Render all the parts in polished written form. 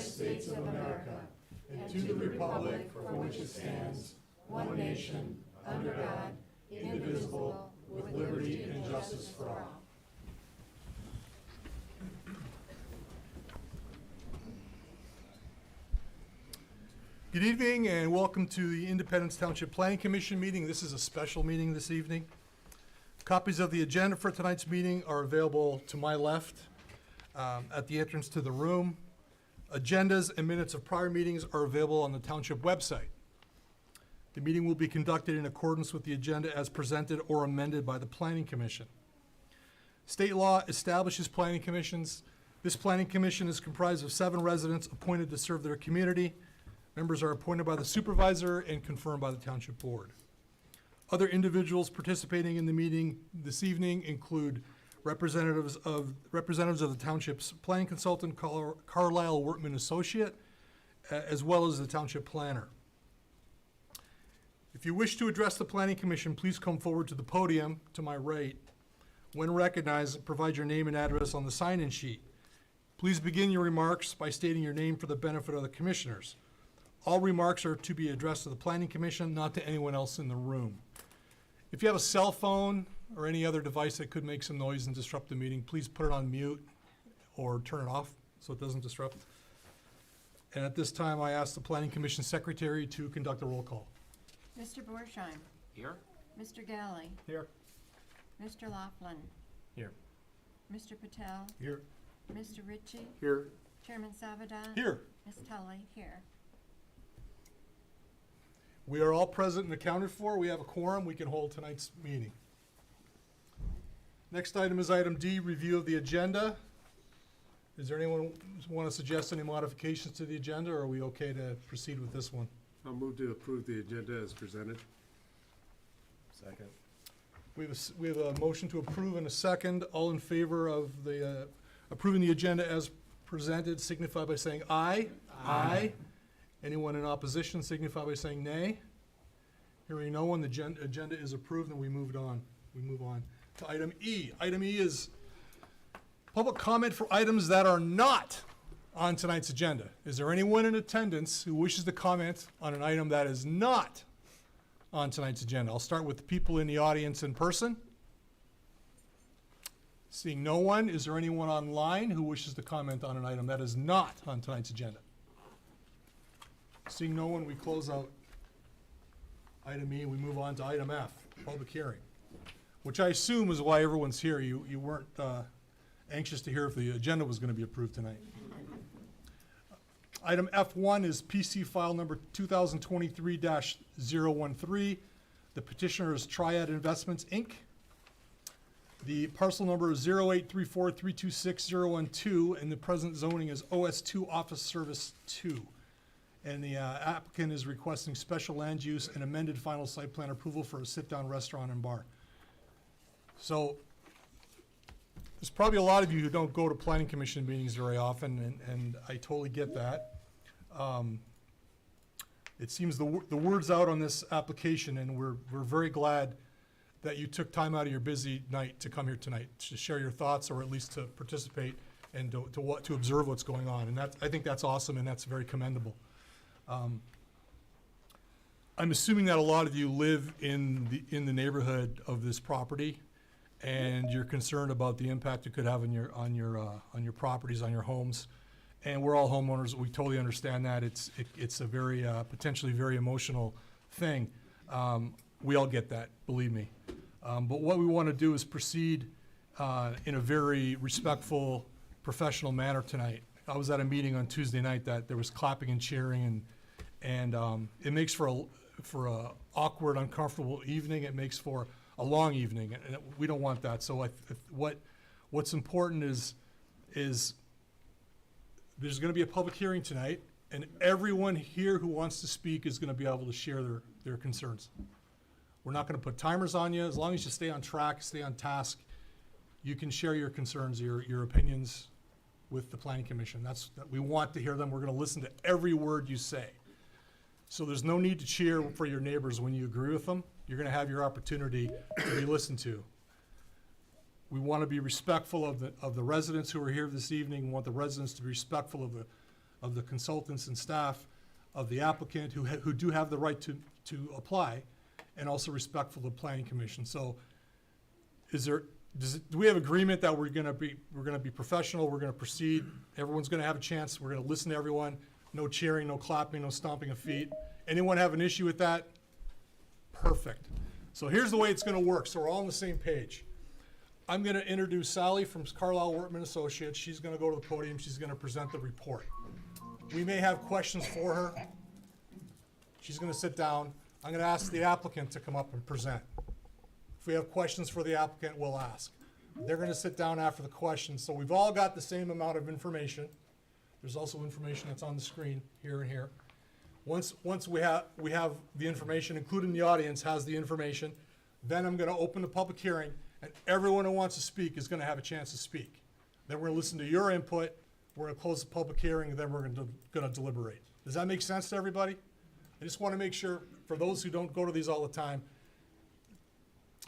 United States of America and to the republic for which it stands, one nation, under God, indivisible, with liberty and justice for all. Good evening and welcome to the Independence Township Planning Commission meeting. This is a special meeting this evening. Copies of the agenda for tonight's meeting are available to my left at the entrance to the room. Agendas and minutes of prior meetings are available on the township website. The meeting will be conducted in accordance with the agenda as presented or amended by the Planning Commission. State law establishes planning commissions. This planning commission is comprised of 7 residents appointed to serve their community. Members are appointed by the supervisor and confirmed by the township board. Other individuals participating in the meeting this evening include representatives of the township's planning consultant, Carlisle Workman Associate, as well as the township planner. If you wish to address the planning commission, please come forward to the podium to my right. When recognized, provide your name and address on the sign-in sheet. Please begin your remarks by stating your name for the benefit of the commissioners. All remarks are to be addressed to the planning commission, not to anyone else in the room. If you have a cell phone or any other device that could make some noise and disrupt the meeting, please put it on mute or turn it off so it doesn't disrupt. And at this time, I ask the planning commission secretary to conduct a roll call. Mr. Borsheim. Here. Mr. Galley. Here. Mr. Laughlin. Here. Mr. Patel. Here. Mr. Ritchie. Here. Chairman Savadan. Here. Ms. Tully. Here. We are all present and accounted for. We have a quorum. We can hold tonight's meeting. Next item is item D, review of the agenda. Is there anyone who want to suggest any modifications to the agenda, or are we okay to proceed with this one? I'll move to approve the agenda as presented. Second. We have a motion to approve and a second. All in favor of the approving the agenda as presented signify by saying aye. Aye. Anyone in opposition signify by saying nay. Hearing no one, the agenda is approved and we move on. We move on to item E. Item E is public comment for items that are not on tonight's agenda. Is there anyone in attendance who wishes to comment on an item that is not on tonight's agenda? I'll start with the people in the audience in person. Seeing no one, is there anyone online who wishes to comment on an item that is not on tonight's agenda? Seeing no one, we close out item E and we move on to item F, public hearing, which I assume is why everyone's here. You weren't anxious to hear if the agenda was going to be approved tonight. Item F1 is PC file number 2023-013. The petitioner is Triad Investments, Inc. The parcel number is 0834326-012, and the present zoning is OS2 Office Service 2. And the applicant is requesting special land use and amended final site plan approval for a sit-down restaurant and bar. So there's probably a lot of you who don't go to planning commission meetings very often, and I totally get that. It seems the word's out on this application, and we're very glad that you took time out of your busy night to come here tonight to share your thoughts, or at least to participate and to observe what's going on. And I think that's awesome, and that's very commendable. I'm assuming that a lot of you live in the neighborhood of this property, and you're concerned about the impact it could have on your properties, on your homes. And we're all homeowners. We totally understand that. It's a very potentially very emotional thing. We all get that, believe me. But what we want to do is proceed in a very respectful, professional manner tonight. I was at a meeting on Tuesday night that there was clapping and cheering, and it makes for a awkward, uncomfortable evening. It makes for a long evening, and we don't want that. So what's important is there's going to be a public hearing tonight, and everyone here who wants to speak is going to be able to share their concerns. We're not going to put timers on you. As long as you stay on track, stay on task, you can share your concerns, your opinions with the Planning Commission. We want to hear them. We're going to listen to every word you say. So there's no need to cheer for your neighbors when you agree with them. You're going to have your opportunity to be listened to. We want to be respectful of the residents who are here this evening. We want the residents to be respectful of of the consultants and staff of the applicant who do have the right to apply, and also respectful of the planning commission. So do we have agreement that we're gonna be professional, we're gonna proceed, everyone's gonna have a chance, we're gonna listen to everyone, no cheering, no clapping, no stomping of feet? Anyone have an issue with that? Perfect. So here's the way it's gonna work, so we're all on the same page. I'm gonna introduce Sally from Carlisle Wortman Associates. She's gonna go to the podium, she's gonna present the report. We may have questions for her. She's gonna sit down. I'm gonna ask the applicant to come up and present. If we have questions for the applicant, we'll ask. They're gonna sit down after the questions, so we've all got the same amount of information. There's also information that's on the screen here and here. Once we have the information, including the audience has the information, then I'm gonna open the public hearing, and everyone who wants to speak is gonna have a chance to speak. Then we're gonna listen to your input, we're gonna close the public hearing, and then we're gonna deliberate. Does that make sense to everybody? I just wanna make sure, for those who don't go to these all the time,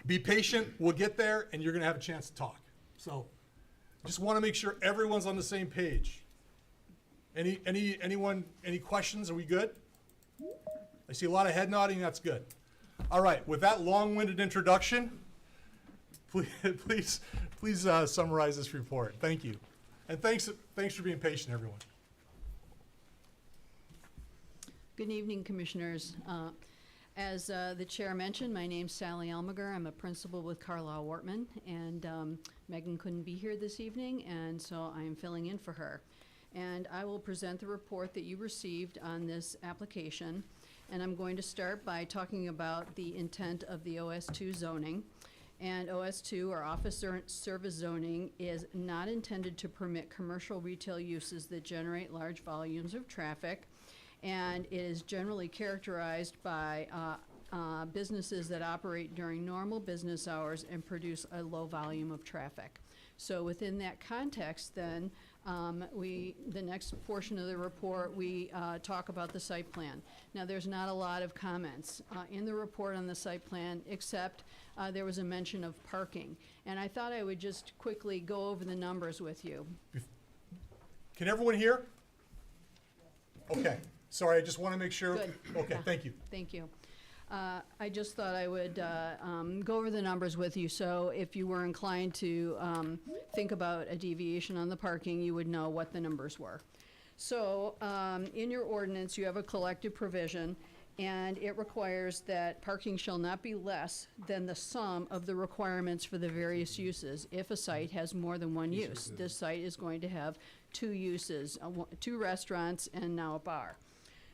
be patient, we'll get there, and you're gonna have a chance to talk. So, just wanna make sure everyone's on the same page. Anyone, any questions? Are we good? I see a lot of head nodding, that's good. All right, with that long-winded introduction, please summarize this report. Thank you. And thanks for being patient, everyone. Good evening, Commissioners. As the Chair mentioned, my name's Sally Elmiger. I'm a principal with Carlisle Wortman, and Megan couldn't be here this evening, and so I'm filling in for her. And I will present the report that you received on this application, and I'm going to start by talking about the intent of the OS2 zoning. And OS2, or Office Service Zoning, is not intended to permit commercial retail uses that generate large volumes of traffic, and it is generally characterized by businesses that operate during normal business hours and produce a low volume of traffic. So within that context, then, the next portion of the report, we talk about the site plan. Now, there's not a lot of comments in the report on the site plan, except there was a mention of parking. And I thought I would just quickly go over the numbers with you. Can everyone hear? Okay, sorry, I just want to make sure. Good. Okay, Yeah. thank you. Thank you. I just thought I would go over the numbers with you, so if you were inclined to think about a deviation on the parking, you would know what the numbers were. So in your ordinance, you have a collective provision, and it requires that parking shall not be less than the sum of the requirements for the various uses. If a site has more than one use, this site is going to have two uses, two restaurants and now a bar.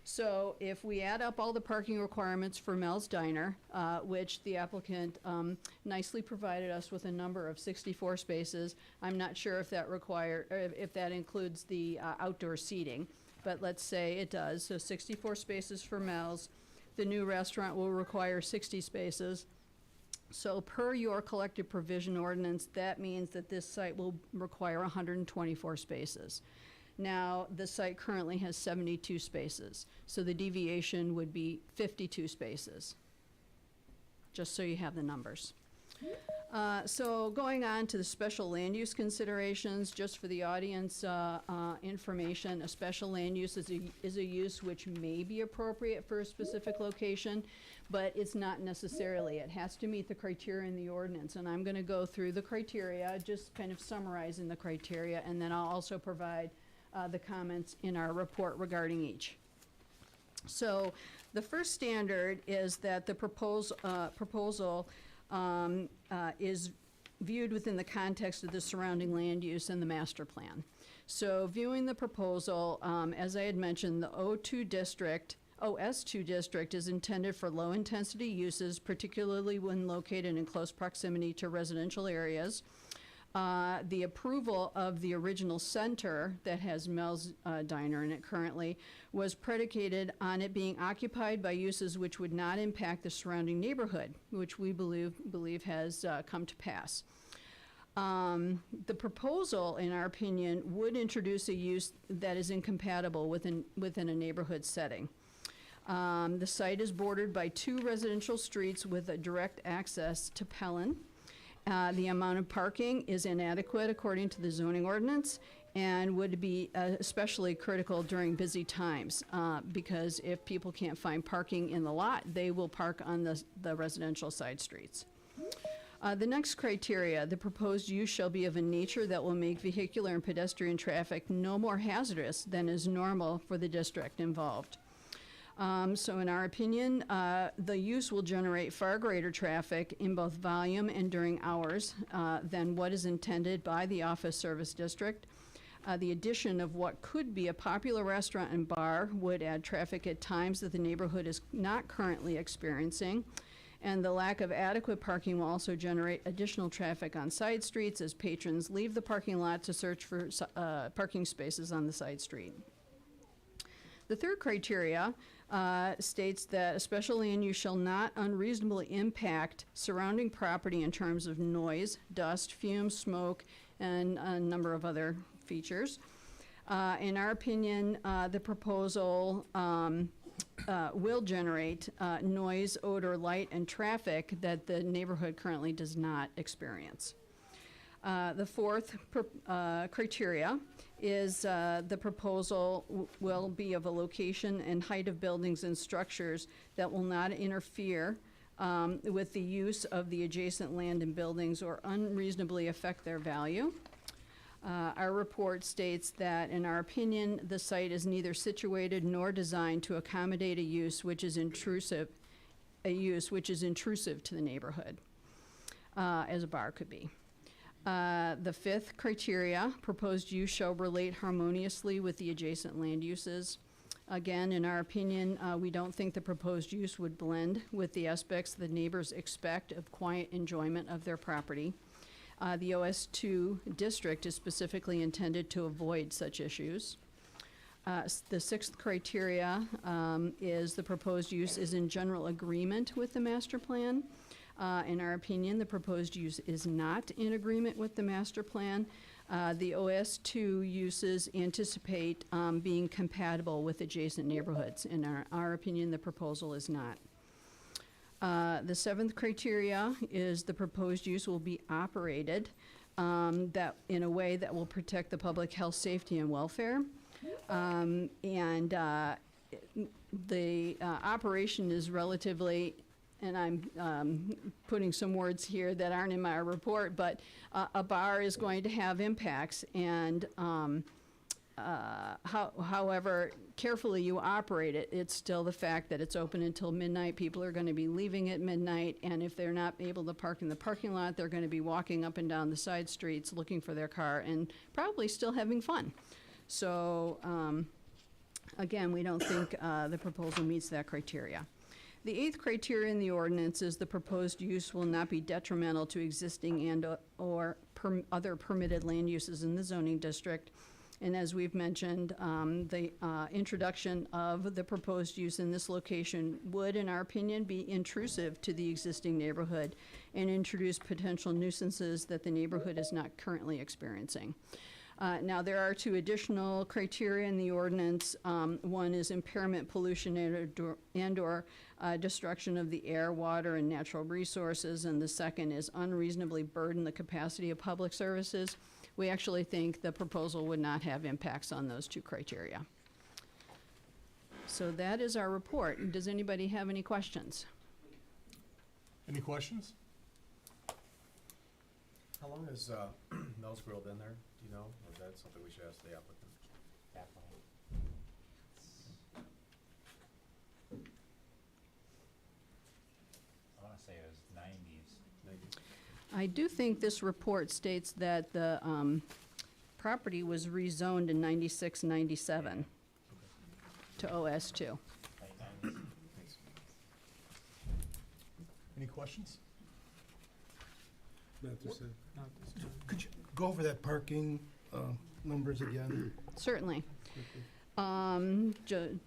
So if we add up all the parking requirements for Mel's Diner, which the applicant nicely provided us with a number of 64 spaces, I'm not sure if that includes the outdoor seating, but let's say it does. So 64 spaces for Mel's. The new restaurant will require 60 spaces. So per your collective provision ordinance, that means that this site will require 124 spaces. Now, the site currently has 72 spaces, so the deviation would be 52 spaces, just so you have the numbers. So going on to the special land use considerations, just for the audience information, a special land use is a use which may be appropriate for a specific location, but it's not necessarily. It has to meet the criteria in the ordinance, and I'm going to go through the criteria, just kind of summarizing the criteria, and then I'll also provide the comments in our report regarding each. So the first standard is that the proposal is viewed within the context of the surrounding land use and the master plan. So viewing the proposal, as I had mentioned, the OS2 district is intended for low-intensity uses, particularly when located in close proximity to residential areas. The approval of the original center that has Mel's Diner in it currently was predicated on it being occupied by uses which would not impact the surrounding neighborhood, which we believe has come to pass. The proposal, in our opinion, would introduce a use that is incompatible within a neighborhood setting. The site is bordered by two residential streets with a direct access to Pellin. The amount of parking is inadequate according to the zoning ordinance and would be especially critical during busy times, because if people can't find parking in the lot, they will park on the residential side streets. The next criteria, the proposed use shall be of a nature that will make vehicular and pedestrian traffic no more hazardous than is normal for the district involved. So in our opinion, the use will generate far greater traffic in both volume and during hours than what is intended by the office service district. The addition of what could be a popular restaurant and bar would add traffic at times that the neighborhood is not currently experiencing. And the lack of adequate parking will also generate additional traffic on side streets as patrons leave the parking lot to search for parking spaces on the side street. The third criteria states that a special land use shall not unreasonably impact surrounding property in terms of noise, dust, fumes, smoke, and a number of other features. In our opinion, the proposal will generate noise, odor, light, and traffic that the neighborhood currently does not experience. The fourth criteria is the proposal will be of a location and height of buildings and structures that will not interfere with the use of the adjacent land and buildings or unreasonably affect their value. Our report states that, in our opinion, the site is neither situated nor designed to accommodate a use which is intrusive to the neighborhood, as a bar could be. The fifth criteria, proposed use shall relate harmoniously with the adjacent land uses. Again, in our opinion, we don't think the proposed use would blend with the aspects the neighbors expect of quiet enjoyment of their property. The OS2 district is specifically intended to avoid such issues. The sixth criteria is the proposed use is in general agreement with the master plan. In our opinion, the proposed use is not in agreement with the master plan. The OS2 uses anticipate being compatible with adjacent neighborhoods. In our opinion, the proposal is not. The seventh criteria is the proposed use will be operated that in a way that will protect the public health, safety, and welfare. The operation is relatively, and I'm putting some words here that aren't in my report, but a bar is going to have impacts, and however carefully you operate it, it's still the fact that it's open until midnight. People are going to be leaving at midnight, and if they're not able to park in the parking lot, they're going to be walking up and down the side streets looking for their car and probably still having fun. So again, we don't think the proposal meets that criteria. The eighth criteria in the ordinance is the proposed use will not be detrimental to existing and or other permitted land uses in the zoning district. And as we've mentioned, the introduction of the proposed use in this location would, in our opinion, be intrusive to the existing neighborhood and introduce potential nuisances that the neighborhood is not currently experiencing. Now, there are two additional criteria in the ordinance. One is impairment, pollution, and or destruction of the air, water, and natural resources, and the second is unreasonably burden the capacity of public services. We actually think the proposal would not have impacts on those two criteria. So that is our report. Does anybody have any questions? Any questions? How long has Mel's Grill been there? Do you know? Or is that something we should ask the applicant? I want to say it was 90s. I do think this report states that the property was rezoned in 96, 97 to OS2. Late 90s. Any questions? Not to say. Could you go over that parking numbers again? Certainly.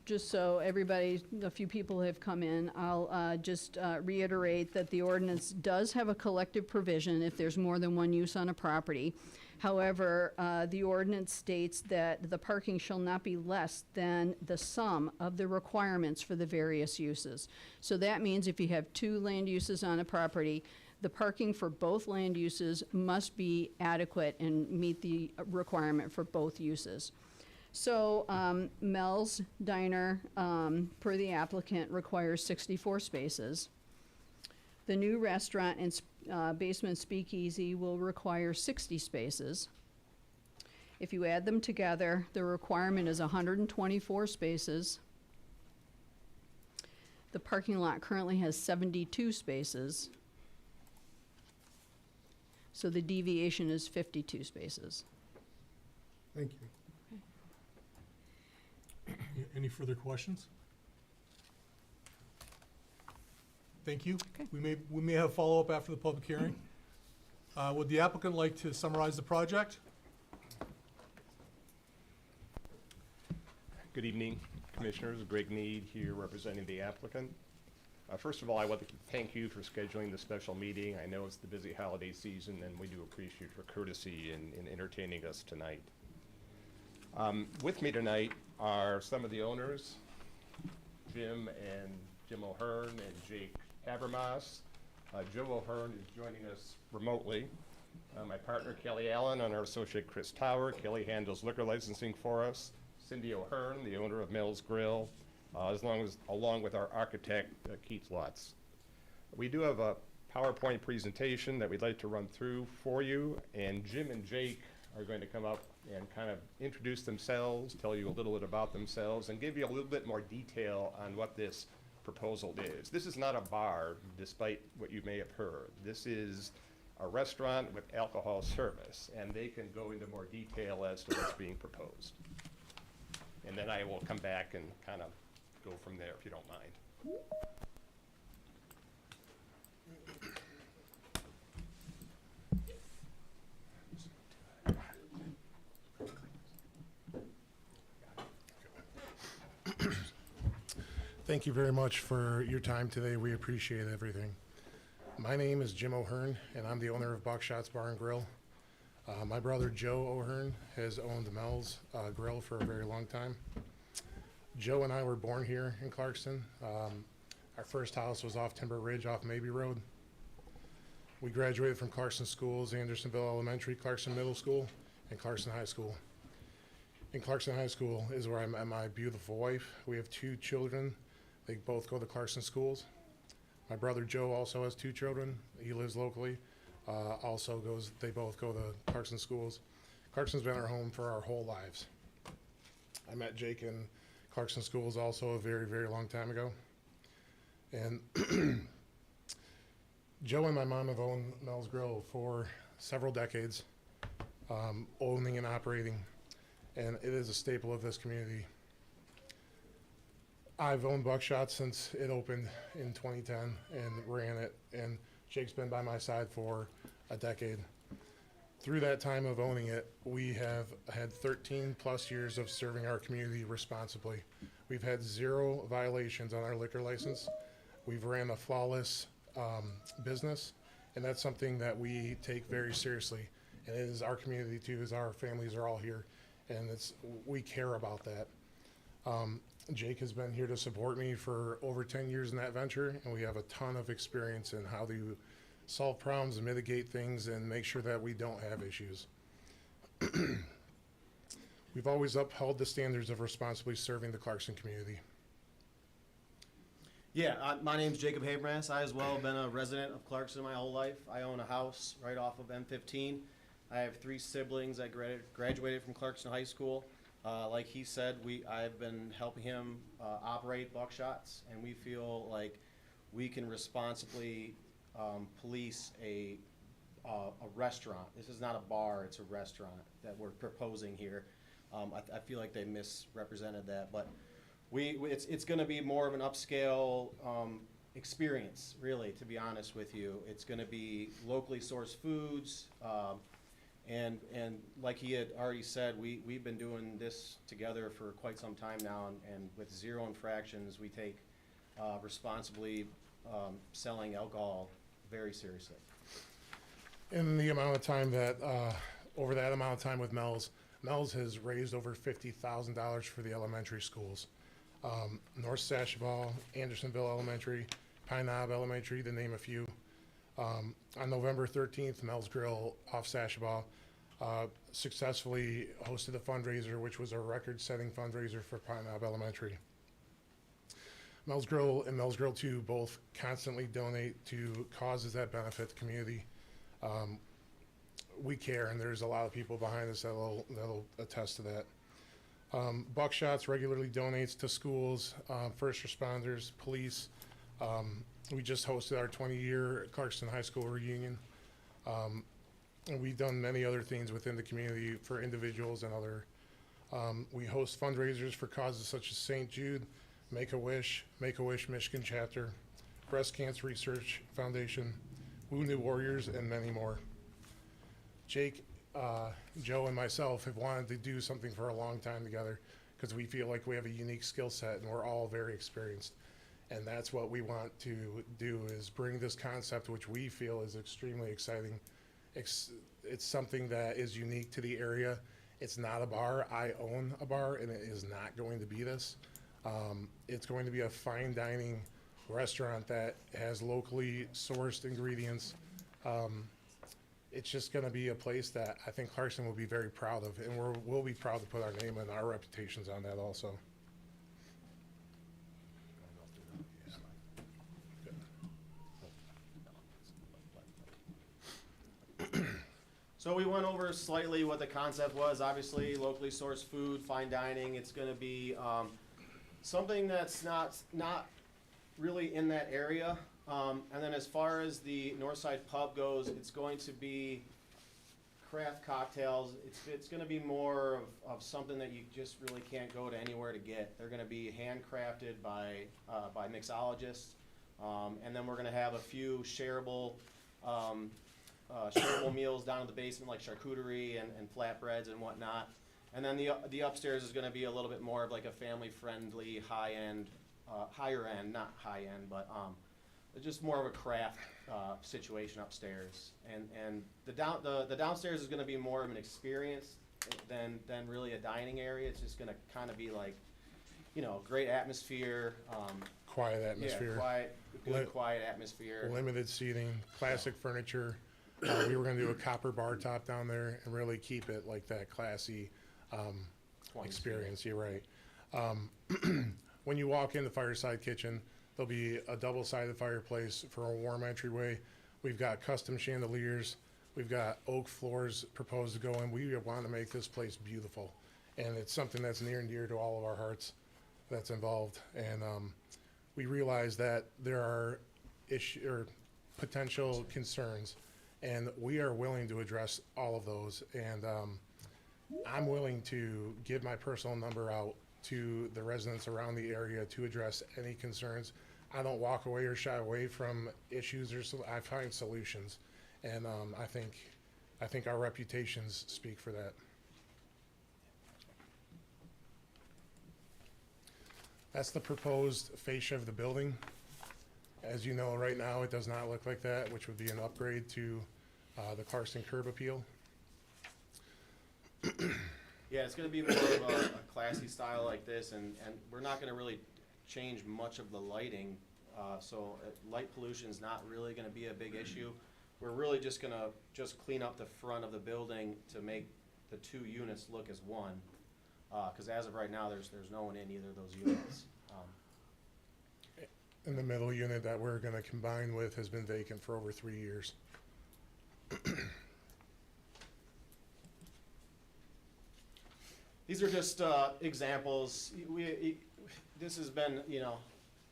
Just so everybody, a few people have come in, I'll just reiterate that the ordinance does have a collective provision if there's more than one use on a property. However, the ordinance states that the parking shall not be less than the sum of the requirements for the various uses. So that means if you have two land uses on a property, The parking for both land uses must be adequate and meet the requirement for both uses. So, Mel's Diner, per the applicant, requires 64 spaces. The new restaurant and basement speakeasy will require 60 spaces. If you add them together, the requirement is 124 spaces. The parking lot currently has 72 spaces. So the deviation is 52 spaces. Thank you. Any further questions? Thank you. Okay. We may have follow-up after the public hearing. Would the applicant like to summarize the project? Good evening, Commissioners. Greg Need here representing the applicant. First of all, I want to thank you for scheduling this special meeting. I know it's the busy holiday season, and we do appreciate your courtesy in entertaining us tonight. With me tonight are some of the owners, Jim O'Hearn and Jake Habermas. Jim O'Hearn is joining us remotely. My partner, Kelly Allen, and our associate, Chris Tower. Kelly handles liquor licensing for us. Cindy O'Hearn, the owner of Mel's Grill, along with our architect, Keith Lutz. We do have a PowerPoint presentation that we'd like to run through for you, and Jim and Jake are going to come up and kind of introduce themselves, tell you a little bit about themselves, and give you a little bit more detail on what this proposal is. This is not a bar, despite what you may have heard. This is a restaurant with alcohol service, and they can go into more detail as to what's being proposed. And then I will come back and kind of go from there, if you don't mind. Thank you very much for your time today. We appreciate everything. My name is Jim O'Hearn, and I'm the owner of Buckshot's Bar and Grill. My brother Joe O'Hearn has owned Mel's Grill for a very long time. Joe and I were born here in Clarkston. Our first house was off Timber Ridge off Mabee Road. We graduated from Clarkston schools, Andersonville Elementary, Clarkston Middle School, and Clarkston High School. In Clarkston High School is where I met my beautiful wife. We have 2 children. They both go to Clarkston schools. My brother Joe also has 2 children. He lives locally. They both go to Clarkston schools. Clarkston's been our home for our whole lives. I met Jake in Clarkston schools also a very, very long time ago. And Joe and my mom have owned Mel's Grill for several decades, owning and operating, and it is a staple of this community. I've owned Buckshot since it opened in 2010 and ran it, and Jake's been by my side for a decade. Through that time of owning it, we have had 13 plus years of serving our community responsibly. We've had 0 violations on our liquor license. We've ran a flawless business, and that's something that we take very seriously. And it is our community too, as our families are all here, and we care about that. Jake has been here to support me for over 10 years in that venture, and we have a ton of experience in how to solve problems and mitigate things and make sure that we don't have issues. We've always upheld the standards of responsibly serving the Clarkston community. Yeah, my name's Jacob Habermas. I as well have been a resident of Clarkston my whole life. I own a house right off of M15. I have 3 siblings that graduated from Clarkston High School. Like he said, I've been helping him operate Buckshots, and we feel like we can responsibly police a restaurant. This is not a bar, it's a restaurant that we're proposing here. I feel like they misrepresented that, but it's going to be more of an upscale experience, really, to be honest with you. It's going to be locally sourced foods, and like he had already said, we've been doing this together for quite some time now, and with 0 infractions, we take responsibly selling alcohol very seriously. In the amount of time that, over that amount of time with Mel's has raised over $50,000 for the elementary schools. North Sashaball, Andersonville Elementary, Pine Knob Elementary, to name a few. On November 13th, Mel's Grill off Sashabaw successfully hosted a fundraiser, which was a record-setting fundraiser for Pine Knob Elementary. Mel's Grill and Mel's Grill 2 both constantly donate to causes that benefit the community. We care, and there's a lot of people behind us that'll attest to that. Buckshots regularly donates to schools, first responders, police. We just hosted our 20-year Clarkston High School reunion. And we've done many other things within the community for individuals and other. We host fundraisers for causes such as St. Jude, Make-A-Wish Michigan Chapter, Breast Cancer Research Foundation, Wounded Warriors, and many more. Jake, Joe, and myself have wanted to do something for a long time together because we feel like we have a unique skill set and we're all very experienced. And that's what we want to do, is bring this concept, which we feel is extremely exciting. It's something that is unique to the area. It's not a bar. I own a bar, and it is not going to be this. It's going to be a fine dining restaurant that has locally sourced ingredients. It's just going to be a place that I think Clarkston will be very proud of, and we'll be proud to put our name and our reputations on that also. So we went over slightly what the concept was. Obviously, locally sourced food, fine dining. It's going to be something that's not really in that area. And then as far as the Northside Pub goes, it's going to be craft cocktails. It's going to be more of something that you just really can't go to anywhere to get. They're going to be handcrafted by mixologists. And then we're going to have a few shareable meals down in the basement, like charcuterie and flatbreads and whatnot. And then the upstairs is going to be a little bit more of like a family-friendly, higher end, not high end, but just more of a craft situation upstairs. And the downstairs is going to be more of an experience than really a dining area. It's just going to kind of be like, great atmosphere. Quiet atmosphere. Yeah, good quiet atmosphere. Limited seating, classic furniture. We were going to do a copper bar top down there and really keep it like that classy experience. You're right. When you walk in the fireside kitchen, there'll be a double-sided fireplace for a warm entryway. We've got custom chandeliers. We've got oak floors proposed to go in. We want to make this place beautiful, and it's something that's near and dear to all of our hearts that's involved. And we realize that there are potential concerns, and we are willing to address all of those. And I'm willing to give my personal number out to the residents around the area to address any concerns. I don't walk away or shy away from issues, I find solutions. And I think our reputations speak for that. That's the proposed fascia of the building. As you know, right now, it does not look like that, which would be an upgrade to the Clarkston curb appeal. Yeah, it's going to be more of a classy style like this, and we're not going to really change much of the lighting, so light pollution is not really going to be a big issue. We're really just going to clean up the front of the building to make the two units look as one, because as of right now, there's no one in either of those units. And the middle unit that we're going to combine with has been vacant for over 3 years. These are just examples. This has been,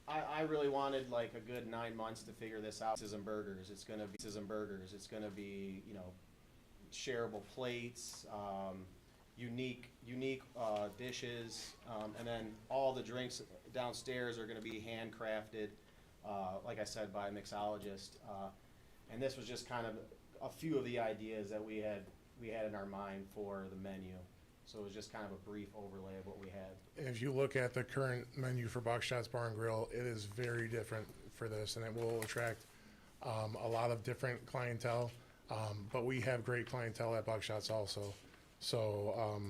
I really wanted like a good 9 months to figure this out. Pizzas and burgers. It's gonna be shareable plates, unique dishes, and then all the drinks downstairs are gonna be handcrafted, like I said, by a mixologist. And this was just kind of a few of the ideas that we had in our mind for the menu. So it was just kind of a brief overlay of what we had. If you look at the current menu for Buckshot's Bar and Grill, it is very different for this, and it will attract a lot of different clientele. But we have great clientele at Buckshot's also. So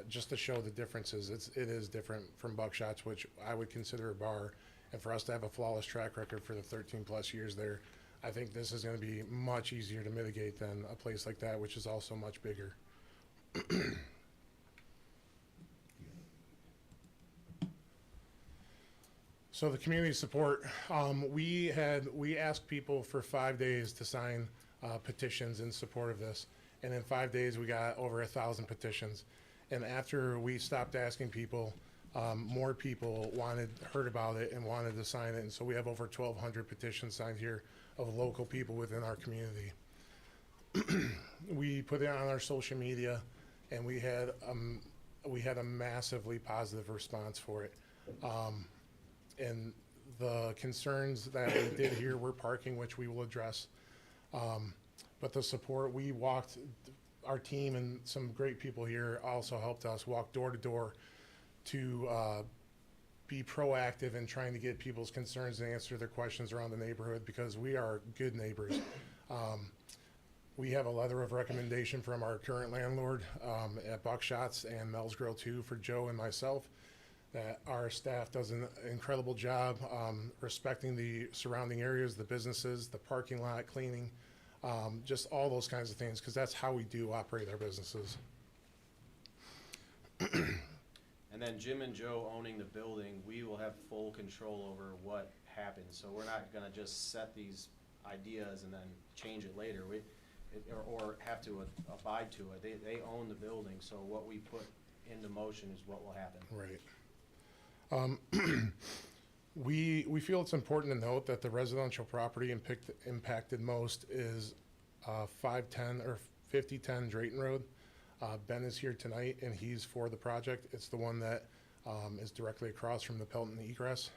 just to show the differences, it is different from Buckshot's, which I would consider a bar. And for us to have a flawless track record for the 13 plus years there, I think this is gonna be much easier to mitigate than a place like that, which is also much bigger. So the community support, we asked people for 5 days to sign petitions in support of this. And in 5 days, we got over 1,000 petitions. And after we stopped asking people, more people heard about it and wanted to sign it. And so we have over 1,200 petitions signed here of local people within our community. We put it on our social media, and we had a massively positive response for it. And the concerns that we did here were parking, which we will address. But the support, our team and some great people here also helped us walk door to door to be proactive in trying to get people's concerns and answer their questions around the neighborhood, because we are good neighbors. We have a letter of recommendation from our current landlord at Buckshot's and Mel's Grill 2 for Joe and myself, that our staff does an incredible job respecting the surrounding areas, the businesses, the parking lot, cleaning, just all those kinds of things, because that's how we do operate our businesses. And then Jim and Joe owning the building, we will have full control over what happens. So we're not gonna just set these ideas and then change it later. Or have to abide to it. They own the building, so what we put into motion is what will happen. Right. We feel it's important to note that the residential property impacted most is 510 or 5010 Drayton Road. Ben is here tonight, and he's for the project. It's the one that is directly across from the Pelton Egress.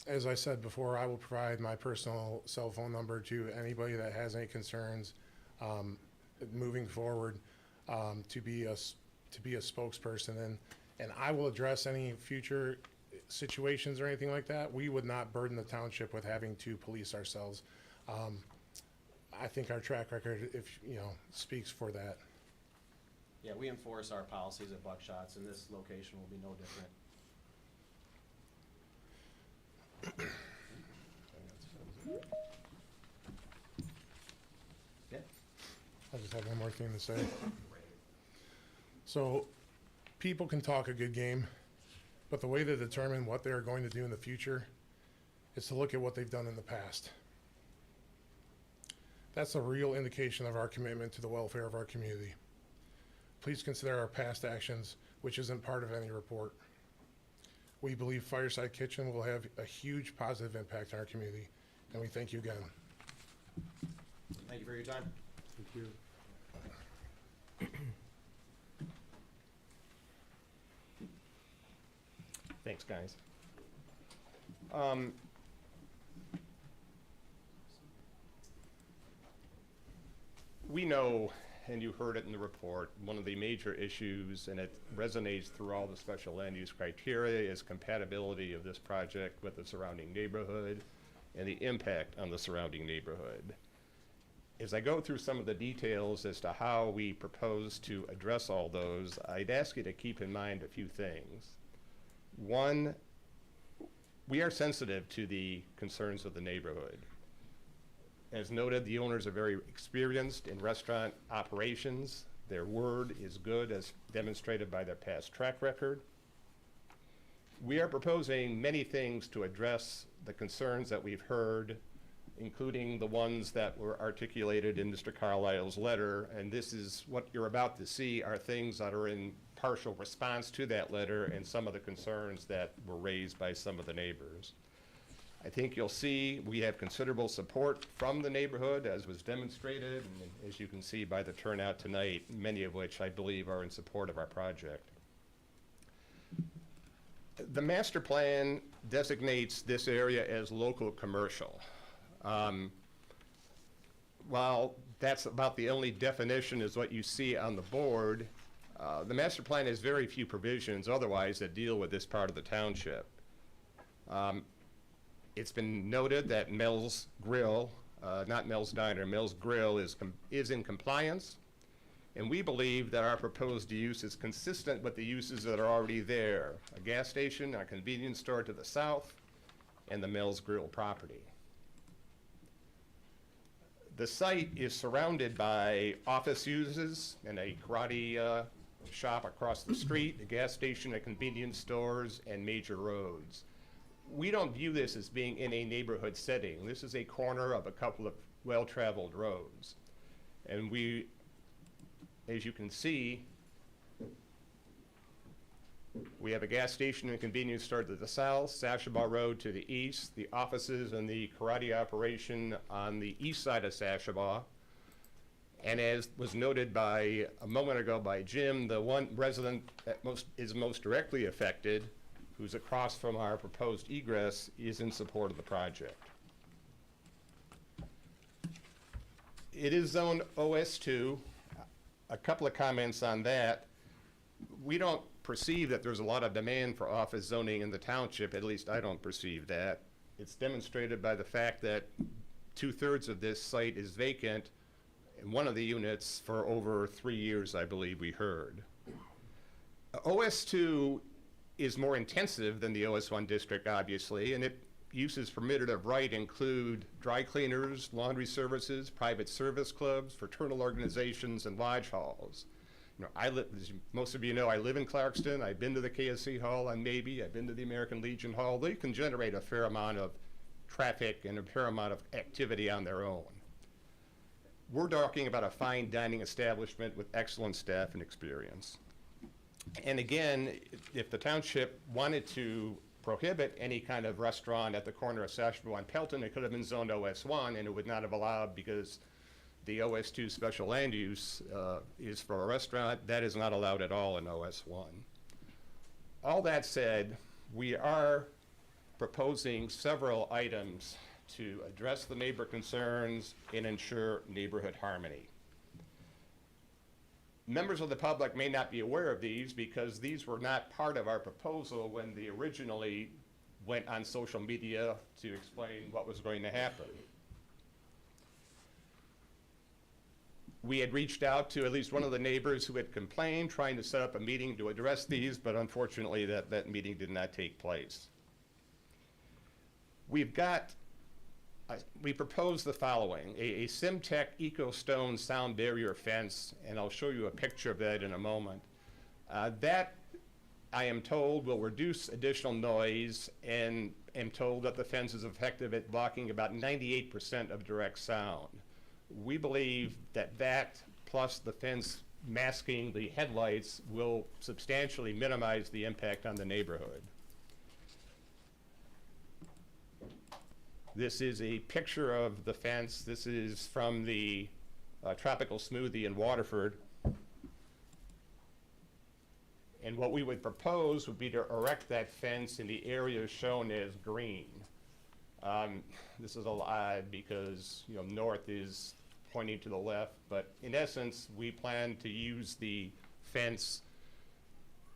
As I said before, I will provide my personal cell phone number to anybody that has any concerns moving forward, to be a spokesperson, and I will address any future situations or anything like that. We would not burden the township with having to police ourselves. I think our track record, speaks for that. Yeah, we enforce our policies at Buckshot's, and this location will be no different. Yeah. I just have one more thing to say. So, people can talk a good game, but the way to determine what they are going to do in the future is to look at what they've done in the past. That's a real indication of our commitment to the welfare of our community. Please consider our past actions, which isn't part of any report. We believe Fireside Kitchen will have a huge positive impact on our community, and we thank you again. Thank you for your time. Thank you. Thanks, guys. We know, and you heard it in the report, one of the major issues, and it resonates through all the special land use criteria, is compatibility of this project with the surrounding neighborhood and the impact on the surrounding neighborhood. As I go through some of the details as to how we propose to address all those, I'd ask you to keep in mind a few things. One, we are sensitive to the concerns of the neighborhood. As noted, the owners are very experienced in restaurant operations. Their word is good, as demonstrated by their past track record. We are proposing many things to address the concerns that we've heard, including the ones that were articulated in Mr. Carlisle's letter, and this is what you're about to see are things that are in partial response to that letter and some of the concerns that were raised by some of the neighbors. I think you'll see we have considerable support from the neighborhood, as was demonstrated, and as you can see by the turnout tonight, many of which I believe are in support of our project. The master plan designates this area as local commercial. While that's about the only definition is what you see on the board, the master plan has very few provisions otherwise that deal with this part of the township. It's been noted that Mel's Grill, not Mel's Diner, Mel's Grill is in compliance, and we believe that our proposed use is consistent with the uses that are already there. A gas station, a convenience store to the south, and the Mills Grill property. The site is surrounded by office uses and a karate shop across the street, a gas station, a convenience stores, and major roads. We don't view this as being in a neighborhood setting. This is a corner of a couple of well-traveled roads. And we, as you can see, we have a gas station and convenience store to the south, Sashabaw Road to the east, the offices and the karate operation on the east side of Sashabaw. And as was noted by a moment ago by Jim, the one resident that is most directly affected, who's across from our proposed egress, is in support of the project. It is zoned OS2. A couple of comments on that. We don't perceive that there's a lot of demand for office zoning in the township, at least I don't perceive that. It's demonstrated by the fact that 2/3 of this site is vacant, and one of the units for over 3 years, I believe we heard. OS2 is more intensive than the OS1 district, obviously, and uses permitted of right include dry cleaners, laundry services, private service clubs, fraternal organizations, and lodge halls. You know, as most of you know, I live in Clarkston. I've been to the KSC Hall on Maybe. I've been to the American Legion Hall. They can generate a fair amount of traffic and a fair amount of activity on their own. We're talking about a fine dining establishment with excellent staff and experience. And again, if the township wanted to prohibit any kind of restaurant at the corner of Sashabaw and Pelton, it could have been zoned OS1, and it would not have allowed because the OS2 special land use is for a restaurant. That is not allowed at all in OS1. All that said, we are proposing several items to address the neighbor concerns and ensure neighborhood harmony. Members of the public may not be aware of these because these were not part of our proposal when they originally went on social media to explain what was going to happen. We had reached out to at least one of the neighbors who had complained, trying to set up a meeting to address these, but unfortunately that meeting did not take place. We propose the following: a Simtech EcoStone sound barrier fence, and I'll show you a picture of that in a moment. That, I am told, will reduce additional noise, and am told that the fence is effective at blocking about 98% of direct sound. We believe that plus the fence masking the headlights will substantially minimize the impact on the neighborhood. This is a picture of the fence. This is from the Tropical Smoothie in Waterford. And what we would propose would be to erect that fence in the area shown as green. This is a little odd because, you know, north is pointing to the left, but in essence, we plan to use the fence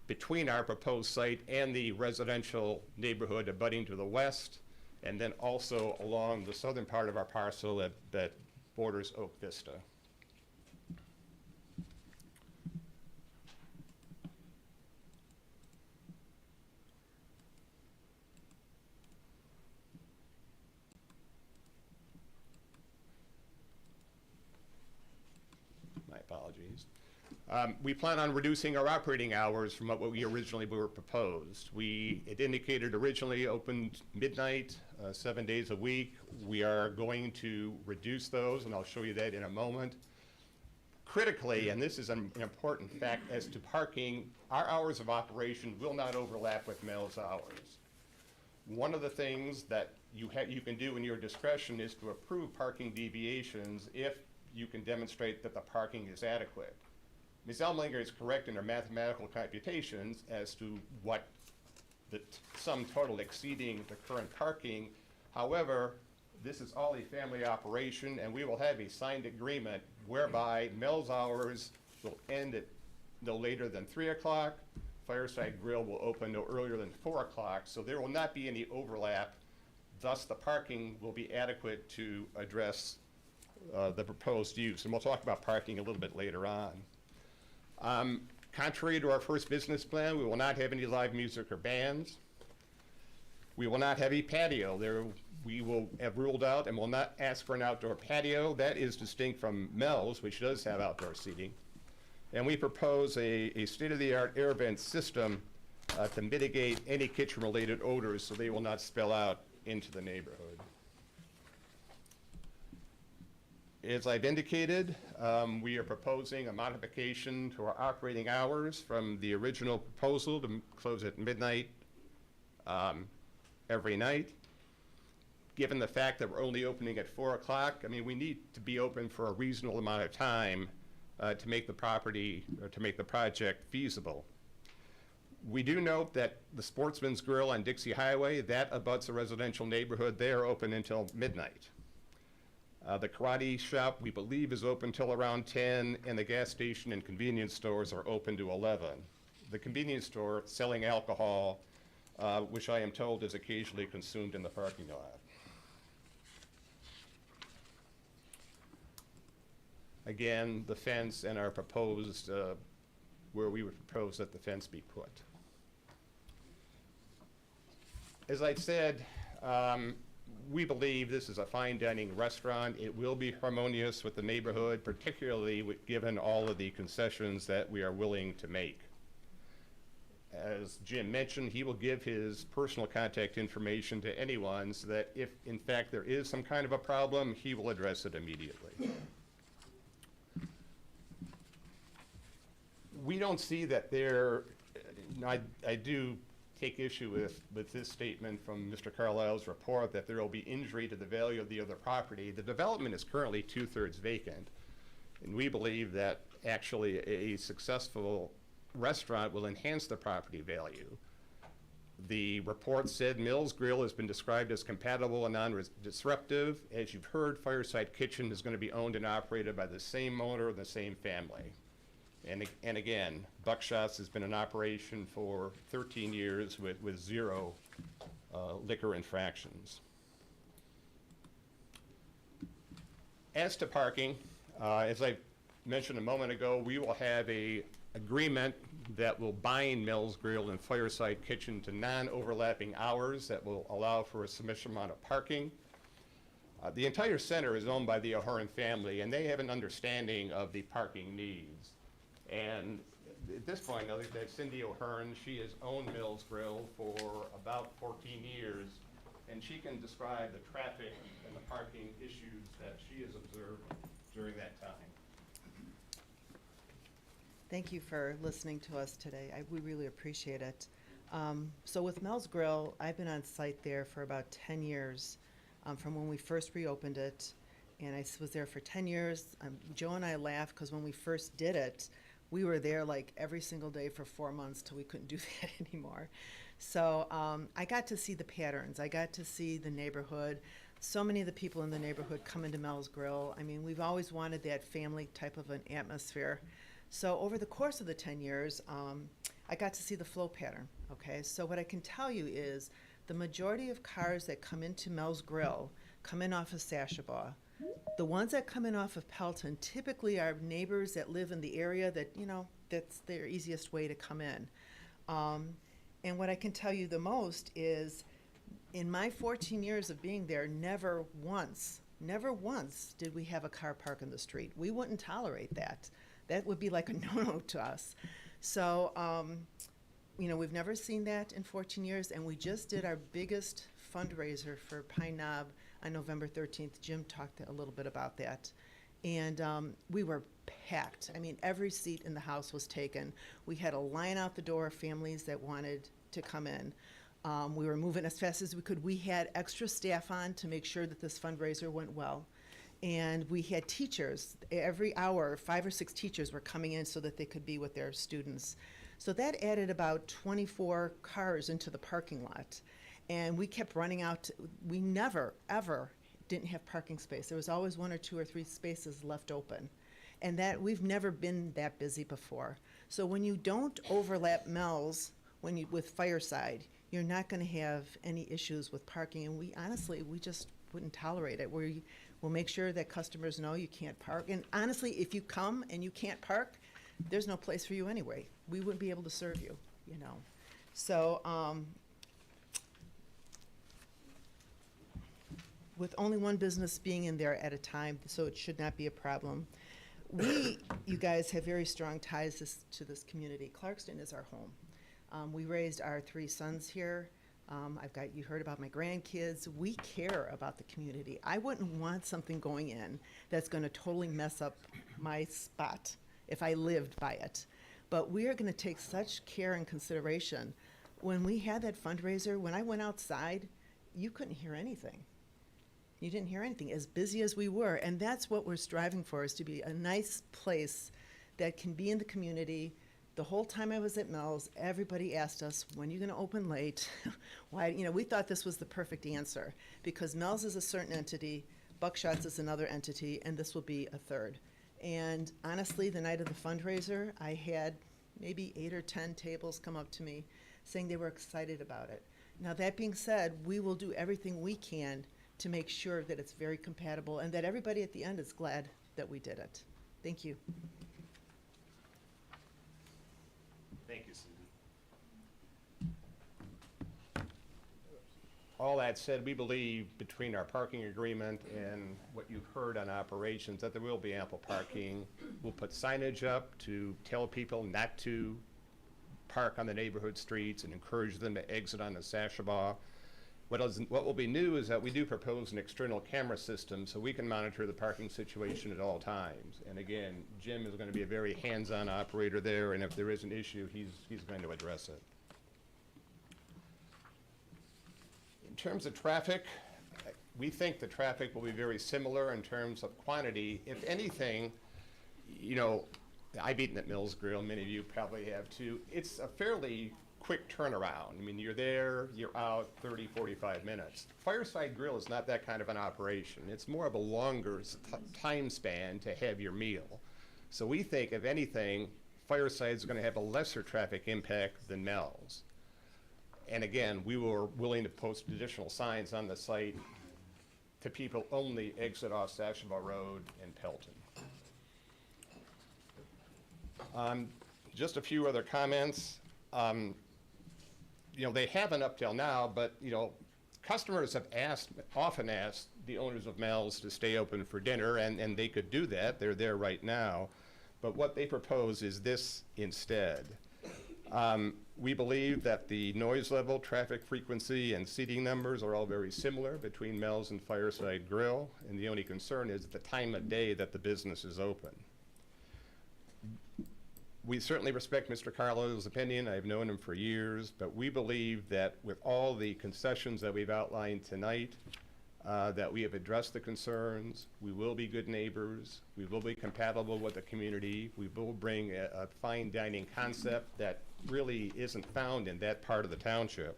between our proposed site and the residential neighborhood abutting to the west, and then also along the southern part of our parcel that borders Oak Vista. My apologies. We plan on reducing our operating hours from what we originally were proposed. We had indicated originally opened midnight, 7 days a week. We are going to reduce those, and I'll show you that in a moment. Critically, and this is an important fact as to parking, our hours of operation will not overlap with Mel's hours. One of the things that you can do in your discretion is to approve parking deviations if you can demonstrate that the parking is adequate. Ms. Elmlinger is correct in her mathematical computations as to what the sum total exceeding the current parking. However, this is all a family operation, and we will have a signed agreement whereby Mel's hours will end at no later than 3 o'clock. Fireside Grill will open no earlier than 4 o'clock, so there will not be any overlap. Thus, the parking will be adequate to address the proposed use, and we'll talk about parking a little bit later on. Contrary to our first business plan, we will not have any live music or bands. We will not have a patio. We will have ruled out and will not ask for an outdoor patio. That is distinct from Mel's, which does have outdoor seating. And we propose a state-of-the-art air vent system to mitigate any kitchen-related odors so they will not spill out into the neighborhood. As I've indicated, we are proposing a modification to our operating hours from the original proposal to close at midnight every night. Given the fact that we're only opening at 4 o'clock, I mean, we need to be open for a reasonable amount of time to make the project feasible. We do note that the Sportsman's Grill on Dixie Highway, that abuts a residential neighborhood, they are open until midnight. The karate shop, we believe, is open till around 10, and the gas station and convenience stores are open to 11. The convenience store selling alcohol, which I am told is occasionally consumed in the parking lot. Again, the fence and our proposed, where we would propose that the fence be put. As I said, we believe this is a fine dining restaurant. It will be harmonious with the neighborhood, particularly given all of the concessions that we are willing to make. As Jim mentioned, he will give his personal contact information to anyone so that if, in fact, there is some kind of a problem, he will address it immediately. We don't see that there, I do take issue with this statement from Mr. Carlisle's report that there will be injury to the value of the other property. The development is currently 2/3 vacant, and we believe that actually a successful restaurant will enhance the property value. The report said Mills Grill has been described as compatible and non-disruptive. As you've heard, Fireside Kitchen is going to be owned and operated by the same owner and the same family. And again, Buckshot's has been in operation for 13 years with 0 liquor infractions. As to parking, as I mentioned a moment ago, we will have a agreement that will bind Mills Grill and Fireside Kitchen to non-overlapping hours that will allow for a sufficient amount of parking. The entire center is owned by the O'Hearn family, and they have an understanding of the parking needs. And at this point, I know that Cindy O'Hearn, she has owned Mills Grill for about 14 years, and she can describe the traffic and the parking issues that she has observed during that time. Thank you for listening to us today. We really appreciate it. So with Mel's Grill, I've been on site there for about 10 years, from when we first reopened it, and I was there for 10 years. Joe and I laugh because when we first did it, we were there like every single day for 4 months till we couldn't do that anymore. So I got to see the patterns. I got to see the neighborhood. So many of the people in the neighborhood come into Mel's Grill. I mean, we've always wanted that family type of an atmosphere. So over the course of the 10 years, I got to see the flow pattern, okay? So what I can tell you is the majority of cars that come into Mel's Grill come in off of Sashabaw. The ones that come in off of Pelton typically are neighbors that live in the area that, you know, that's their easiest way to come in. And what I can tell you the most is in my 14 years of being there, never once did we have a car park in the street. We wouldn't tolerate that. That would be like a no-no to us. So, you know, we've never seen that in 14 years, and we just did our biggest fundraiser for Pine Knob on November 13th. Jim talked a little bit about that. And we were packed. I mean, every seat in the house was taken. We had a line out the door of families that wanted to come in. We were moving as fast as we could. We had extra staff on to make sure that this fundraiser went well. And we had teachers. Every hour, 5 or 6 teachers were coming in so that they could be with their students. So that added about 24 cars into the parking lot. And we kept running out. We never, ever didn't have parking space. There was always 1 or 2 or 3 spaces left open. And that we've never been that busy before. So when you don't overlap Mel's with Fireside, you're not going to have any issues with parking. And we honestly, we just wouldn't tolerate it. We'll make sure that customers know you can't park. And honestly, if you come and you can't park, there's no place for you anyway. We wouldn't be able to serve you, you know. So with only one business being in there at a time, so it should not be a problem. You guys have very strong ties to this community. Clarkston is our home. We raised our 3 sons here. You heard about my grandkids. We care about the community. I wouldn't want something going in that's gonna totally mess up my spot if I lived by it. But we are gonna take such care and consideration. When we had that fundraiser, when I went outside, you couldn't hear anything. You didn't hear anything, as busy as we were. And that's what we're striving for, is to be a nice place that can be in the community. The whole time I was at Mel's, everybody asked us, when are you gonna open late? Why, we thought this was the perfect answer, because Mel's is a certain entity, Buckshots is another entity, and this will be a third. And honestly, the night of the fundraiser, I had maybe 8 or 10 tables come up to me saying they were excited about it. Now, that being said, we will do everything we can to make sure that it's very compatible and that everybody at the end is glad that we did it. Thank you. Thank you, Susan. All that said, we believe between our parking agreement and what you've heard on operations that there will be ample parking. We'll put signage up to tell people not to park on the neighborhood streets and encourage them to exit on the Sashabaw. What will be new is that we do propose an external camera system so we can monitor the parking situation at all times. And again, Jim is going to be a very hands-on operator there, and if there is an issue, he's going to address it. In terms of traffic, we think the traffic will be very similar in terms of quantity. If anything, I've eaten at Mills Grill, many of you probably have too. It's a fairly quick turnaround. I mean, you're there, you're out 30, 45 minutes. Fireside Grill is not that kind of an operation. It's more of a longer time span to have your meal. So we think, if anything, Fireside's going to have a lesser traffic impact than Mel's. And again, we were willing to post additional signs on the site to people only exit off Sashabaw Road and Pelton. Just a few other comments. They haven't up till now, but, customers have often asked the owners of Mel's to stay open for dinner, and they could do that. They're there right now. But what they propose is this instead. We believe that the noise level, traffic frequency, and seating numbers are all very similar between Mel's and Fireside Grill, and the only concern is the time of day that the business is open. We certainly respect Mr. Carlo's opinion. I've known him for years, but we believe that with all the concessions that we've outlined tonight, that we have addressed the concerns. We will be good neighbors. We will be compatible with the community. We will bring a fine dining concept that really isn't found in that part of the township.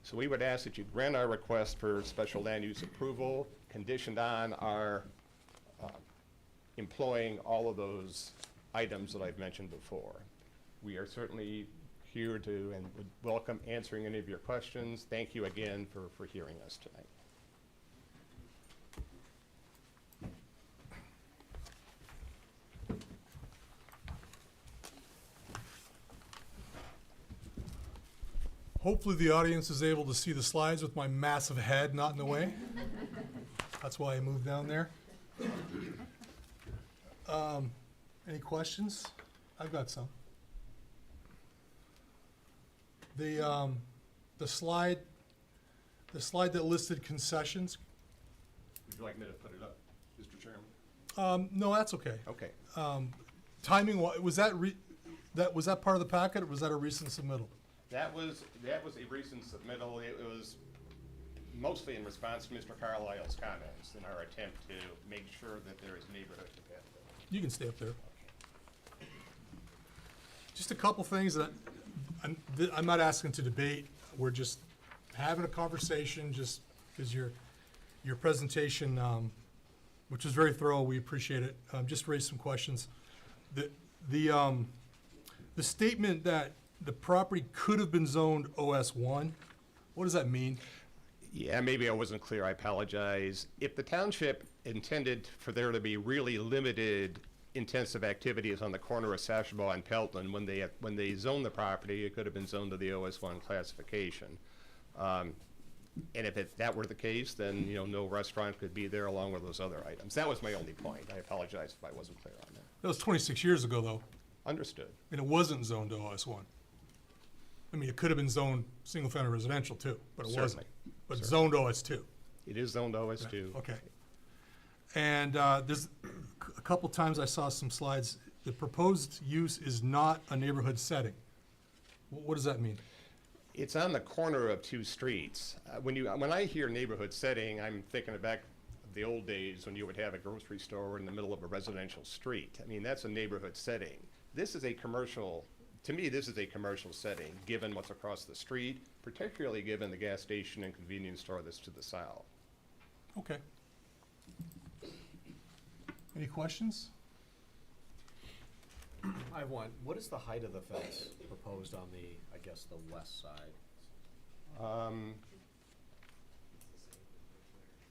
So we would ask that you grant our request for special land use approval, conditioned on our employing all of those items that I've mentioned before. We are certainly here to and would welcome answering any of your questions. Thank you again for hearing us tonight. Hopefully the audience is able to see the slides with my massive head not in the way. That's why I moved down there. Any questions? I've got some. The slide that listed concessions. Would you like me to put it up, Mr. Chairman? No, that's okay. Okay. Timing, was that part of the packet, or was that a recent submittal? That was a recent submittal. It was mostly in response to Mr. Carlisle's comments in our attempt to make sure that there is neighborhood compatibility. You can stay up there. Just a couple things that I'm not asking to debate. We're just having a conversation, just because your presentation, which was very thorough, we appreciate it. Just raised some questions. The statement that the property could have been zoned OS1, what does that mean? Yeah, maybe I wasn't clear. I apologize. If the township intended for there to be really limited intensive activities on the corner of Sashabaw and Pelton, when they zoned the property, it could have been zoned to the OS1 classification. And if that were the case, then, you know, no restaurant could be there along with those other items. That was my only point. I apologize if I wasn't clear on that. That was 26 years ago, though, Understood. and it wasn't zoned OS1. I mean, it could have been zoned single-family residential too, but it wasn't. Certainly. But Certainly. zoned OS2. It is zoned OS2. Okay. And there's a couple times I saw some slides, the proposed use is not a neighborhood setting. What does that mean? It's on the corner of two streets. When I hear neighborhood setting, I'm thinking back of the old days when you would have a grocery store in the middle of a residential street. I mean, that's a neighborhood setting. This is a commercial, to me, this is a commercial setting, given what's across the street, particularly given the gas station and convenience store that's to the south. Okay. Any questions? I have one. What is the height of the fence proposed on the, I guess, the west side?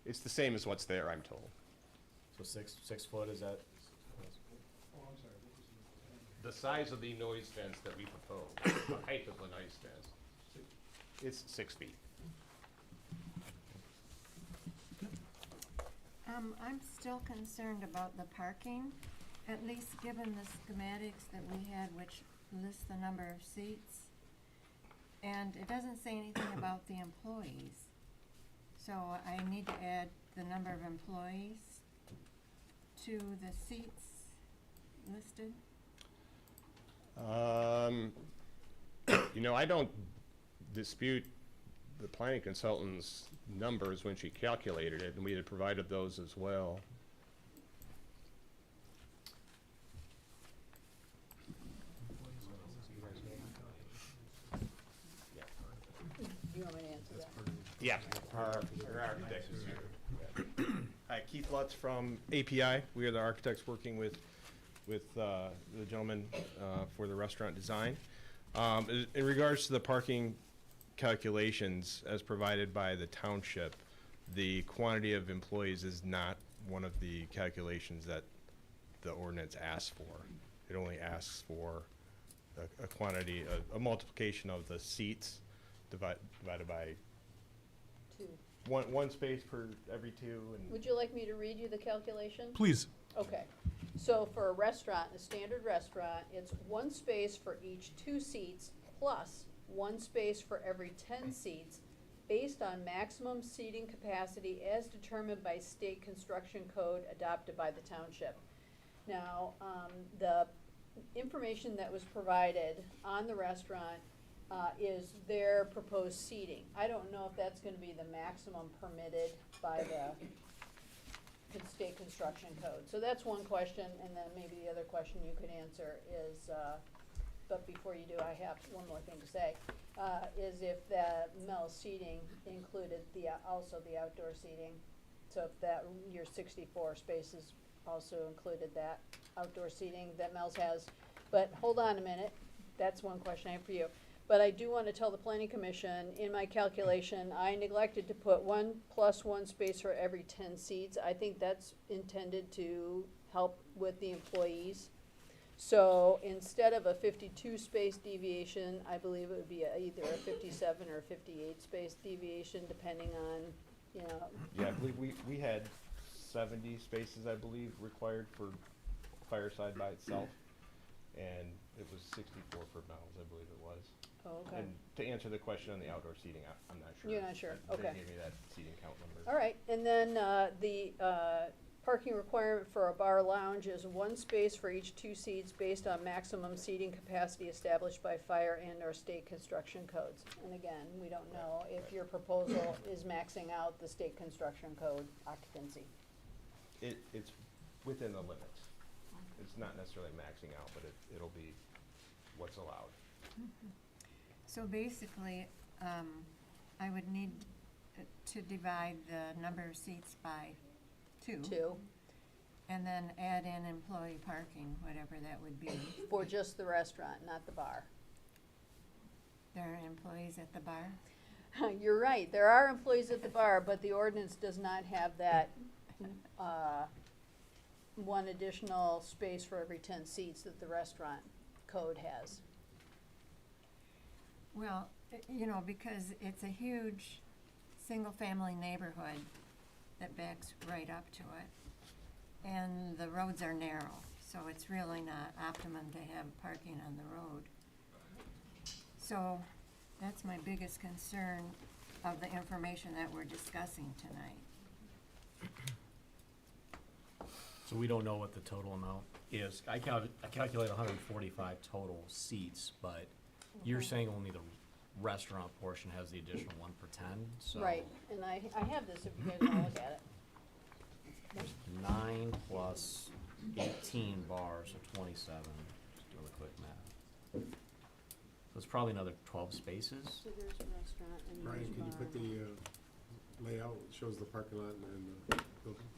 It's the same as what's there, I'm told. So 6 foot, is that? The size of the noise fence that we propose, the height of the noise fence, it's 6 feet. I'm still concerned about the parking, at least given the schematics that we had, which lists the number of seats. And it doesn't say anything about the employees. So I need to add the number of employees to the seats listed. You know, I don't dispute the planning consultant's numbers when she calculated it, and we had provided those as well. You want me to answer that? Yeah, our architect is here. Hi, Keith Lutz from API. We are the architects working with the gentleman for the restaurant design. In regards to the parking calculations as provided by the township, the quantity of employees is not one of the calculations that the ordinance asks for. It only asks for a quantity, a multiplication of the seats divided by Two. one space per every two. And Would you like me to read you the calculation? Please. Okay, so for a restaurant, a standard restaurant, it's 1 space for each 2 seats plus 1 space for every 10 seats based on maximum seating capacity as determined by state construction code adopted by the township. Now, the information that was provided on the restaurant is their proposed seating. I don't know if that's gonna be the maximum permitted by the state construction code. So that's one question, and then maybe the other question you could answer is, but before you do, I have one more thing to say, is if the Mel's seating included also the outdoor seating. So if that, your 64 spaces also included that outdoor seating that Mel's has. But hold on a minute, that's one question I have for you. But I do want to tell the planning commission, in my calculation, I neglected to put 1 + 1 space for every 10 seats. I think that's intended to help with the employees. So instead of a 52 space deviation, I believe it would be either a 57 or 58 space deviation, depending on, you know. yeah, we had 70 spaces, I believe, required for Fireside by itself. And it was 64 for Mel's, I believe it was. Oh, okay. And to answer the question on the outdoor seating, I'm not sure. You're not sure, They okay. gave me that seating count number. All right, and then the parking requirement for a bar lounge is 1 space for each 2 seats based on maximum seating capacity established by fire and/or state construction codes. And again, we don't know if your proposal is maxing out the state construction code occupancy. It's within the limits. It's not necessarily maxing out, but it'll be what's allowed. So basically, I would need to divide the number of seats by 2. 2, And then add in employee parking, whatever that would be. for just the restaurant, not the bar. There are employees at the bar? You're right, there are employees at the bar, but the ordinance does not have that 1 additional space for every 10 seats that the restaurant code has. Well, you know, because it's a huge single-family neighborhood that backs right up to it. And the roads are narrow, so it's really not optimum to have parking on the road. So that's my biggest concern of the information that we're discussing tonight. So we don't know what the total amount is. I calculate 145 total seats, but you're Okay. saying only the restaurant portion has the additional 1 per 10, so. Right, and I have this if you guys wanna look at it. There's 9 plus 18 bars, so 27. Just doing a quick math. So it's probably another 12 spaces. So there's a restaurant and Brian, there's can you bar. put the layout, it shows the parking lot and the building?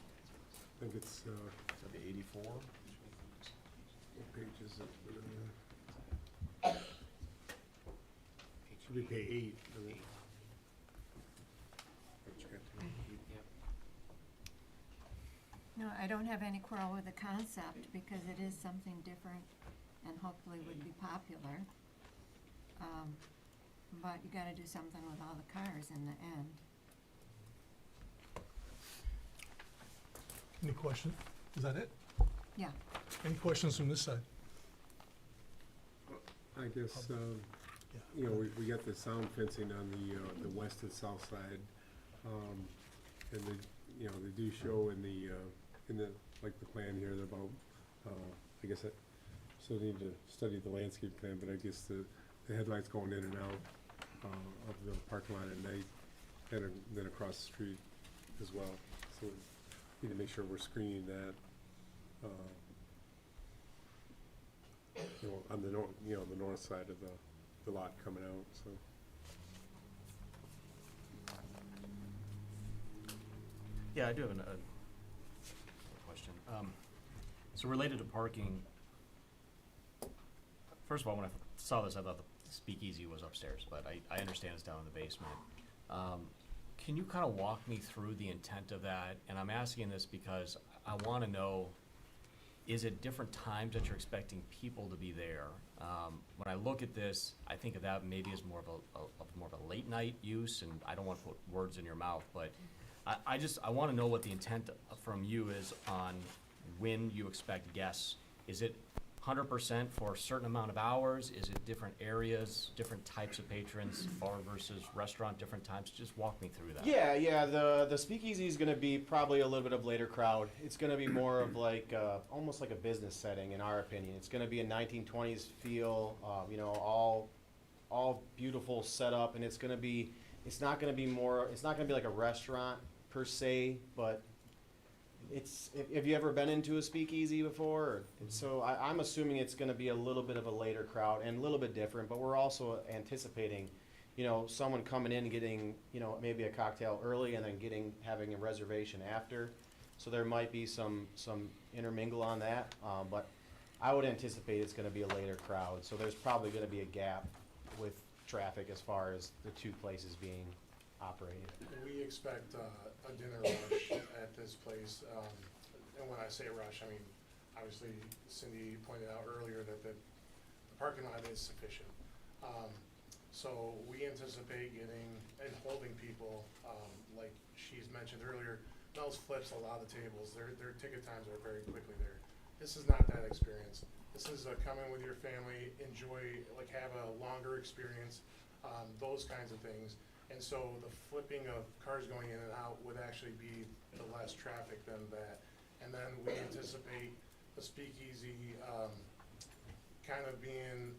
I think it's, That'd be 84. what page is it? Should be page 8, I think. No, I don't have any quarrel with the concept because it is something different and hopefully would be popular. But you gotta do something with all the cars in the end. Any questions? Is that it? Yeah. Any questions from this side? I guess, you know, we got the sound fencing on the west and south side. And they, you know, they do show in the, like the plan here, they're about, I guess I still need to study the landscape plan, but I guess the headlights going in and out, of the parking lot at night, and then across the street as well. So we need to make sure we're screening that, you know, on the the north side of the lot coming out, so. Yeah, I do have a question. So related to parking, first of all, when I saw this, I thought the speakeasy was upstairs, but I understand it's down in the basement. Can you kind of walk me through the intent of that? And I'm asking this because I want to know, is it different times that you're expecting people to be there? When I look at this, I think of that maybe as more of a late night use, and I don't want to put words in your mouth, but I want to know what the intent from you is on when you expect guests. Is it 100% for a certain amount of hours? Is it different areas, different types of patrons, bar versus restaurant, different times? Just walk me through that. Yeah, the speakeasy is gonna be probably a little bit of later crowd. It's gonna be more of like, almost like a business setting, in our opinion. It's gonna be a 1920s feel, you know, all beautiful setup, and it's not gonna be like a restaurant per se, but have you ever been into a speakeasy before? So I'm assuming it's gonna be a little bit of a later crowd and a little bit different, but we're also anticipating, you know, someone coming in and getting, you know, maybe a cocktail early and then having a reservation after. So there might be some intermingle on that, but I would anticipate it's gonna be a later crowd. So there's probably gonna be a gap with traffic as far as the two places being operated. We expect a dinner rush at this place, and when I say rush, I mean, obviously Cindy pointed out earlier that the parking lot is sufficient. So we anticipate getting and holding people, like she's mentioned earlier, Mel's flips a lot of tables, their ticket times are very quickly there. This is not that experience. This is come in with your family, enjoy, like have a longer experience, those kinds of things. And so the flipping of cars going in and out would actually be the less traffic than that. And then we anticipate the speakeasy kind of being,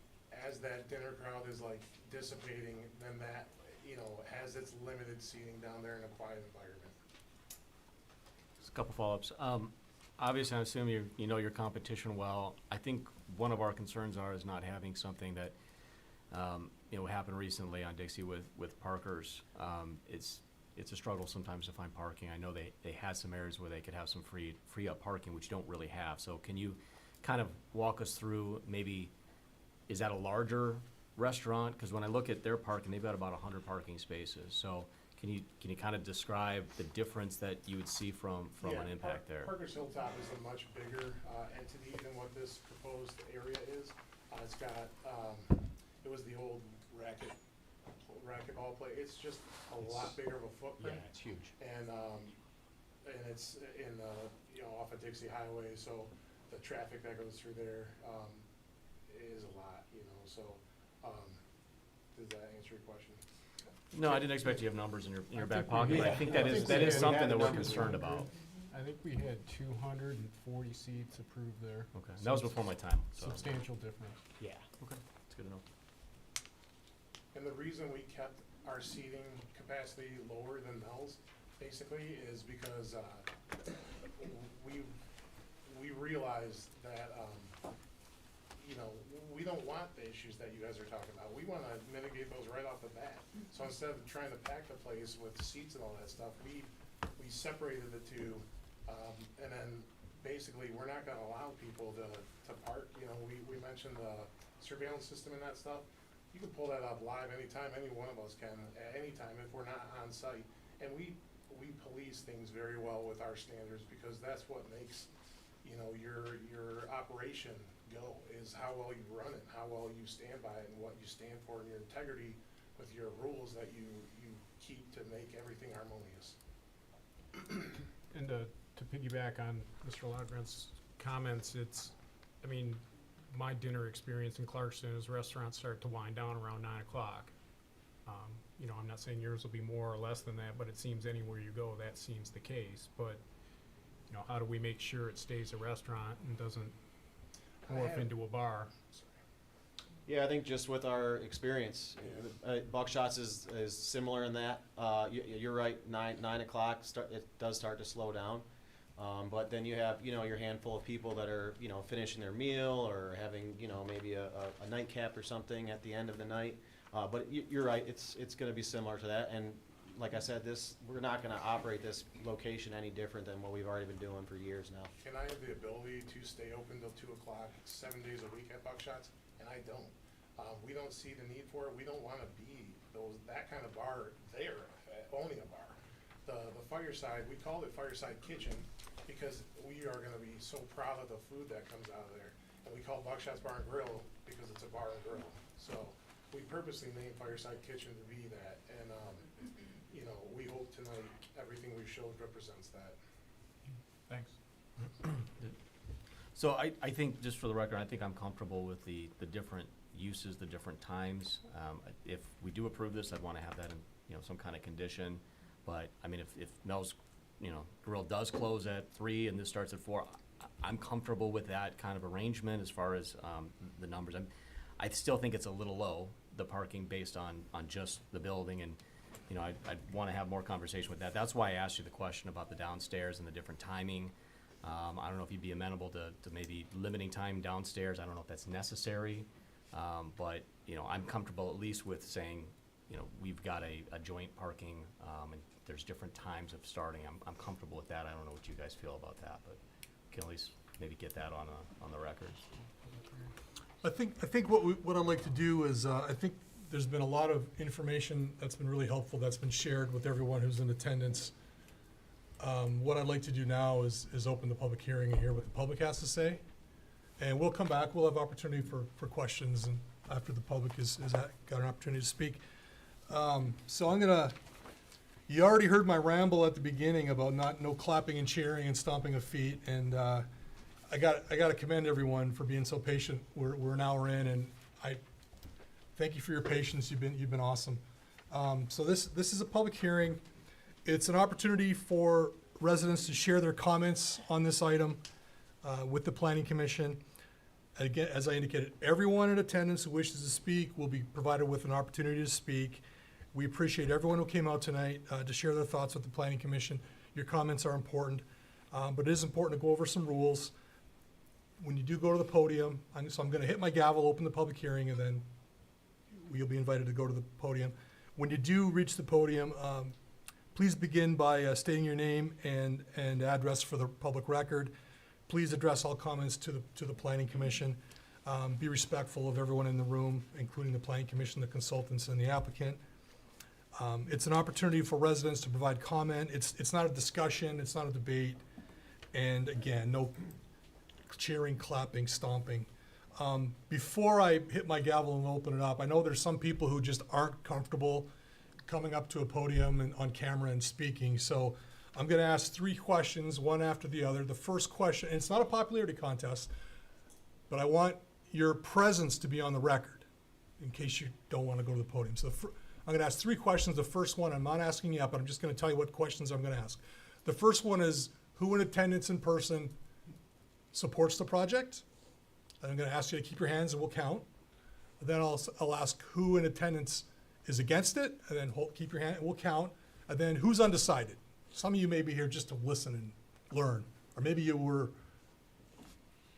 as that dinner crowd is like dissipating, then that, you know, has its limited seating down there in a quiet environment. Just a couple follow-ups. Obviously, I assume you know your competition well. I think one of our concerns is not having something that you know, happened recently on Dixie with Parkers. It's a struggle sometimes to find parking. I know they had some areas where they could have some free up parking, which you don't really have. So can you kind of walk us through, maybe, is that a larger restaurant? Because when I look at their parking, they've got about 100 parking spaces. So can you kind of describe the difference that you would see from Yeah, an impact there? Parker's Hilltop is a much bigger entity than what this proposed area is. It's got, it was the old racket racquetball play, it's just a lot bigger of a Yeah, footprint. it's huge. And it's in the, you know, off of Dixie Highway, so the traffic that goes through there, is a lot, you know, so, does that answer your question? No, I didn't expect you to have numbers in your back think we pocket, but I had- think I that think is, we that is had something that we're numbers. concerned about. I think we had 240 seats approved there. Okay, that was before my time, so. Substantial difference. Yeah. Okay, it's good to know. And the reason we kept our seating capacity lower than Mel's, basically, is because, we realized that, you know, we don't want the issues that you guys are talking about. We wanna mitigate those right off the bat. So instead of trying to pack the place with seats and all that stuff, we separated the two. And then basically, we're not gonna allow people to park, you know, we mentioned the surveillance system and that stuff. You can pull that up live anytime, any one of us can, at any time if we're not on site. And we police things very well with our standards, because that's what makes, you know, your operation go, is how well you run it, how well you stand by it, and what you stand for, and your integrity with your rules that you keep to make everything harmonious. And to piggyback on Mr. Lodgren's comments, I mean, my dinner experience in Clarkston is restaurants start to wind down around 9 o'clock. You know, I'm not saying yours will be more or less than that, but it seems anywhere you go, that seems the case. But, you know, how do we make sure it stays a restaurant and doesn't morph into a bar? Yeah, I think just with our experience, Buckshots is similar in that. You're right, 9 o'clock, it does start to slow down. But then you have, you know, your handful of people that are, you know, finishing their meal or having, you know, maybe a nightcap or something at the end of the night. But you're right, it's gonna be similar to that. And like I said, we're not gonna operate this location any different than what we've already been doing for years now. Can I have the ability to stay open till 2 o'clock, 7 days a week at Buckshots? And I don't. We don't see the need for it. We don't wanna be that kind of bar there, owning a bar. The Fireside, we called it Fireside Kitchen because we are gonna be so proud of the food that comes out of there. And we call Buckshots Bar and Grill because it's a bar and grill. So we purposely named Fireside Kitchen to be that. And, you know, we hope tonight everything we showed represents that. Thanks. So I think, just for the record, I think I'm comfortable with the different uses, the different times. If we do approve this, I'd wanna have that in, you know, some kind of condition. But, I mean, if Mel's, you know, Grill does close at 3 and this starts at 4, I'm comfortable with that kind of arrangement as far as, the numbers. I still think it's a little low, the parking based on just the building, and, you know, I'd wanna have more conversation with that. That's why I asked you the question about the downstairs and the different timing. I don't know if you'd be amenable to maybe limiting time downstairs. I don't know if that's necessary. But, you know, I'm comfortable at least with saying, you know, we've got a joint parking, and there's different times of starting. I'm comfortable with that. I don't know what you guys feel about that, but can at least maybe get that on the record. I think what I'd like to do is, I think there's been a lot of information that's been really helpful, that's been shared with everyone who's in attendance. What I'd like to do now is open the public hearing and hear what the public has to say. And we'll come back, we'll have opportunity for questions and after the public got an opportunity to speak. So you already heard my ramble at the beginning about no clapping and cheering and stomping of feet. And, I gotta commend everyone for being so patient. We're an hour in, and I thank you for your patience. You've been awesome. So this is a public hearing. It's an opportunity for residents to share their comments on this item with the Planning Commission. Again, as I indicated, everyone in attendance who wishes to speak will be provided with an opportunity to speak. We appreciate everyone who came out tonight to share their thoughts with the Planning Commission. Your comments are important, but it is important to go over some rules. When you do go to the podium, so I'm gonna hit my gavel, open the public hearing, and then you'll be invited to go to the podium. When you do reach the podium, please begin by stating your name and address for the public record. Please address all comments to the Planning Commission. Be respectful of everyone in the room, including the Planning Commission, the consultants, and the applicant. It's an opportunity for residents to provide comment. It's not a discussion, it's not a debate. And again, no cheering, clapping, stomping. Before I hit my gavel and open it up, I know there's some people who just aren't comfortable coming up to a podium and on camera and speaking. So I'm going to ask 3 questions, one after the other. The first question, and it's not a popularity contest, but I want your presence to be on the record in case you don't want to go to the podium. So I'm going to ask 3 questions. The first one, I'm not asking you up, but I'm just going to tell you what questions I'm going to ask. The first one is, who in attendance in person supports the project? And I'm going to ask you to keep your hands and we'll count. Then I'll ask who in attendance is against it, and then keep your hand and we'll count. And then who's undecided? Some of you may be here just to listen and learn, or maybe you were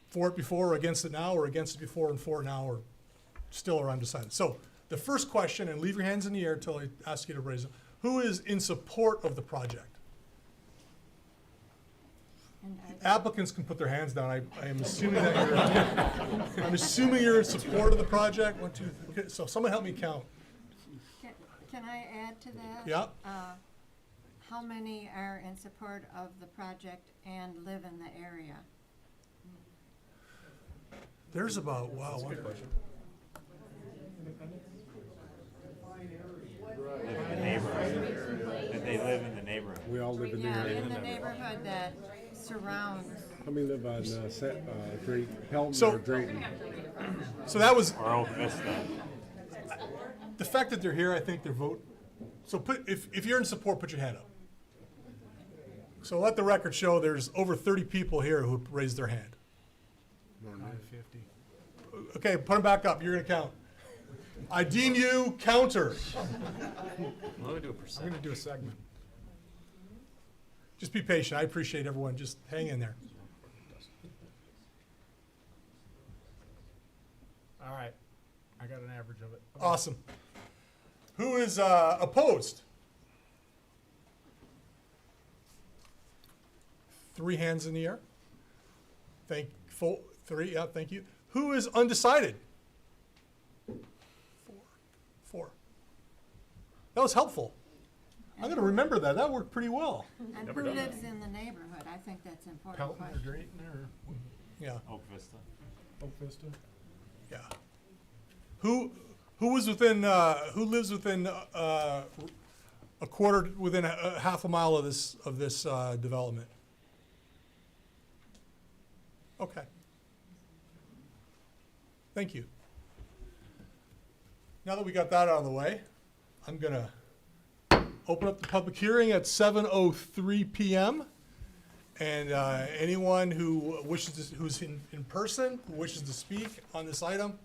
for it before or against it now, or against it before and for it now, or still are undecided. So the first question, and leave your hands in the air until I ask you to raise them. Who is in support of the project? And Applicants can put their hands down. I am assuming that you're, I'm assuming you're in support of the project. 1, 2, 3. Okay, so someone help me count. Can I add to that? Yeah. How many are in support of the project and live in the area? There's about, wow. Live in the neighborhood. That they live in the neighborhood. We all live in the Yeah, area. in the neighborhood that surrounds. How many live on, Pelton So- or Drayton? So that was, Or Oak Vista. the fact that they're here, I think their vote. So if you're in support, put your hand up. So let the record show there's over 30 people here who raised their hand. 550. Okay, put them back up. You're gonna count. I deem you counter. Let me do a I'm percent. gonna do a segment. Just be patient. I appreciate everyone. Just hang in there. All right, I got an average of it. Okay. Awesome. Who is opposed? 3 hands in the air. 3, yeah, thank you. Who is undecided? 4. That was helpful. I'm gonna remember that. That worked pretty well. And Never who done that. lives in the neighborhood? I think that's an important Pelton or question. Drayton or Yeah, Oak Vista. Oak Vista? yeah. Who was within, who lives within a quarter, within a half a mile of this development? Okay. Thank you. Now that we got that out of the way, I'm gonna open up the public hearing at 7:03 PM. And anyone who wishes to, who's in person, who wishes to speak on this item,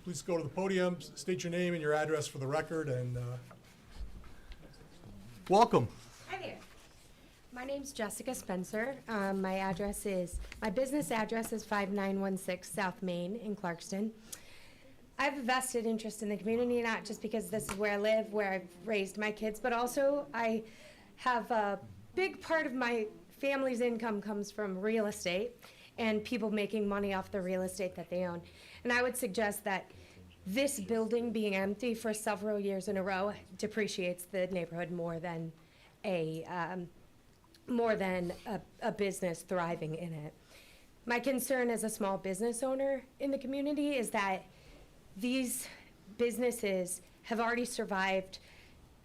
please go to the podium, state your name and your address for the record, and welcome. Hi there. My name's Jessica Spencer. My business address is 5916 South Main in Clarkston. I have a vested interest in the community, not just because this is where I live, where I've raised my kids, but also I have a big part of my family's income comes from real estate and people making money off the real estate that they own. And I would suggest that this building being empty for several years in a row depreciates the neighborhood more than a business thriving in it. My concern as a small business owner in the community is that these businesses have already survived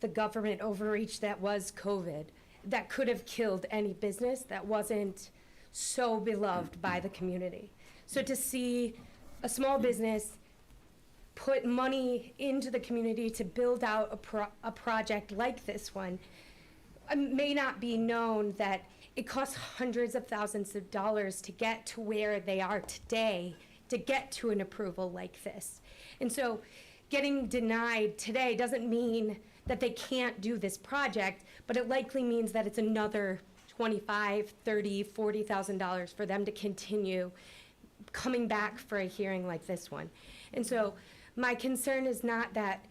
the government overreach that was COVID, that could have killed any business that wasn't so beloved by the community. So to see a small business put money into the community to build out a project like this one, it may not be known that it costs hundreds of thousands of dollars to get to where they are today, to get to an approval like this. And so getting denied today doesn't mean that they can't do this project, but it likely means that it's another $25,000, $30,000, $40,000 for them to continue coming back for a hearing like this one. And so my concern is not that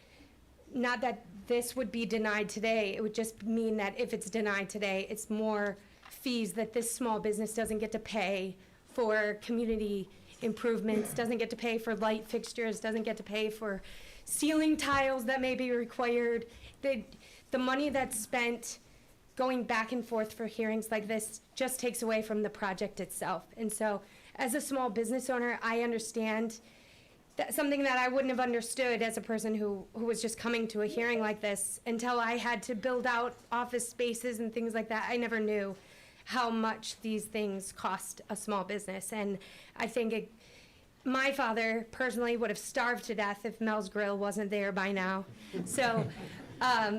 this would be denied today. It would just mean that if it's denied today, it's more fees that this small business doesn't get to pay for community improvements, doesn't get to pay for light fixtures, doesn't get to pay for ceiling tiles that may be required. The money that's spent going back and forth for hearings like this just takes away from the project itself. And so as a small business owner, I understand that something that I wouldn't have understood as a person who was just coming to a hearing like this until I had to build out office spaces and things like that. I never knew how much these things cost a small business. And I think my father personally would have starved to death if Mel's Grill wasn't there by now. So,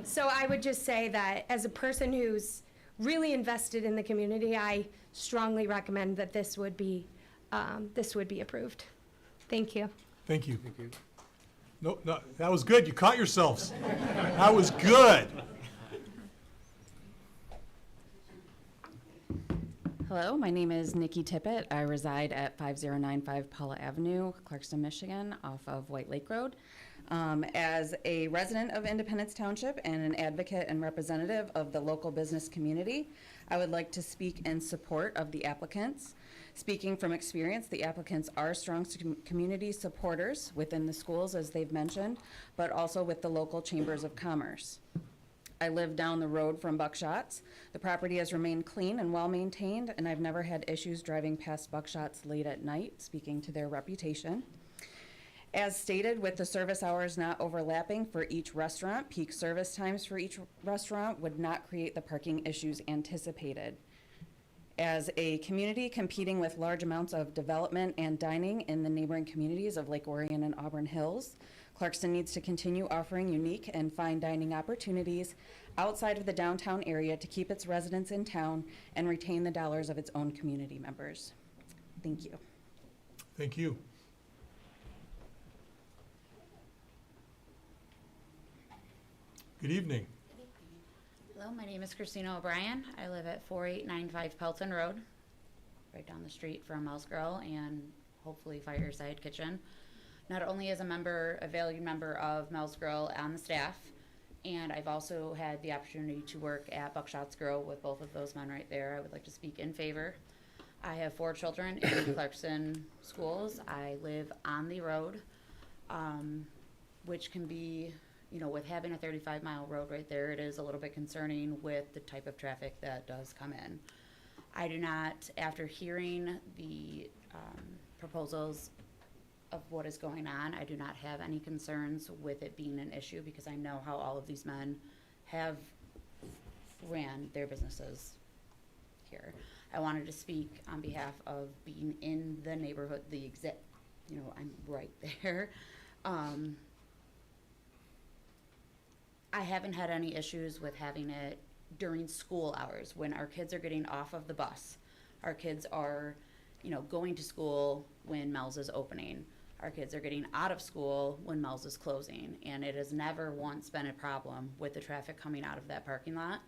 so I would just say that as a person who's really invested in the community, I strongly recommend that this would be approved. Thank you. Thank you. Thank you. No, that was good. You caught yourselves. That was good. Hello, my name is Nikki Tippett. I reside at 5095 Paula Avenue, Clarkston, Michigan, off of White Lake Road. As a resident of Independence Township and an advocate and representative of the local business community, I would like to speak in support of the applicants. Speaking from experience, the applicants are strong community supporters within the schools, as they've mentioned, but also with the local chambers of commerce. I live down the road from Buckshot's. The property has remained clean and well-maintained, and I've never had issues driving past Buckshot's late at night, speaking to their reputation. As stated, with the service hours not overlapping for each restaurant, peak service times for each restaurant would not create the parking issues anticipated. As a community competing with large amounts of development and dining in the neighboring communities of Lake Orion and Auburn Hills, Clarkston needs to continue offering unique and fine dining opportunities outside of the downtown area to keep its residents in town and retain the dollars of its own community members. Thank you. Thank you. Good evening. Hello, my name is Christina O'Brien. I live at 4895 Pelton Road, right down the street from Mel's Grill and hopefully Fireside Kitchen. Not only as a valued member of Mel's Grill and the staff, and I've also had the opportunity to work at Buckshot's Grill with both of those men right there. I would like to speak in favor. I have 4 children in Clarkston schools. I live on the road, which can be, with having a 35-mile road right there, it is a little bit concerning with the type of traffic that does come in. I do not, after hearing the proposals of what is going on, I do not have any concerns with it being an issue because I know how all of these men have ran their businesses here. I wanted to speak on behalf of being in the neighborhood, I'm right there. I haven't had any issues with having it during school hours when our kids are getting off of the bus. Our kids are, going to school when Mel's is opening. Our kids are getting out of school when Mel's is closing. And it has never once been a problem with the traffic coming out of that parking lot,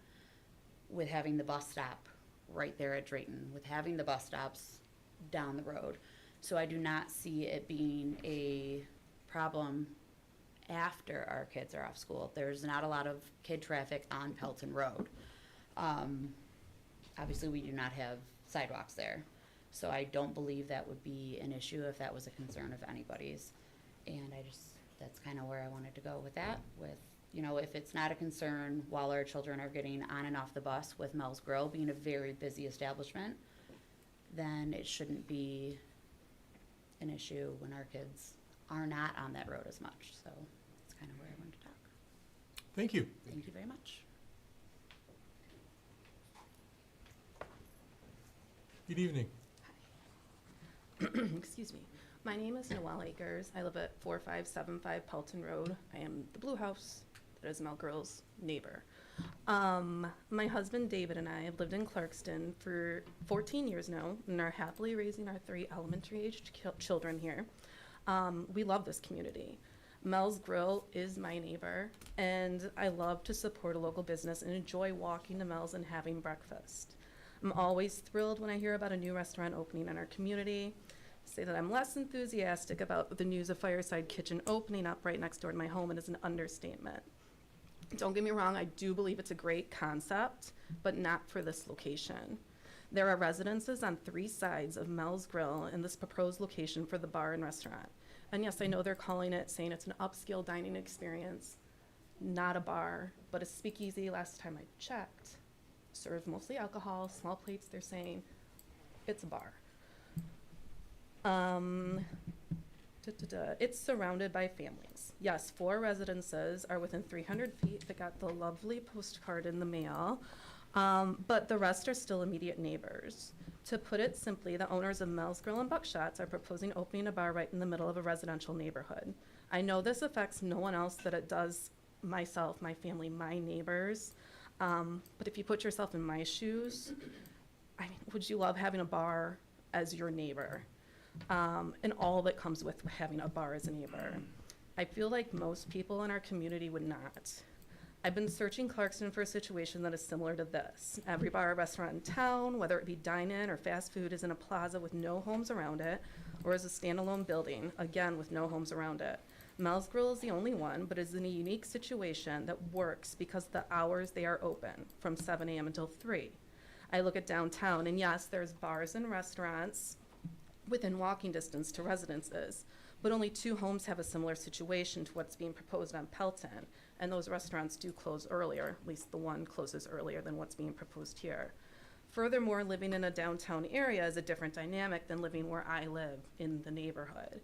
with having the bus stop right there at Drayton, with having the bus stops down the road. So I do not see it being a problem after our kids are off school. There's not a lot of kid traffic on Pelton Road. Obviously, we do not have sidewalks there. So I don't believe that would be an issue if that was a concern of anybody's. And that's kind of where I wanted to go with that. If it's not a concern while our children are getting on and off the bus, with Mel's Grill being a very busy establishment, then it shouldn't be an issue when our kids are not on that road as much. So that's kind of where I wanted to talk. Thank you. Thank you very much. Good evening. Excuse me. My name is Noelle Akers. I live at 4575 Pelton Road. I am the blue house that is Mel Grill's neighbor. My husband David and I have lived in Clarkston for 14 years now and are happily raising our 3 elementary aged children here. We love this community. Mel's Grill is my neighbor, and I love to support a local business and enjoy walking to Mel's and having breakfast. I'm always thrilled when I hear about a new restaurant opening in our community. Say that I'm less enthusiastic about the news of Fireside Kitchen opening up right next door to my home, and is an understatement. Don't get me wrong, I do believe it's a great concept, but not for this location. There are residences on 3 sides of Mel's Grill in this proposed location for the bar and restaurant. And yes, I know they're calling it, saying it's an upscale dining experience, not a bar, but a speakeasy. Last time I checked, serves mostly alcohol, small plates. They're saying it's a bar. It's surrounded by families. Yes, 4 residences are within 300 feet that got the lovely postcard in the mail, but the rest are still immediate neighbors. To put it simply, the owners of Mel's Grill and Buckshots are proposing opening a bar right in the middle of a residential neighborhood. I know this affects no one else that it does myself, my family, my neighbors, but if you put yourself in my shoes, I mean, would you love having a bar as your neighbor? And all that comes with having a bar as a neighbor. I feel like most people in our community would not. I've been searching Clarkston for a situation that is similar to this. Every bar or restaurant in town, whether it be dine-in or fast food, is in a plaza with no homes around it, or is a standalone building, again with no homes around it. Mel's Grill is the only one, but is in a unique situation that works because the hours they are open, from 7 a.m. until 3. I look at downtown, and yes, there's bars and restaurants within walking distance to residences, but only 2 homes have a similar situation to what's being proposed on Pelton, and those restaurants do close earlier, at least the one closes earlier than what's being proposed here. Furthermore, living in a downtown area is a different dynamic than living where I live in the neighborhood.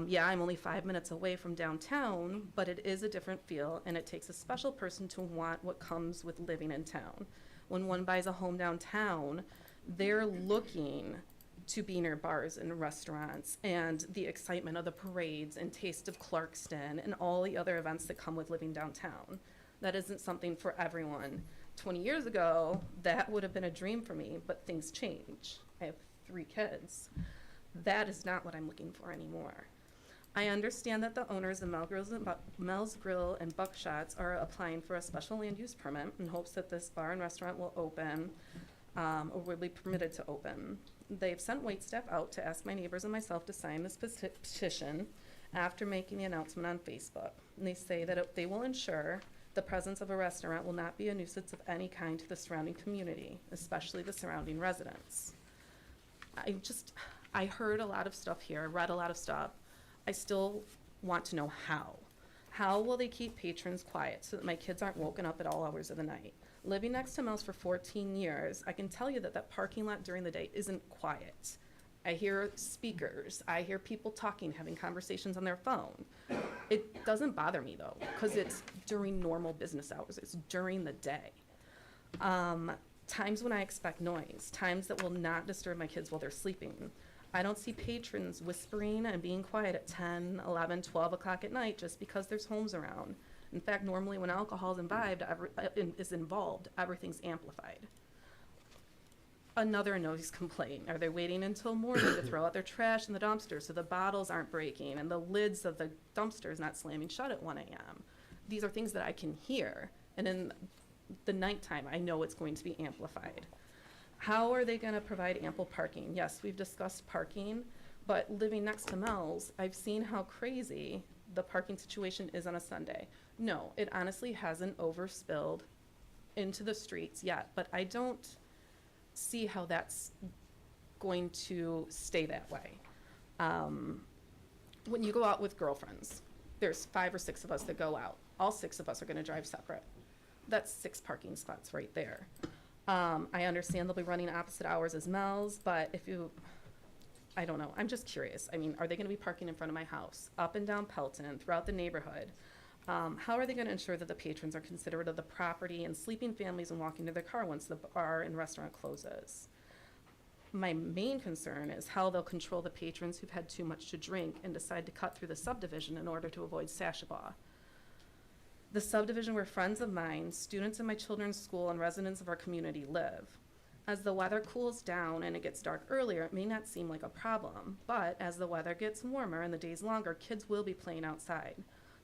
Yeah, I'm only 5 minutes away from downtown, but it is a different feel, and it takes a special person to want what comes with living in town. When one buys a home downtown, they're looking to be near bars and restaurants and the excitement of the parades and Taste of Clarkston and all the other events that come with living downtown. That isn't something for everyone. 20 years ago, that would have been a dream for me, but things change. I have 3 kids. That is not what I'm looking for anymore. I understand that the owners of Mel's Grill and Buckshots are applying for a special land use permit in hopes that this bar and restaurant will open or will be permitted to open. They've sent waitstaff out to ask my neighbors and myself to sign this petition after making the announcement on Facebook. And they say that they will ensure the presence of a restaurant will not be a nuisance of any kind to the surrounding community, especially the surrounding residents. I heard a lot of stuff here, read a lot of stuff. I still want to know how. How will they keep patrons quiet so that my kids aren't woken up at all hours of the night? Living next to Mel's for 14 years, I can tell you that that parking lot during the day isn't quiet. I hear speakers, I hear people talking, having conversations on their phone. It doesn't bother me though, because it's during normal business hours, it's during the day. Times when I expect noise, times that will not disturb my kids while they're sleeping. I don't see patrons whispering and being quiet at 10, 11, 12 o'clock at night just because there's homes around. In fact, normally when alcohol is involved, everything's amplified. Another noise complaint. Are they waiting until morning to throw out their trash in the dumpster so the bottles aren't breaking and the lids of the dumpsters not slamming shut at 1 a.m.? These are things that I can hear, and in the nighttime, I know it's going to be amplified. How are they going to provide ample parking? Yes, we've discussed parking, but living next to Mel's, I've seen how crazy the parking situation is on a Sunday. No, it honestly hasn't overspilled into the streets yet, but I don't see how that's going to stay that way. When you go out with girlfriends, there's 5 or 6 of us that go out. All 6 of us are going to drive separate. That's 6 parking spots right there. I understand they'll be running opposite hours as Mel's, but I don't know, I'm just curious. I mean, are they gonna be parking in front of my house, up and down Pelton, throughout the neighborhood? How are they gonna ensure that the patrons are considerate of the property and sleeping families and walking to their car once the bar and restaurant closes? My main concern is how they'll control the patrons who've had too much to drink and decide to cut through the subdivision in order to avoid Sashabaw. The subdivision where friends of mine, students in my children's school, and residents of our community live. As the weather cools down and it gets dark earlier, it may not seem like a problem, but as the weather gets warmer and the days longer, kids will be playing outside.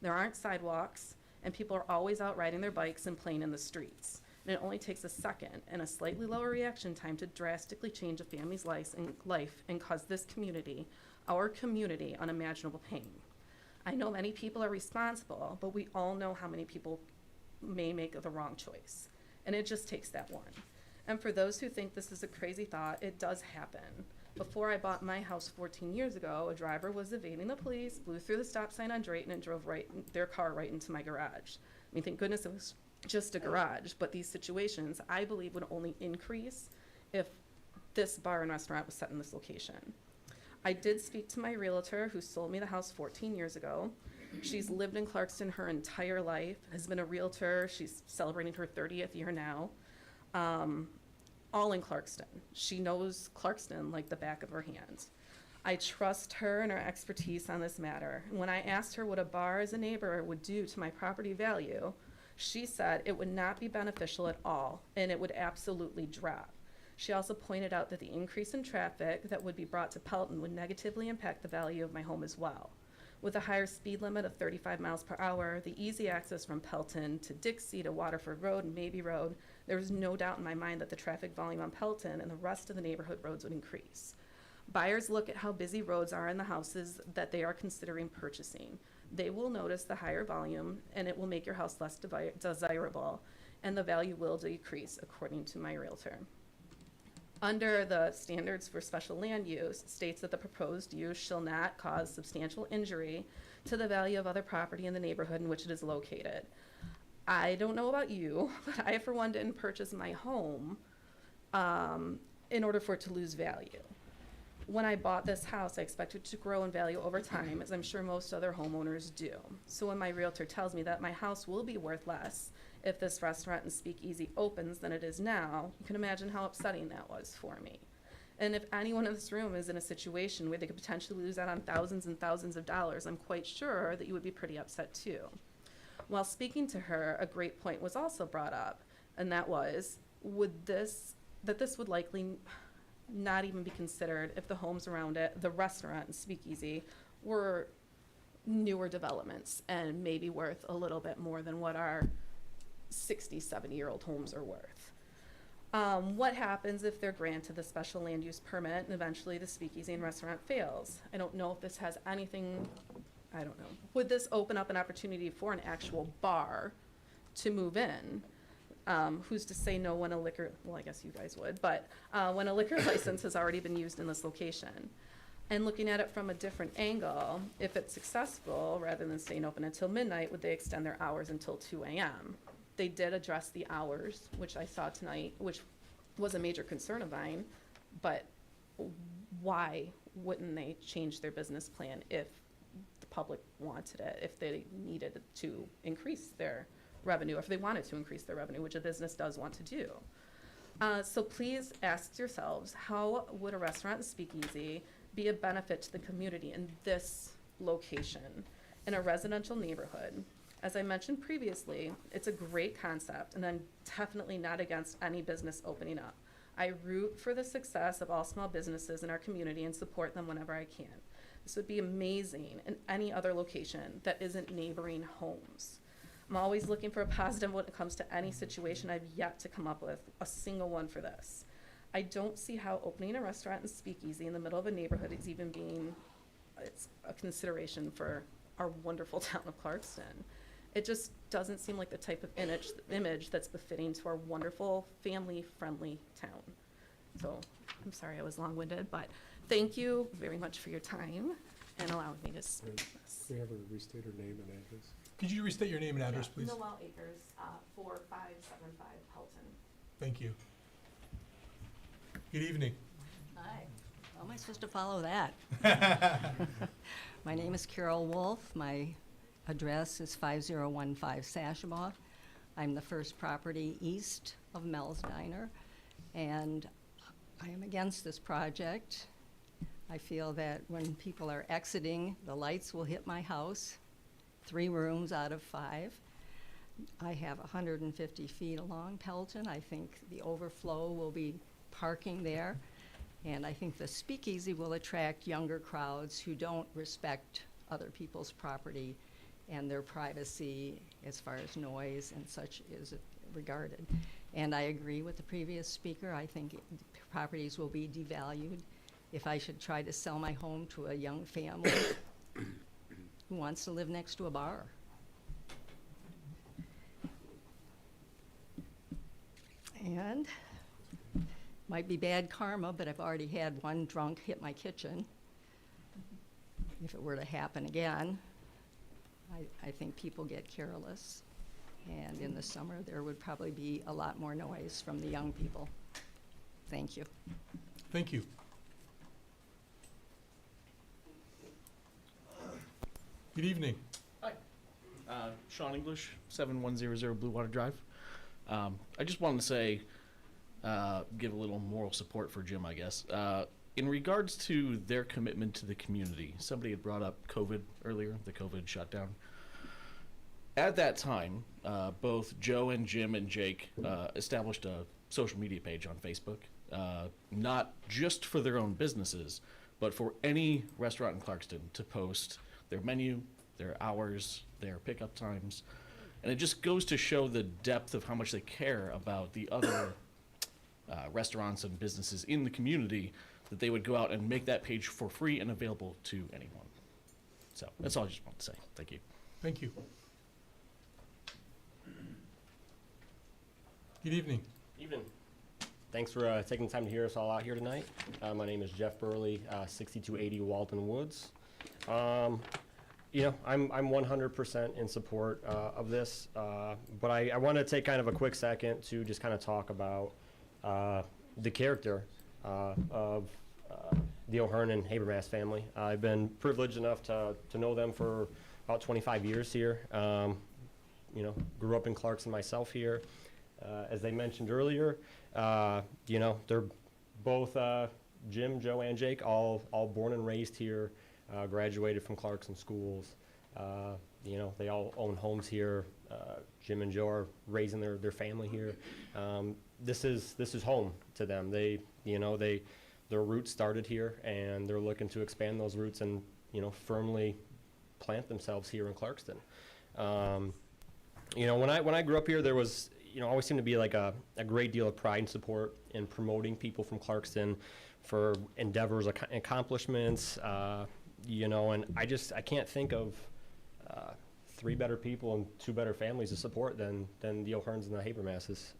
There aren't sidewalks, and people are always out riding their bikes and playing in the streets. And it only takes a second and a slightly lower reaction time to drastically change a family's life and cause this community, our community, unimaginable pain. I know many people are responsible, but we all know how many people may make the wrong choice. And it just takes that one. And for those who think this is a crazy thought, it does happen. Before I bought my house 14 years ago, a driver was evading the police, blew through the stop sign on Drayton, and drove their car right into my garage. I mean, thank goodness it was just a garage, but these situations, I believe, would only increase if this bar and restaurant was set in this location. I did speak to my realtor who sold me the house 14 years ago. She's lived in Clarkston her entire life, has been a realtor. She's celebrating her 30th year now, all in Clarkston. She knows Clarkston like the back of her hands. I trust her and her expertise on this matter. When I asked her what a bar as a neighbor would do to my property value, she said it would not be beneficial at all, and it would absolutely drop. She also pointed out that the increase in traffic that would be brought to Pelton would negatively impact the value of my home as well. With a higher speed limit of 35 miles per hour, the easy access from Pelton to Dixie to Waterford Road and Mabee Road, there is no doubt in my mind that the traffic volume on Pelton and the rest of the neighborhood roads would increase. Buyers look at how busy roads are in the houses that they are considering purchasing. They will notice the higher volume, and it will make your house less desirable, and the value will decrease, according to my realtor. Under the standards for special land use, states that the proposed use shall not cause substantial injury to the value of other property in the neighborhood in which it is located. I don't know about you, but I, for one, didn't purchase my home in order for it to lose value. When I bought this house, I expected it to grow in value over time, as I'm sure most other homeowners do. So when my realtor tells me that my house will be worth less if this restaurant and speakeasy opens than it is now, you can imagine how upsetting that was for me. And if anyone in this room is in a situation where they could potentially lose out on thousands and thousands of dollars, I'm quite sure that you would be pretty upset too. While speaking to her, a great point was also brought up, and that was, this would likely not even be considered if the homes around it, the restaurant and speakeasy, were newer developments and maybe worth a little bit more than what our 60, 70-year-old homes are worth. What happens if they're granted the special land use permit and eventually the speakeasy and restaurant fails? I don't know if this has anything, I don't know. Would this open up an opportunity for an actual bar to move in? Who's to say no when a liquor, well, I guess you guys would, but when a liquor license has already been used in this location? And looking at it from a different angle, if it's successful, rather than staying open until midnight, would they extend their hours until 2 a.m.? They did address the hours, which I saw tonight, which was a major concern of mine, but why wouldn't they change their business plan if the public wanted it, if they needed to increase their revenue, or if they wanted to increase their revenue, which a business does want to do? So please ask yourselves, how would a restaurant and speakeasy be a benefit to the community in this location, in a residential neighborhood? As I mentioned previously, it's a great concept, and I'm definitely not against any business opening up. I root for the success of all small businesses in our community and support them whenever I can. This would be amazing in any other location that isn't neighboring homes. I'm always looking for a positive when it comes to any situation. I've yet to come up with a single one for this. I don't see how opening a restaurant and speakeasy in the middle of a neighborhood is even it's a consideration for our wonderful town of Clarkston. It just doesn't seem like the type of image that's befitting to our wonderful, family-friendly town. So, I'm sorry I was long-winded, but thank you very much for your time and allowing me to speak this. We have her restate her name and address. Could you restate your name and address, please? Noel Akers, 4575 Pelton. Thank you. Good evening. Hi. How am I supposed to follow that? My name is Carol Wolf. My address is 5015 Sashabaw. I'm the first property east of Mel's Diner, and I am against this project. I feel that when people are exiting, the lights will hit my house, 3 rooms out of 5. I have 150 feet along Pelton. I think the overflow will be parking there, and I think the speakeasy will attract younger crowds who don't respect other people's property and their privacy as far as noise and such is regarded. And I agree with the previous speaker. I think properties will be devalued if I should try to sell my home to a young family who wants to live next to a bar. And might be bad karma, but I've already had one drunk hit my kitchen. If it were to happen again, I think people get careless. And in the summer, there would probably be a lot more noise from the young people. Thank you. Thank you. Good evening. Hi, Sean English, 7100 Blue Water Drive. I just wanted to say, give a little moral support for Jim, I guess. In regards to their commitment to the community, somebody had brought up COVID earlier, the COVID shutdown. At that time, both Joe and Jim and Jake established a social media page on Facebook, not just for their own businesses, but for any restaurant in Clarkston to post their menu, their hours, their pickup times. And it just goes to show the depth of how much they care about the other restaurants and businesses in the community, that they would go out and make that page for free and available to anyone. So that's all I just wanted to say. Thank you. Thank you. Good evening. Evening. Thanks for taking the time to hear us all out here tonight. My name is Jeff Burley, 6280 Walton Woods. You know, I'm 100% in support of this, but I want to take kind of a quick second to just kind of talk about the character of the O'Hearn and Habermas family. I've been privileged enough to know them for about 25 years here. You know, grew up in Clarkson myself here. As they mentioned earlier, you know, they're both Jim, Joe, and Jake, all born and raised here, graduated from Clarkson schools. You know, they all own homes here. Jim and Joe are raising their family here. This is home to them. They, you know, their roots started here, and they're looking to expand those roots and, you know, firmly plant themselves here in Clarkston. You know, when I grew up here, there was, you know, always seemed to be like a great deal of pride and support in promoting people from Clarkston for endeavors, accomplishments, you know, and I can't think of three better people and two better families to support than the O'Hearns and the Habermases.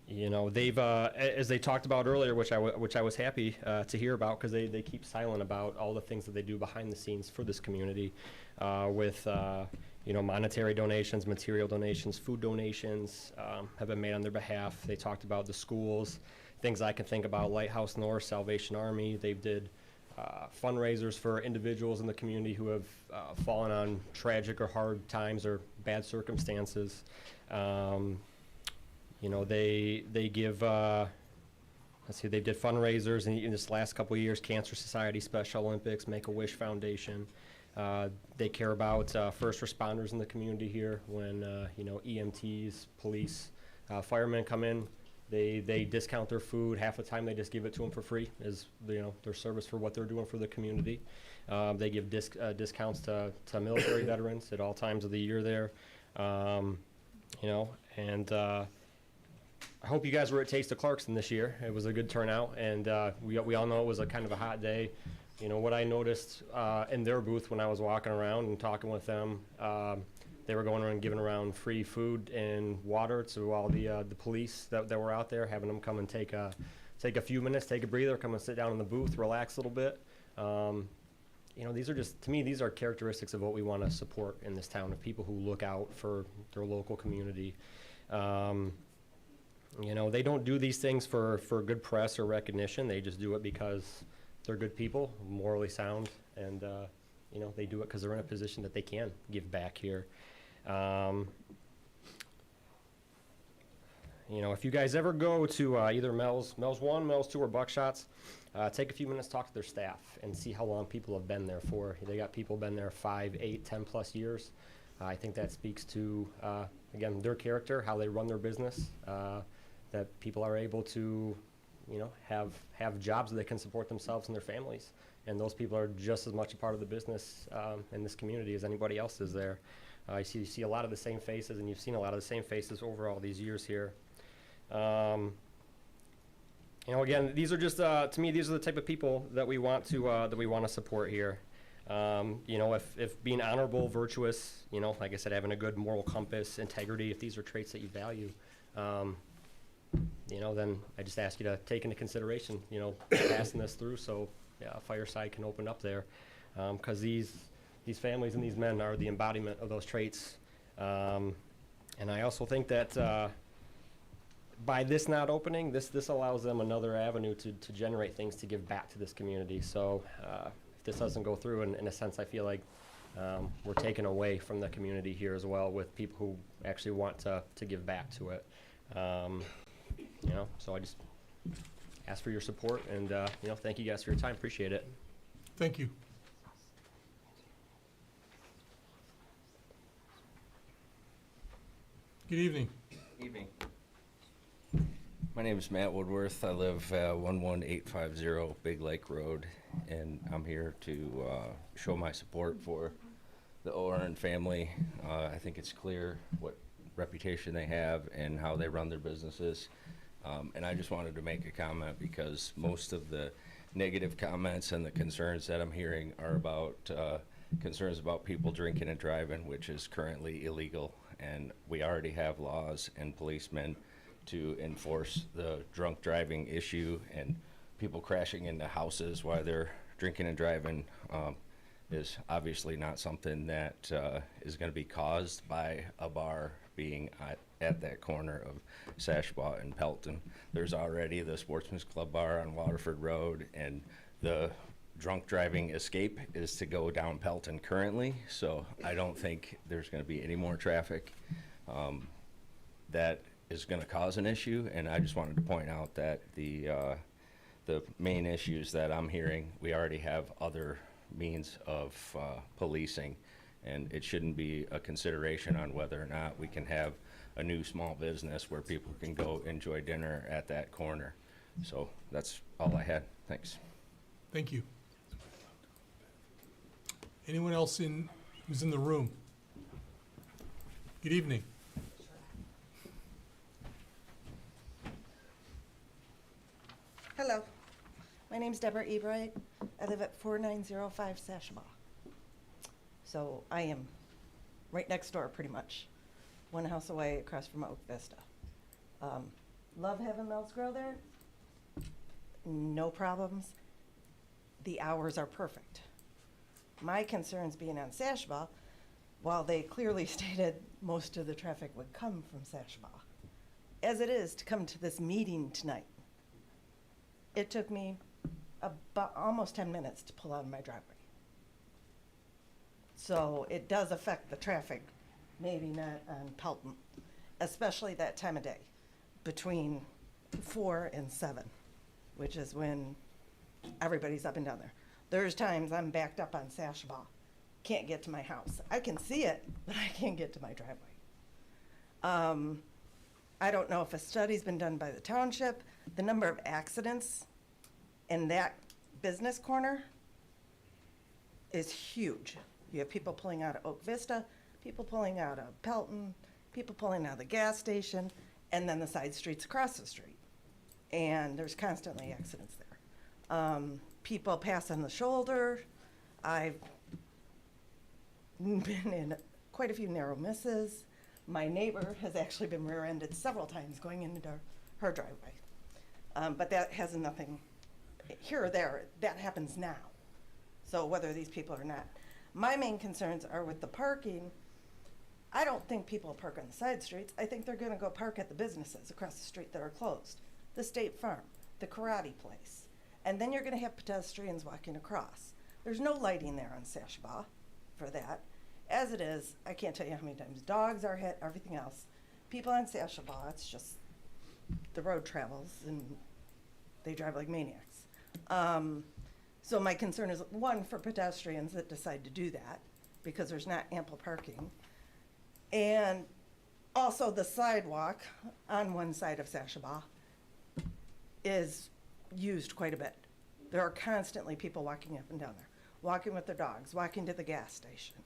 You know, they've, as they talked about earlier, which I was happy to hear about, because they keep silent about all the things that they do behind the scenes for this community, with you know, monetary donations, material donations, food donations have been made on their behalf. They talked about the schools, things I can think about, Lighthouse North, Salvation Army. They did fundraisers for individuals in the community who have fallen on tragic or hard times or bad circumstances. You know, they give, let's see, they did fundraisers in this last couple of years, Cancer Society, Special Olympics, Make-A-Wish Foundation. They care about first responders in the community here. When you know, EMTs, police, firemen come in, they discount their food. Half the time they just give it to them for free, as you know, their service for what they're doing for the community. They give discounts to military veterans at all times of the year there. You know, and I hope you guys were at Taste of Clarkston this year. It was a good turnout, and we all know it was a kind of a hot day. You know, what I noticed in their booth when I was walking around and talking with them, they were going around and giving around free food and water to all the police that were out there, having them come and take a few minutes, take a breather, come and sit down in the booth, relax a little bit. You know, these are just, to me, these are characteristics of what we want to support in this town, of people who look out for their local community. You know, they don't do these things for good press or recognition. They just do it because they're good people, morally sound, and you know, they do it because they're in a position that they can give back here. You know, if you guys ever go to either Mel's 1, Mel's 2, or Buckshots, take a few minutes, talk to their staff, and see how long people have been there for. They got people been there 5, 8, 10 plus years. I think that speaks to, again, their character, how they run their business, that people are able to, you know, have jobs that they can support themselves and their families. And those people are just as much a part of the business in this community as anybody else is there. You see a lot of the same faces, and you've seen a lot of the same faces over all these years here. You know, again, these are just, to me, these are the type of people that we want to support here. You know, if being honorable, virtuous, you know, like I said, having a good moral compass, integrity, if these are traits that you value, you know, then I just ask you to take into consideration, you know, passing this through so Fireside can open up there, because these families and these men are the embodiment of those traits. And I also think that by this not opening, this allows them another avenue to generate things to give back to this community. So if this doesn't go through, and in a sense, I feel like we're taken away from the community here as well with people who actually want to give back to it. You know, so I just ask for your support, and you know, thank you guys for your time. Appreciate it. Thank you. Good evening. Evening. My name is Matt Woodworth. I live 11850 Big Lake Road, and I'm here to show my support for the O'Hearn family. I think it's clear what reputation they have and how they run their businesses. And I just wanted to make a comment because most of the negative comments and the concerns that I'm hearing are about concerns about people drinking and driving, which is currently illegal. And we already have laws and policemen to enforce the drunk driving issue, and people crashing into houses while they're drinking and driving is obviously not something that is going to be caused by a bar being at that corner of Sashbaugh and Pelton. There's already the Sportsman's Club bar on Waterford Road, and the drunk driving escape is to go down Pelton currently, so I don't think there's going to be any more traffic that is going to cause an issue. And I just wanted to point out that the main issues that I'm hearing, we already have other means of policing, and it shouldn't be a consideration on whether or not we can have a new small business where people can go enjoy dinner at that corner. So that's all I had. Thanks. Thank you. Anyone else who's in the room? Good evening. Hello, my name's Deborah Ebright. I live at 4905 Sashbaugh. So I am right next door, pretty much. One house away across from Oak Vista. Love having Mel's Grill there. No problems. The hours are perfect. My concerns being on Sashbaugh, while they clearly stated most of the traffic would come from Sashbaugh, as it is to come to this meeting tonight, it took me about almost 10 minutes to pull out of my driveway. So it does affect the traffic, maybe not on Pelton, especially that time of day, between 4 and 7, which is when everybody's up and down there. There's times I'm backed up on Sashbaugh, can't get to my house. I can see it, but I can't get to my driveway. I don't know if a study's been done by the township. The number of accidents in that business corner is huge. You have people pulling out of Oak Vista, people pulling out of Pelton, people pulling out of the gas station, and then the side streets across the street. And there's constantly accidents there. People pass on the shoulder. I've been in quite a few narrow misses. My neighbor has actually been rear-ended several times going into her driveway. But that has nothing, here or there, that happens now. So whether these people are not. My main concerns are with the parking. I don't think people park on the side streets. I think they're gonna go park at the businesses across the street that are closed. The State Farm, the karate place. And then you're gonna have pedestrians walking across. There's no lighting there on Sashbaugh for that. As it is, I can't tell you how many times dogs are hit, everything else. People on Sashbaugh, it's just, the road travels and they drive like maniacs. So my concern is, one, for pedestrians that decide to do that, because there's not ample parking. And also the sidewalk on one side of Sashbaugh is used quite a bit. There are constantly people walking up and down there, walking with their dogs, walking to the gas station.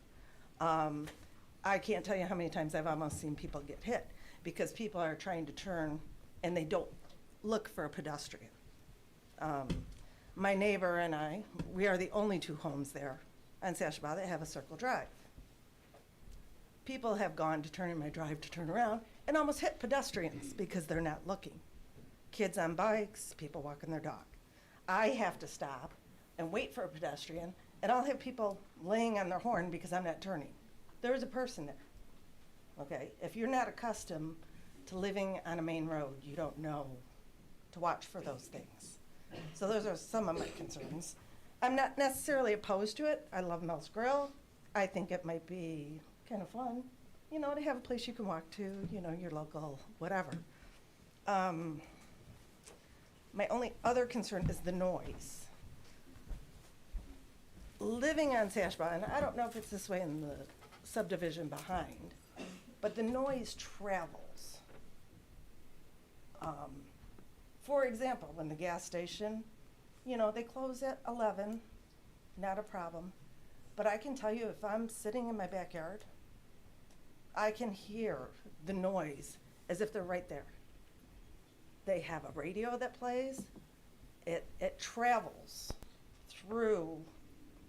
I can't tell you how many times I've almost seen people get hit because people are trying to turn and they don't look for a pedestrian. My neighbor and I, we are the only two homes there on Sashbaugh that have a circle drive. People have gone to turn in my drive to turn around and almost hit pedestrians because they're not looking. Kids on bikes, people walking their dog. I have to stop and wait for a pedestrian, and I'll have people laying on their horn because I'm not turning. There is a person there, okay? If you're not accustomed to living on a main road, you don't know to watch for those things. So those are some of my concerns. I'm not necessarily opposed to it. I love Mel's Grill. I think it might be kind of fun, you know, to have a place you can walk to, you know, your local whatever. My only other concern is the noise. Living on Sashbaugh, and I don't know if it's this way in the subdivision behind, but the noise travels. For example, when the gas station, you know, they close at 11, not a problem. But I can tell you, if I'm sitting in my backyard, I can hear the noise as if they're right there. They have a radio that plays. It travels through,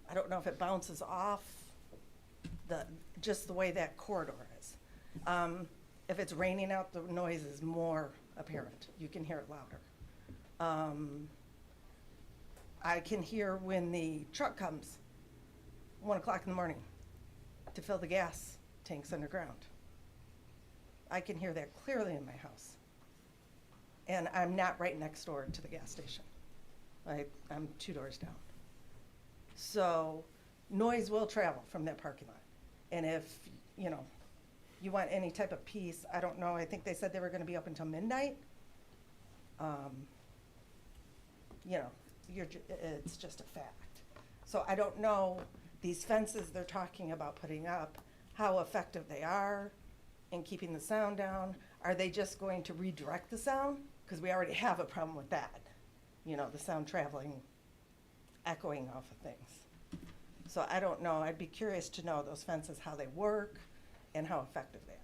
I don't know if it bounces off just the way that corridor is. If it's raining out, the noise is more apparent. You can hear it louder. I can hear when the truck comes, 1 o'clock in the morning, to fill the gas tanks underground. I can hear that clearly in my house. And I'm not right next door to the gas station. I'm 2 doors down. So noise will travel from that parking lot. And if, you know, you want any type of peace, I don't know, I think they said they were gonna be open until midnight. You know, it's just a fact. So I don't know, these fences they're talking about putting up, how effective they are in keeping the sound down. Are they just going to redirect the sound? Because we already have a problem with that. You know, the sound traveling, echoing off of things. So I don't know, I'd be curious to know those fences, how they work and how effective they are.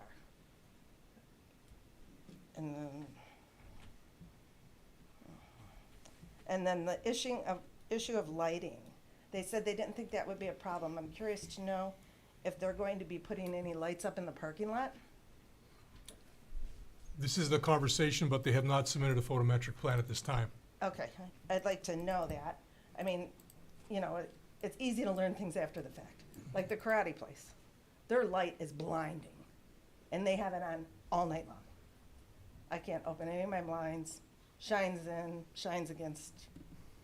And then the issue of lighting. They said they didn't think that would be a problem. I'm curious to know if they're going to be putting any lights up in the parking lot. This is the conversation, but they have not submitted a photometric plan at this time. Okay, I'd like to know that. I mean, you know, it's easy to learn things after the fact. Like the karate place, their light is blinding, and they have it on all night long. I can't open any of my blinds, shines in, shines against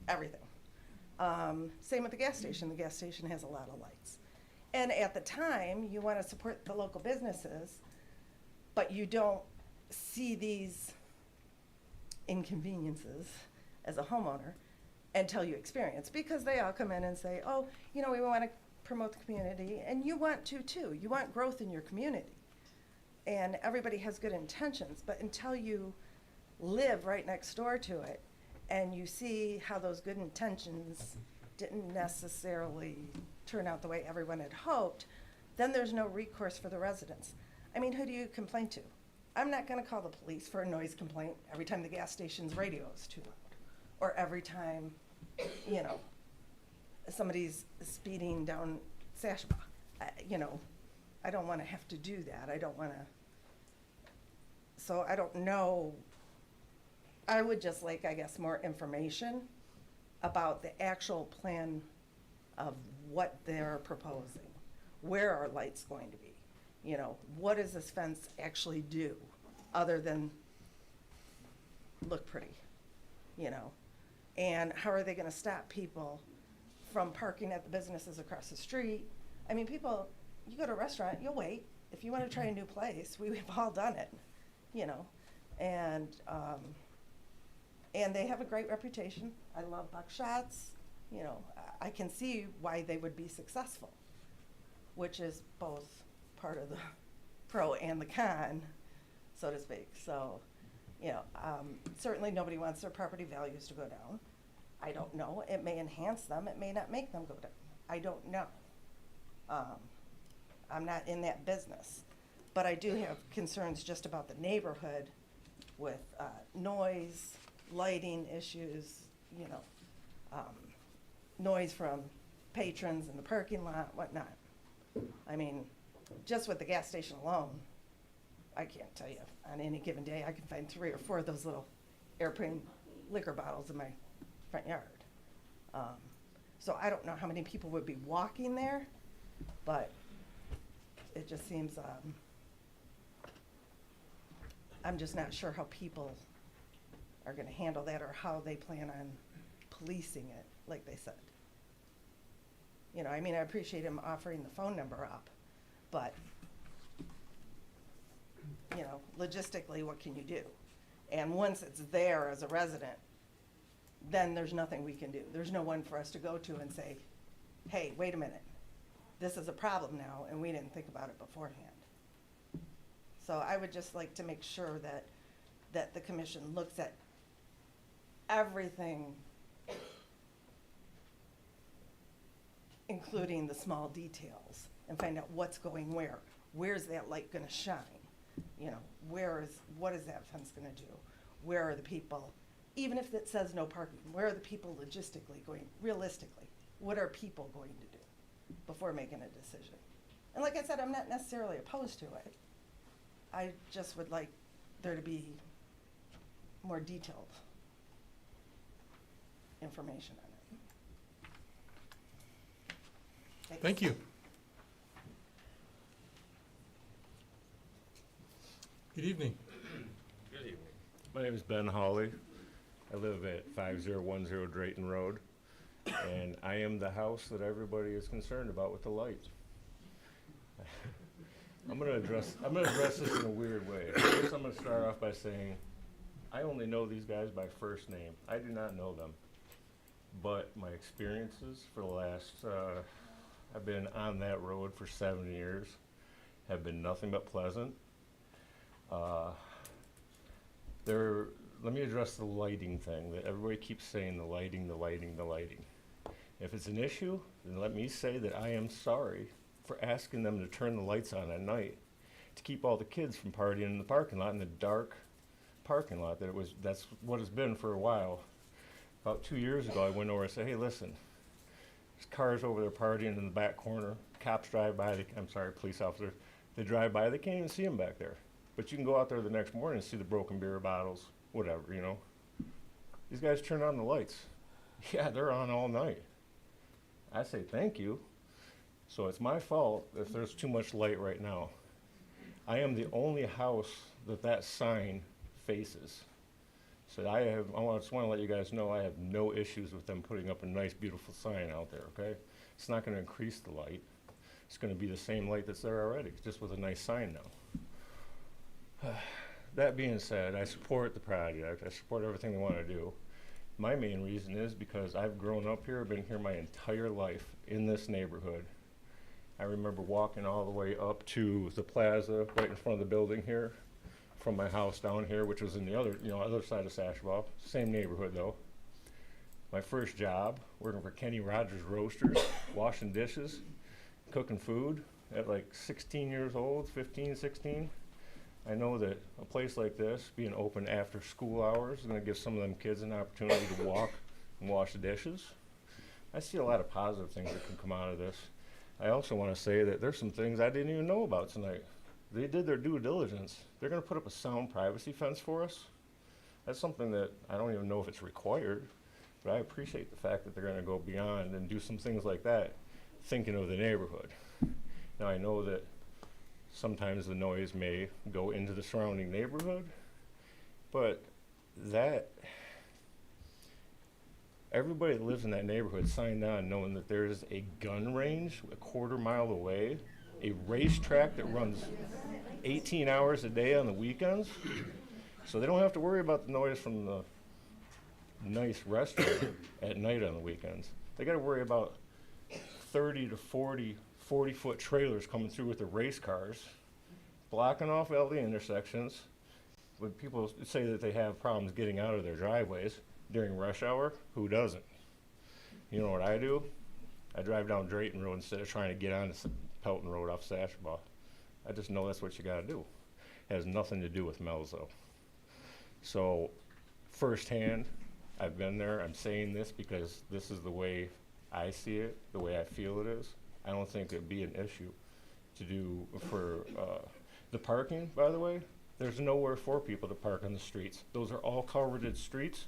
everything. Same with the gas station. The gas station has a lot of lights. And at the time, you want to support the local businesses, but you don't see these inconveniences as a homeowner until you experience, because they all come in and say, oh, you know, we want to promote the community, and you want to too. You want growth in your community. And everybody has good intentions, but until you live right next door to it and you see how those good intentions didn't necessarily turn out the way everyone had hoped, then there's no recourse for the residents. I mean, who do you complain to? I'm not gonna call the police for a noise complaint every time the gas station's radio is too loud, or every time, you know, somebody's speeding down Sashbaugh. You know, I don't wanna have to do that. I don't wanna, so I don't know. I would just like, I guess, more information about the actual plan of what they're proposing. Where are lights going to be? You know, what does this fence actually do other than look pretty, you know? And how are they gonna stop people from parking at the businesses across the street? I mean, people, you go to a restaurant, you'll wait. If you wanna try a new place, we've all done it, you know? And they have a great reputation. I love Buckshots, you know, I can see why they would be successful, which is both part of the pro and the con, so to speak. So, you know, certainly nobody wants their property values to go down. I don't know, it may enhance them, it may not make them go down. I don't know. I'm not in that business. But I do have concerns just about the neighborhood with noise, lighting issues, you know, noise from patrons in the parking lot, whatnot. I mean, just with the gas station alone, I can't tell you, on any given day, I can find 3 or 4 of those little airplane liquor bottles in my front yard. So I don't know how many people would be walking there, but it just seems, I'm just not sure how people are gonna handle that or how they plan on policing it, like they said. You know, I mean, I appreciate him offering the phone number up, but, you know, logistically, what can you do? And once it's there as a resident, then there's nothing we can do. There's no one for us to go to and say, hey, wait a minute, this is a problem now, and we didn't think about it beforehand. So I would just like to make sure that the commission looks at everything, including the small details, and find out what's going where. Where's that light gonna shine? You know, what is that fence gonna do? Where are the people? Even if it says no parking, where are the people logistically going, realistically? What are people going to do before making a decision? And like I said, I'm not necessarily opposed to it. I just would like there to be more detailed information on it. Thank you. Good evening. Good evening. My name is Ben Hawley. I live at 5010 Drayton Road, and I am the house that everybody is concerned about with the lights. I'm gonna address this in a weird way. First, I'm gonna start off by saying I only know these guys by first name. I do not know them, but my experiences for the last I've been on that road for 7 years, have been nothing but pleasant. Let me address the lighting thing that everybody keeps saying, the lighting. If it's an issue, then let me say that I am sorry for asking them to turn the lights on at night to keep all the kids from partying in the parking lot, in the dark parking lot that's what it's been for a while. About 2 years ago, I went over and said, hey, listen, there's cars over there partying in the back corner. Cops drive by, police officers, they drive by, they can't even see them back there. But you can go out there the next morning and see the broken beer bottles, whatever, you know. These guys turn on the lights. Yeah, they're on all night. I say thank you. So it's my fault if there's too much light right now. I am the only house that sign faces. So I just want to let you guys know I have no issues with them putting up a nice, beautiful sign out there, okay? It's not going to increase the light. It's going to be the same light that's there already, just with a nice sign now. That being said, I support the project. I support everything they want to do. My main reason is because I've grown up here, been here my entire life in this neighborhood. I remember walking all the way up to the plaza right in front of the building here from my house down here, which was in the other side of Sashbaugh. Same neighborhood though. My first job, working for Kenny Rogers Roasters, washing dishes, cooking food at like 16 years old, 15, 16. I know that a place like this, being open after school hours, is going to give some of them kids an opportunity to walk and wash the dishes. I see a lot of positive things that can come out of this. I also want to say that there's some things I didn't even know about tonight. They did their due diligence. They're going to put up a sound privacy fence for us. That's something that I don't even know if it's required, but I appreciate the fact that they're going to go beyond and do some things like that, thinking of the neighborhood. Now I know that sometimes the noise may go into the surrounding neighborhood, but everybody that lives in that neighborhood signed on knowing that there is a gun range a quarter-mile away, a racetrack that runs 18 hours a day on the weekends, so they don't have to worry about the noise from the nice restaurant at night on the weekends. They got to worry about 30 to 40-foot trailers coming through with the race cars, blocking off all the intersections. When people say that they have problems getting out of their driveways during rush hour, who doesn't? You know what I do? I drive down Drayton Road instead of trying to get on Pelton Road off Sashbaugh. I just know that's what you gotta do. It has nothing to do with Mel's though. So, firsthand, I've been there. I'm saying this because this is the way I see it, the way I feel it is. I don't think it'd be an issue to do for the parking, by the way. There's nowhere for people to park on the streets. Those are all covered streets.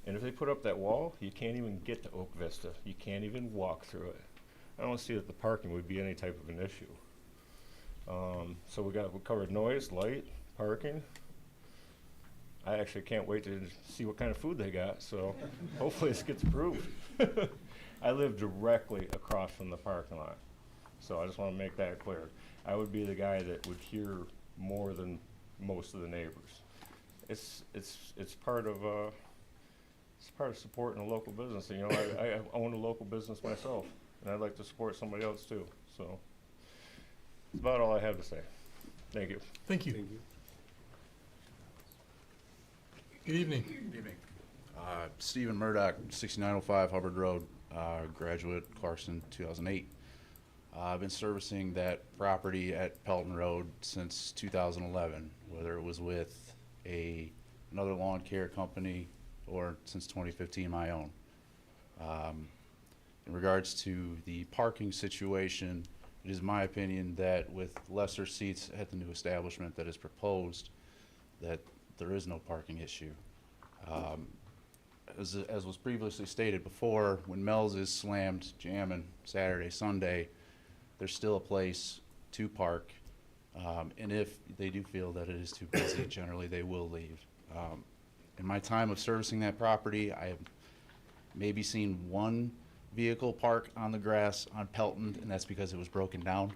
And if they put up that wall, you can't even get to Oak Vista. You can't even walk through it. I don't see that the parking would be any type of an issue. So we covered noise, light, parking. I actually can't wait to see what kind of food they got, so hopefully this gets approved. I live directly across from the parking lot. So I just want to make that clear. I would be the guy that would hear more than most of the neighbors. It's part of supporting a local business. You know, I own a local business myself, and I'd like to support somebody else too. So that's about all I have to say. Thank you. Thank you. Thank you. Good evening. Good evening. Stephen Murdoch, 6905 Hubbard Road, graduate, Clarkson, 2008. I've been servicing that property at Pelton Road since 2011, whether it was with another lawn care company or since 2015 my own. In regards to the parking situation, it is my opinion that with lesser seats at the new establishment that is proposed, that there is no parking issue. As was previously stated before, when Mel's is slammed, jamming Saturday, Sunday, there's still a place to park. And if they do feel that it is too busy, generally they will leave. In my time of servicing that property, I have maybe seen one vehicle park on the grass on Pelton, and that's because it was broken down.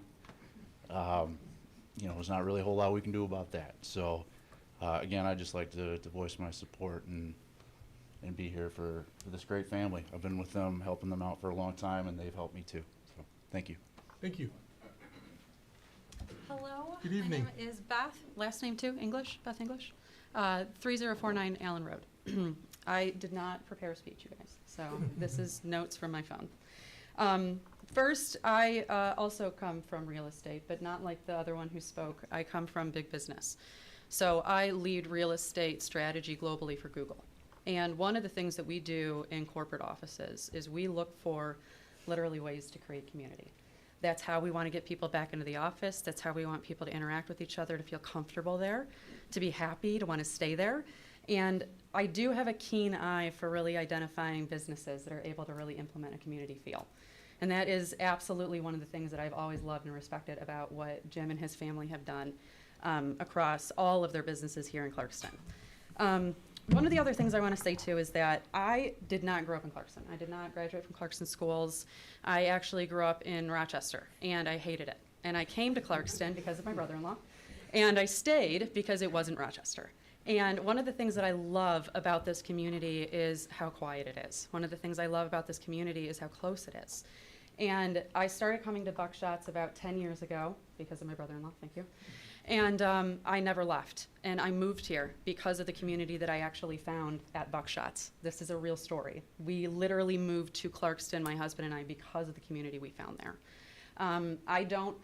You know, there's not really a whole lot we can do about that. So, again, I'd just like to voice my support and be here for this great family. I've been with them, helping them out for a long time, and they've helped me too. So, thank you. Thank you. Hello. Good evening. My name is Beth. Last name too, English, Beth English. 3049 Allen Road. I did not prepare a speech, you guys, so this is notes from my phone. First, I also come from real estate, but not like the other one who spoke. I come from big business. So I lead real estate strategy globally for Google. And one of the things that we do in corporate offices is we look for literally ways to create community. That's how we want to get people back into the office. That's how we want people to interact with each other, to feel comfortable there, to be happy, to want to stay there. And I do have a keen eye for really identifying businesses that are able to really implement a community feel. And that is absolutely one of the things that I've always loved and respected about what Jim and his family have done across all of their businesses here in Clarkston. One of the other things I want to say too is that I did not grow up in Clarkston. I did not graduate from Clarkston schools. I actually grew up in Rochester, and I hated it. And I came to Clarkston because of my brother-in-law, and I stayed because it wasn't Rochester. And one of the things that I love about this community is how quiet it is. One of the things I love about this community is how close it is. And I started coming to Buckshot's about 10 years ago because of my brother-in-law, thank you. And I never left. And I moved here because of the community that I actually found at Buckshot's. This is a real story. We literally moved to Clarkston, my husband and I, because of the community we found there. I don't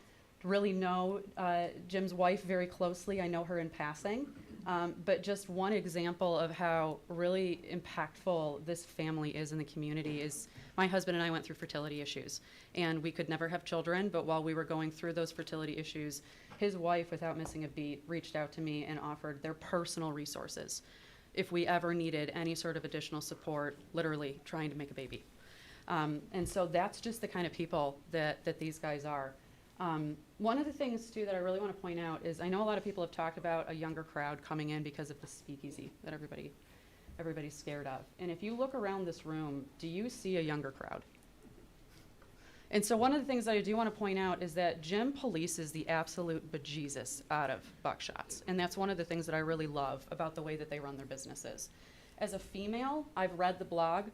really know Jim's wife very closely. I know her in passing. But just one example of how really impactful this family is in the community is my husband and I went through fertility issues, and we could never have children, but while we were going through those fertility issues, his wife, without missing a beat, reached out to me and offered their personal resources if we ever needed any sort of additional support, literally trying to make a baby. And so that's just the kind of people that these guys are. One of the things, too, that I really want to point out is I know a lot of people have talked about a younger crowd coming in because of the speakeasy that everybody's scared of. And if you look around this room, do you see a younger crowd? And so one of the things that I do want to point out is that Jim polices the absolute bejesus out of Buckshot's. And that's one of the things that I really love about the way that they run their businesses. As a female, I've read the blog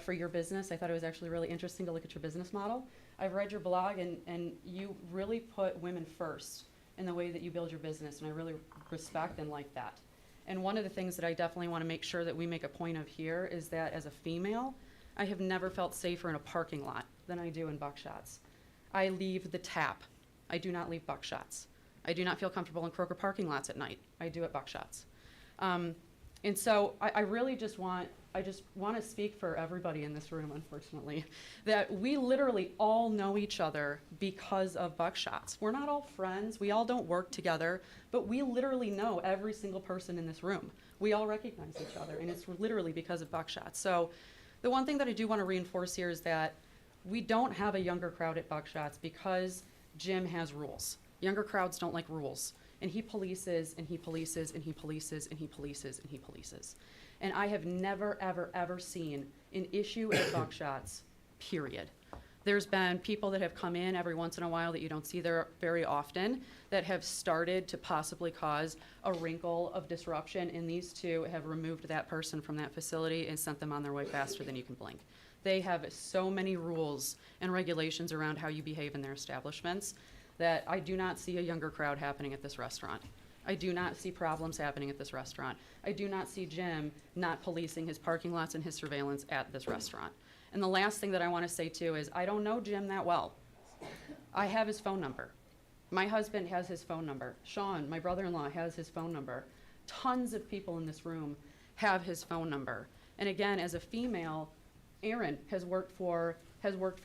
for your business. I thought it was actually really interesting to look at your business model. I've read your blog, and you really put women first in the way that you build your business, and I really respect and like that. And one of the things that I definitely want to make sure that we make a point of here is that as a female, I have never felt safer in a parking lot than I do in Buckshot's. I leave the tap. I do not leave Buckshot's. I do not feel comfortable in Kroger parking lots at night. I do at Buckshot's. And so I really just want to speak for everybody in this room, unfortunately, that we literally all know each other because of Buckshot's. We're not all friends. We all don't work together, but we literally know every single person in this room. We all recognize each other, and it's literally because of Buckshot's. So the one thing that I do want to reinforce here is that we don't have a younger crowd at Buckshot's because Jim has rules. Younger crowds don't like rules. And he polices, and he polices, and he polices, and he polices, and he polices. And I have never, ever, ever seen an issue at Buckshot's, period. There's been people that have come in every once in a while that you don't see there very often that have started to possibly cause a wrinkle of disruption, and these two have removed that person from that facility and sent them on their way faster than you can blink. They have so many rules and regulations around how you behave in their establishments that I do not see a younger crowd happening at this restaurant. I do not see problems happening at this restaurant. I do not see Jim not policing his parking lots and his surveillance at this restaurant. And the last thing that I want to say too is I don't know Jim that well. I have his phone number. My husband has his phone number. Sean, my brother-in-law, has his phone number. Tons of people in this room have his phone number. And again, as a female, Erin has worked for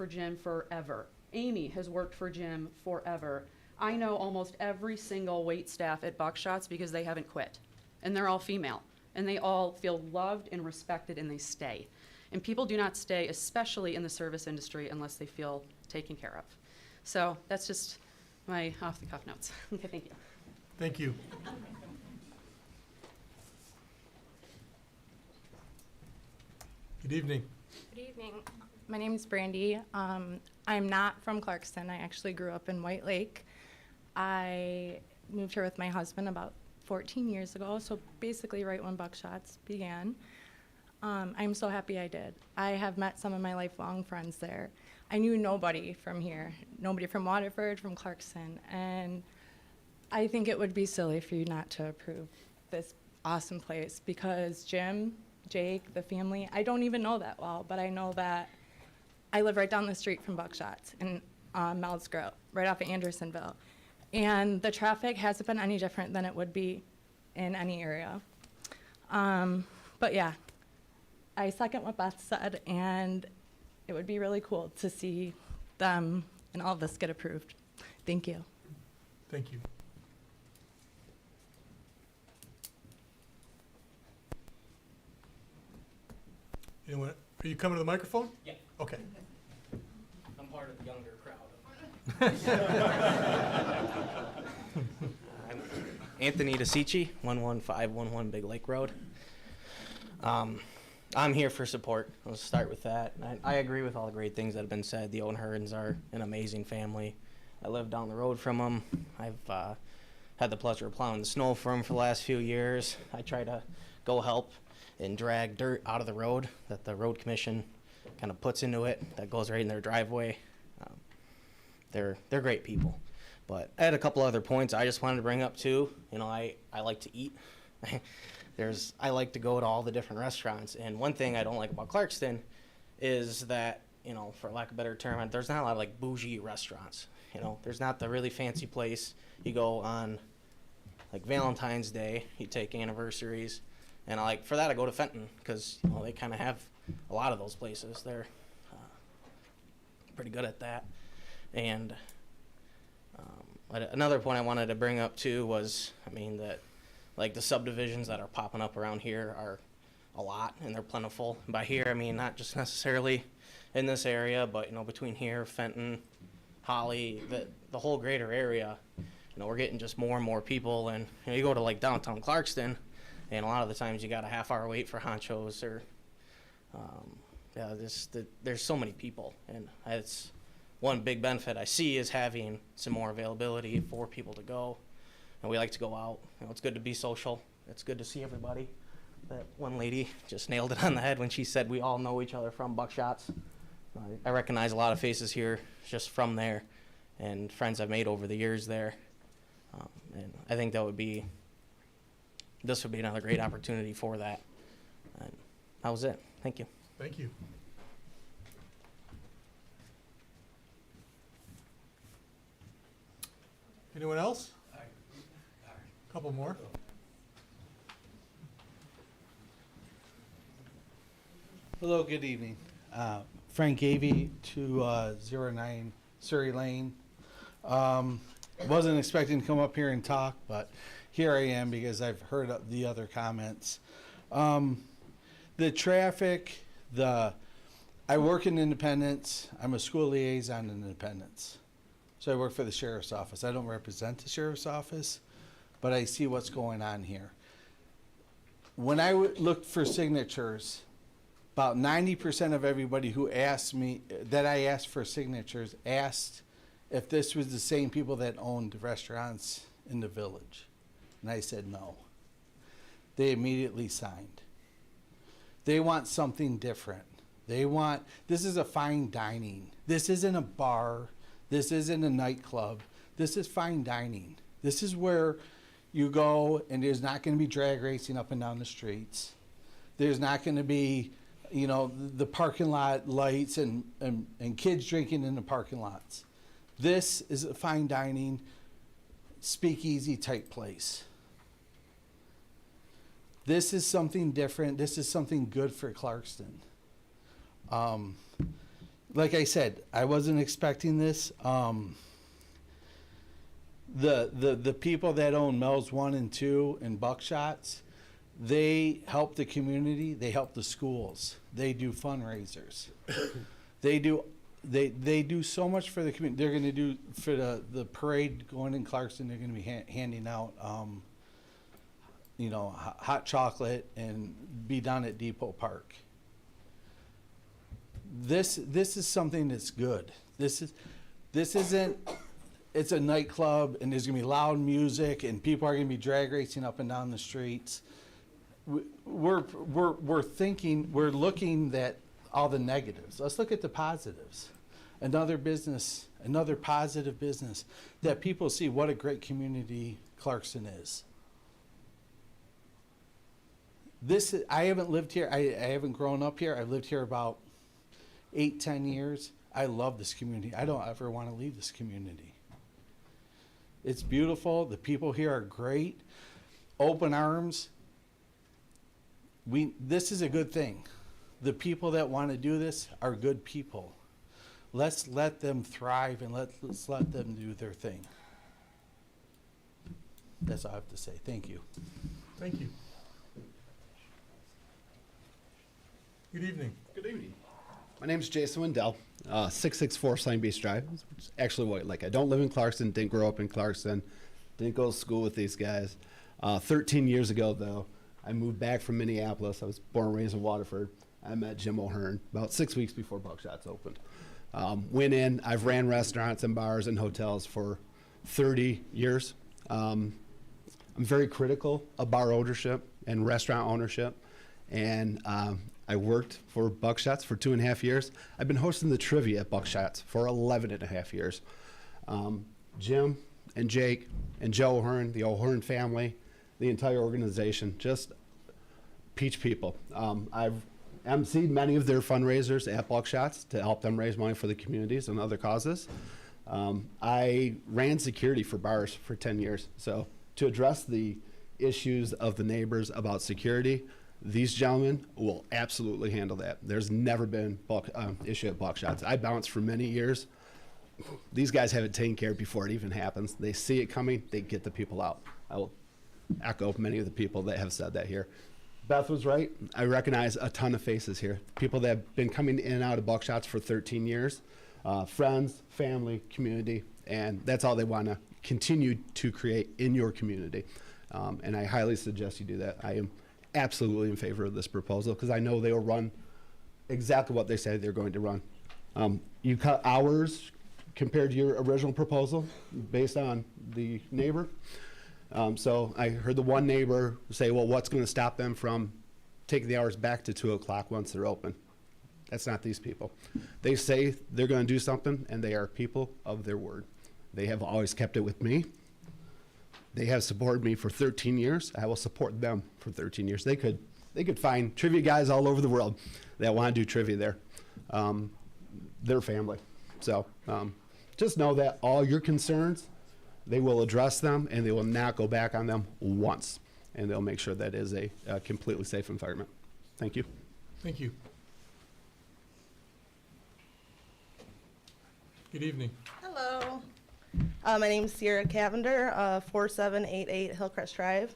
Jim forever. Amy has worked for Jim forever. I know almost every single wait staff at Buckshot's because they haven't quit. And they're all female. And they all feel loved and respected, and they stay. And people do not stay, especially in the service industry, unless they feel taken care of. So that's just my off-the-cuff notes. Okay, thank you. Thank you. Good evening. Good evening. My name is Brandy. I'm not from Clarkston. I actually grew up in White Lake. I moved here with my husband about 14 years ago, so basically right when Buckshot's began. I'm so happy I did. I have met some of my lifelong friends there. I knew nobody from here, nobody from Waterford, from Clarkston, and I think it would be silly for you not to approve this awesome place because Jim, Jake, the family, I don't even know that well, but I know that I live right down the street from Buckshot's in Mel's Grove, right off of Andersonville. And the traffic hasn't been any different than it would be in any area. But yeah, I second what Beth said, and it would be really cool to see them and all of this get approved. Thank you. Thank you. Anyone, are you coming to the microphone? Yeah. Okay. I'm part of the younger crowd. I'm Anthony DeCicci, 11511 Big Lake Road. I'm here for support. Let's start with that. I agree with all the great things that have been said. The O'Hearns are an amazing family. I live down the road from them. I've had the pleasure of plowing the snow for them for the last few years. I try to go help and drag dirt out of the road that the road commission kind of puts into it that goes right in their driveway. They're great people. But I had a couple other points I just wanted to bring up too. You know, I like to eat. I like to go to all the different restaurants, and one thing I don't like about Clarkston is that, you know, for lack of a better term, there's not a lot of like bougie restaurants. You know, there's not the really fancy place. You go on like Valentine's Day, you take anniversaries, and for that I go to Fenton because, you know, they kind of have a lot of those places. They're pretty good at that. And another point I wanted to bring up too was, I mean, that like the subdivisions that are popping up around here are a lot, and they're plentiful. And by here, I mean not just necessarily in this area, but, you know, between here, Fenton, Holly, the whole greater area. You know, we're getting just more and more people, and, you know, you go to like downtown Clarkston, and a lot of the times you got a half-hour wait for honchos, or there's so many people, and it's one big benefit I see is having some more availability for people to go. And we like to go out. You know, it's good to be social. It's good to see everybody. That one lady just nailed it on the head when she said we all know each other from Buckshot's. I recognize a lot of faces here just from there, and friends I've made over the years there. And I think this would be another great opportunity for that. And that was it. Thank you. Thank you. Anyone else? Couple more. Hello, good evening. Frank Gavey, 209 Surrey Lane. Wasn't expecting to come up here and talk, but here I am because I've heard the other comments. The traffic, I work in Independence. I'm a school liaison in Independence. So I work for the sheriff's office. I don't represent the sheriff's office, but I see what's going on here. When I looked for signatures about 90% of everybody who asked me, that I asked for signatures, asked if this was the same people that owned restaurants in the village. And I said no. They immediately signed. They want something different. This is a fine dining. This isn't a bar. This isn't a nightclub. This is fine dining. This is where you go and there's not going to be drag racing up and down the streets. There's not going to be, the parking lot lights and kids drinking in the parking lots. This is a fine dining, speakeasy type place. This is something different. This is something good for Clarkston. Like I said, I wasn't expecting this. The people that own Mel's 1 and 2 and Buckshots, they help the community. They help the schools. They do fundraisers. They do so much for the community. They're going to do for the parade going in Clarkston. They're going to be handing out, hot chocolate and be down at Depot Park. This is something that's good. This isn't. It's a nightclub and there's gonna be loud music and people are gonna be drag racing up and down the streets. We're looking at all the negatives. Let's look at the positives. Another positive business that people see what a great community Clarkston is. I haven't lived here. I haven't grown up here. I've lived here about 8-10 years. I love this community. I don't ever want to leave this community. It's beautiful. The people here are great. Open arms. This is a good thing. The people that want to do this are good people. Let's let them thrive and let's let them do their thing. That's all I have to say. Thank you. Thank you. Good evening. Good evening. My name is Jason Wendell, 664 Slime Beach Drive. It's actually White Lake. I don't live in Clarkston, didn't grow up in Clarkston, didn't go to school with these guys. 13 years ago, though, I moved back from Minneapolis. I was born and raised in Waterford. I met Jim O'Hearn about 6 weeks before Buckshots opened. Went in, I've ran restaurants and bars and hotels for 30 years. I'm very critical of bar ownership and restaurant ownership. And I worked for Buckshots for 2.5 years. I've been hosting the trivia at Buckshots for 11.5 years. Jim and Jake and Joe O'Hearn, the O'Hearn family, the entire organization, just peach people. I've emceed many of their fundraisers at Buckshots to help them raise money for the communities and other causes. I ran security for bars for 10 years. So to address the issues of the neighbors about security, these gentlemen will absolutely handle that. There's never been issue at Buckshots. I bounced for many years. These guys have it taken care of before it even happens. They see it coming, they get the people out. I will echo many of the people that have said that here. Beth was right. I recognize a ton of faces here. People that have been coming in and out of Buckshots for 13 years. Friends, family, community, and that's all they want to continue to create in your community. And I highly suggest you do that. I am absolutely in favor of this proposal because I know they will run exactly what they say they're going to run. You cut hours compared to your original proposal based on the neighbor. So I heard the one neighbor say, well, what's going to stop them from taking the hours back to 2 o'clock once they're open? That's not these people. They say they're going to do something, and they are people of their word. They have always kept it with me. They have supported me for 13 years. I will support them for 13 years. They could find trivia guys all over the world that want to do trivia there. Their family. So just know that all your concerns, they will address them, and they will not go back on them once. And they'll make sure that is a completely safe environment. Thank you. Thank you. Good evening. Hello. My name is Sierra Cavender, 4788 Hillcrest Drive.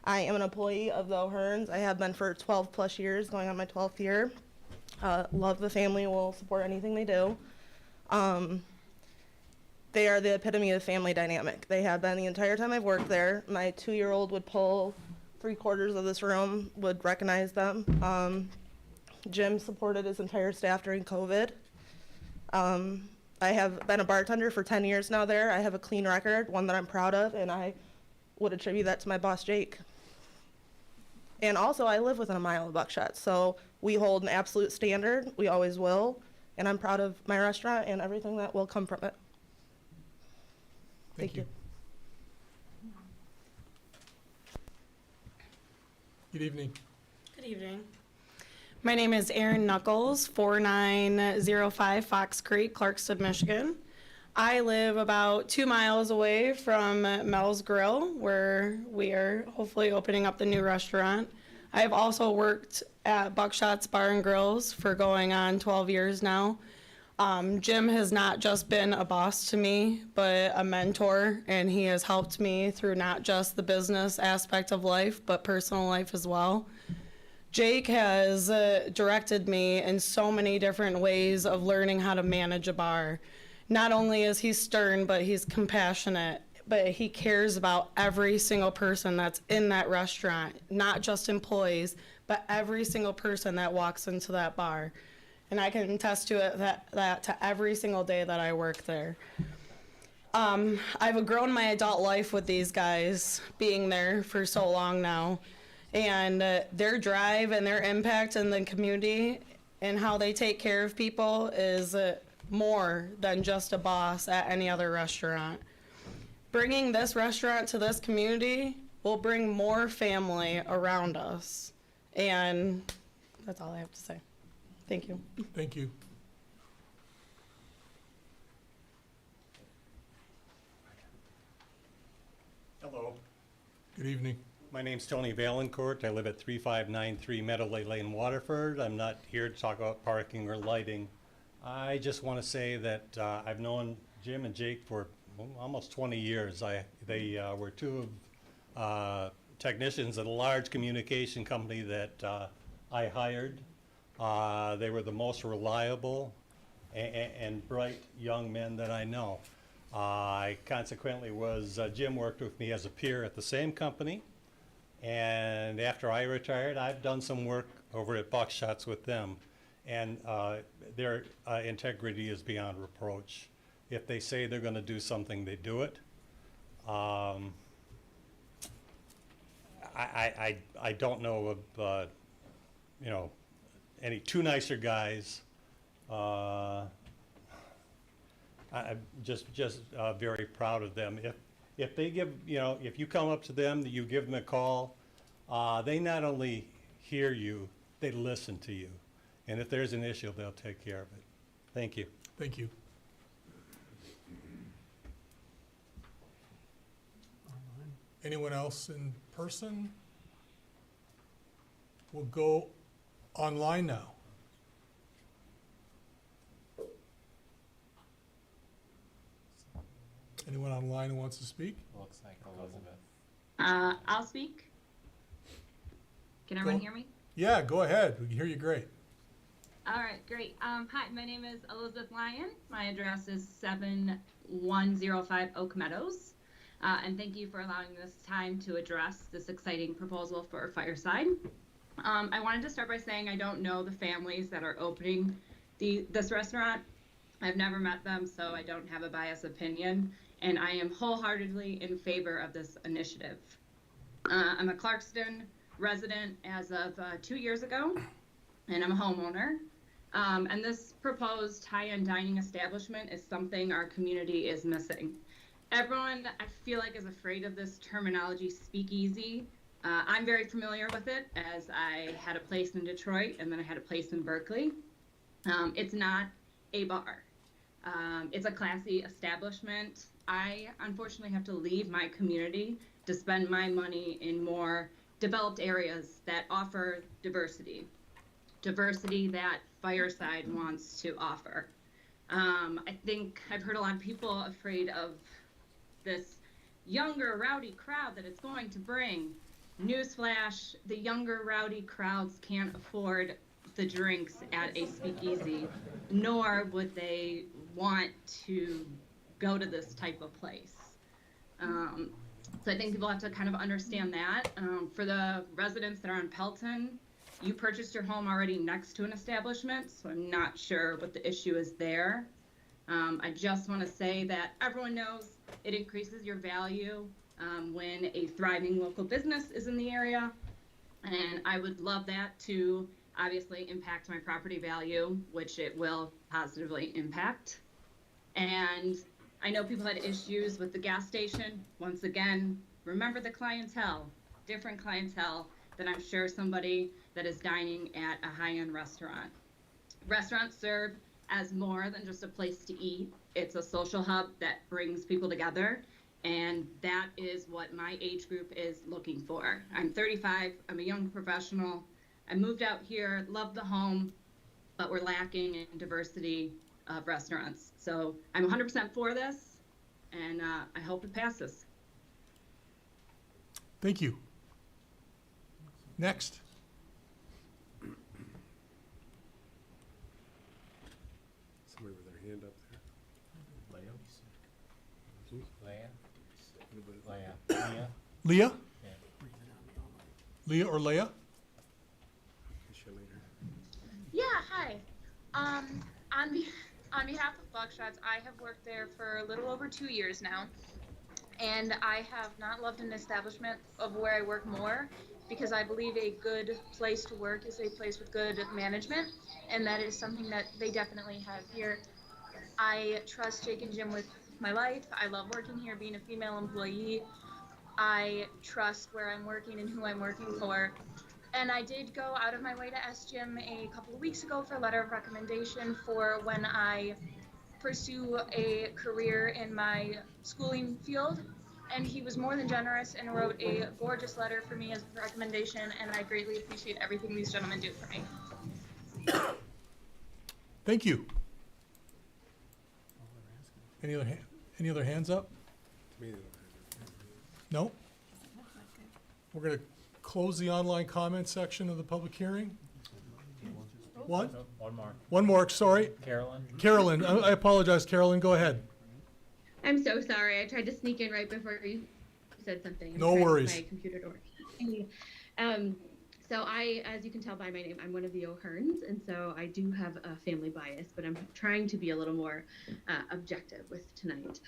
I am an employee of the O'Hearns. I have been for 12 plus years, going on my 12th year. Love the family, will support anything they do. They are the epitome of family dynamic. They have been the entire time I've worked there. My 2-year-old would pull 3/4 of this room, would recognize them. Jim supported his entire staff during COVID. I have been a bartender for 10 years now there. I have a clean record, one that I'm proud of, and I would attribute that to my boss, Jake. And also, I live within a mile of Buckshot, so we hold an absolute standard. We always will, and I'm proud of my restaurant and everything that will come from it. Thank you. Good evening. Good evening. My name is Erin Knuckles, 4905 Fox Creek, Clarkston, Michigan. I live about 2 miles away from Mel's Grill, where we are hopefully opening up the new restaurant. I have also worked at Buckshot's Bar and Grills for going on 12 years now. Jim has not just been a boss to me, but a mentor, and he has helped me through not just the business aspect of life, but personal life as well. Jake has directed me in so many different ways of learning how to manage a bar. Not only is he stern, but he's compassionate, but he cares about every single person that's in that restaurant, not just employees, but every single person that walks into that bar. And I can attest to it that to every single day that I work there. I've grown my adult life with these guys, being there for so long now. And their drive and their impact in the community and how they take care of people is more than just a boss at any other restaurant. Bringing this restaurant to this community will bring more family around us. And that's all I have to say. Thank you. Thank you. Hello. Good evening. My name's Tony Valancourt. I live at 3593 Meadowley Lane, Waterford. I'm not here to talk about parking or lighting. I just want to say that I've known Jim and Jake for almost 20 years. They were two technicians at a large communication company that I hired. They were the most reliable and bright young men that I know. I consequently Jim worked with me as a peer at the same company. And after I retired, I've done some work over at Buckshot's with them. And their integrity is beyond reproach. If they say they're going to do something, they do it. I don't know of, any two nicer guys. I'm just very proud of them. If they give, if you come up to them, you give them a call, they not only hear you, they listen to you. And if there's an issue, they'll take care of it. Thank you. Thank you. Anyone else in person? We'll go online now. Anyone online who wants to speak? Looks like Elizabeth. I'll speak. Can everyone hear me? Yeah, go ahead. We can hear you great. All right, great. Hi, my name is Elizabeth Lyon. My address is 7105 Oak Meadows. And thank you for allowing this time to address this exciting proposal for Fireside. I wanted to start by saying I don't know the families that are opening this restaurant. I've never met them, so I don't have a biased opinion. And I am wholeheartedly in favor of this initiative. I'm a Clarkston resident as of 2 years ago, and I'm a homeowner. And this proposed high-end dining establishment is something our community is missing. Everyone, I feel like, is afraid of this terminology, speakeasy. I'm very familiar with it, as I had a place in Detroit, and then I had a place in Berkeley. It's not a bar. It's a classy establishment. I unfortunately have to leave my community to spend my money in more developed areas that offer diversity that Fireside wants to offer. I think I've heard a lot of people afraid of this younger, rowdy crowd that it's going to bring. Newsflash, the younger, rowdy crowds can't afford the drinks at a speakeasy, nor would they want to go to this type of place. So I think people have to kind of understand that. For the residents that are on Pelton, You purchased your home already next to an establishment, so I'm not sure what the issue is there. I just want to say that everyone knows it increases your value when a thriving local business is in the area. And I would love that to obviously impact my property value, which it will positively impact. And I know people had issues with the gas station. Once again, remember the clientele, different clientele than I'm sure somebody that is dining at a high-end restaurant. Restaurants serve as more than just a place to eat. It's a social hub that brings people together. And that is what my age group is looking for. I'm 35, I'm a young professional. I moved out here, love the home, but we're lacking in diversity of restaurants. So I'm 100% for this, and I hope it passes. Thank you. Next. Somebody with their hand up there. Leah? Leah or Leah? Yeah, hi. On behalf of Buckshots, I have worked there for a little over 2 years now, and I have not loved an establishment of where I work more, because I believe a good place to work is a place with good management, and that is something that they definitely have here. I trust Jake and Jim with my life. I love working here, being a female employee. I trust where I'm working and who I'm working for. And I did go out of my way to ask Jim a couple of weeks ago for a letter of recommendation for when I pursue a career in my schooling field. And he was more than generous and wrote a gorgeous letter for me as a recommendation, and I greatly appreciate everything these gentlemen do for me. Thank you. Any other hands up? No? We're going to close the online comment section of the public hearing. One? One more. One more, sorry. Carolyn? Carolyn, I apologize, Carolyn, go ahead. I'm so sorry. I tried to sneak in right before you said something. No worries. My computer door. So as you can tell by my name, I'm one of the O'Hearns, and so I do have a family bias, but I'm trying to be a little more objective with tonight.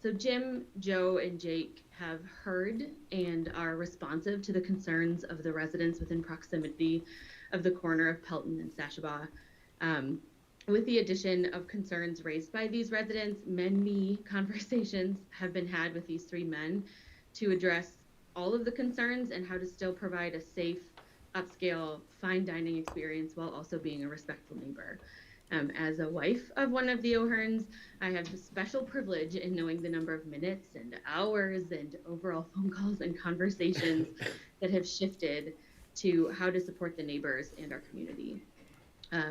So Jim, Joe, and Jake have heard and are responsive to the concerns of the residents within proximity of the corner of Pelton and Sashabaw. With the addition of concerns raised by these residents, many conversations have been had with these three men to address all of the concerns and how to still provide a safe, upscale, fine dining experience while also being a respectful neighbor. As a wife of one of the O'Hearns, I have the special privilege in knowing the number of minutes and hours and overall phone calls and conversations that have shifted to how to support the neighbors and our community.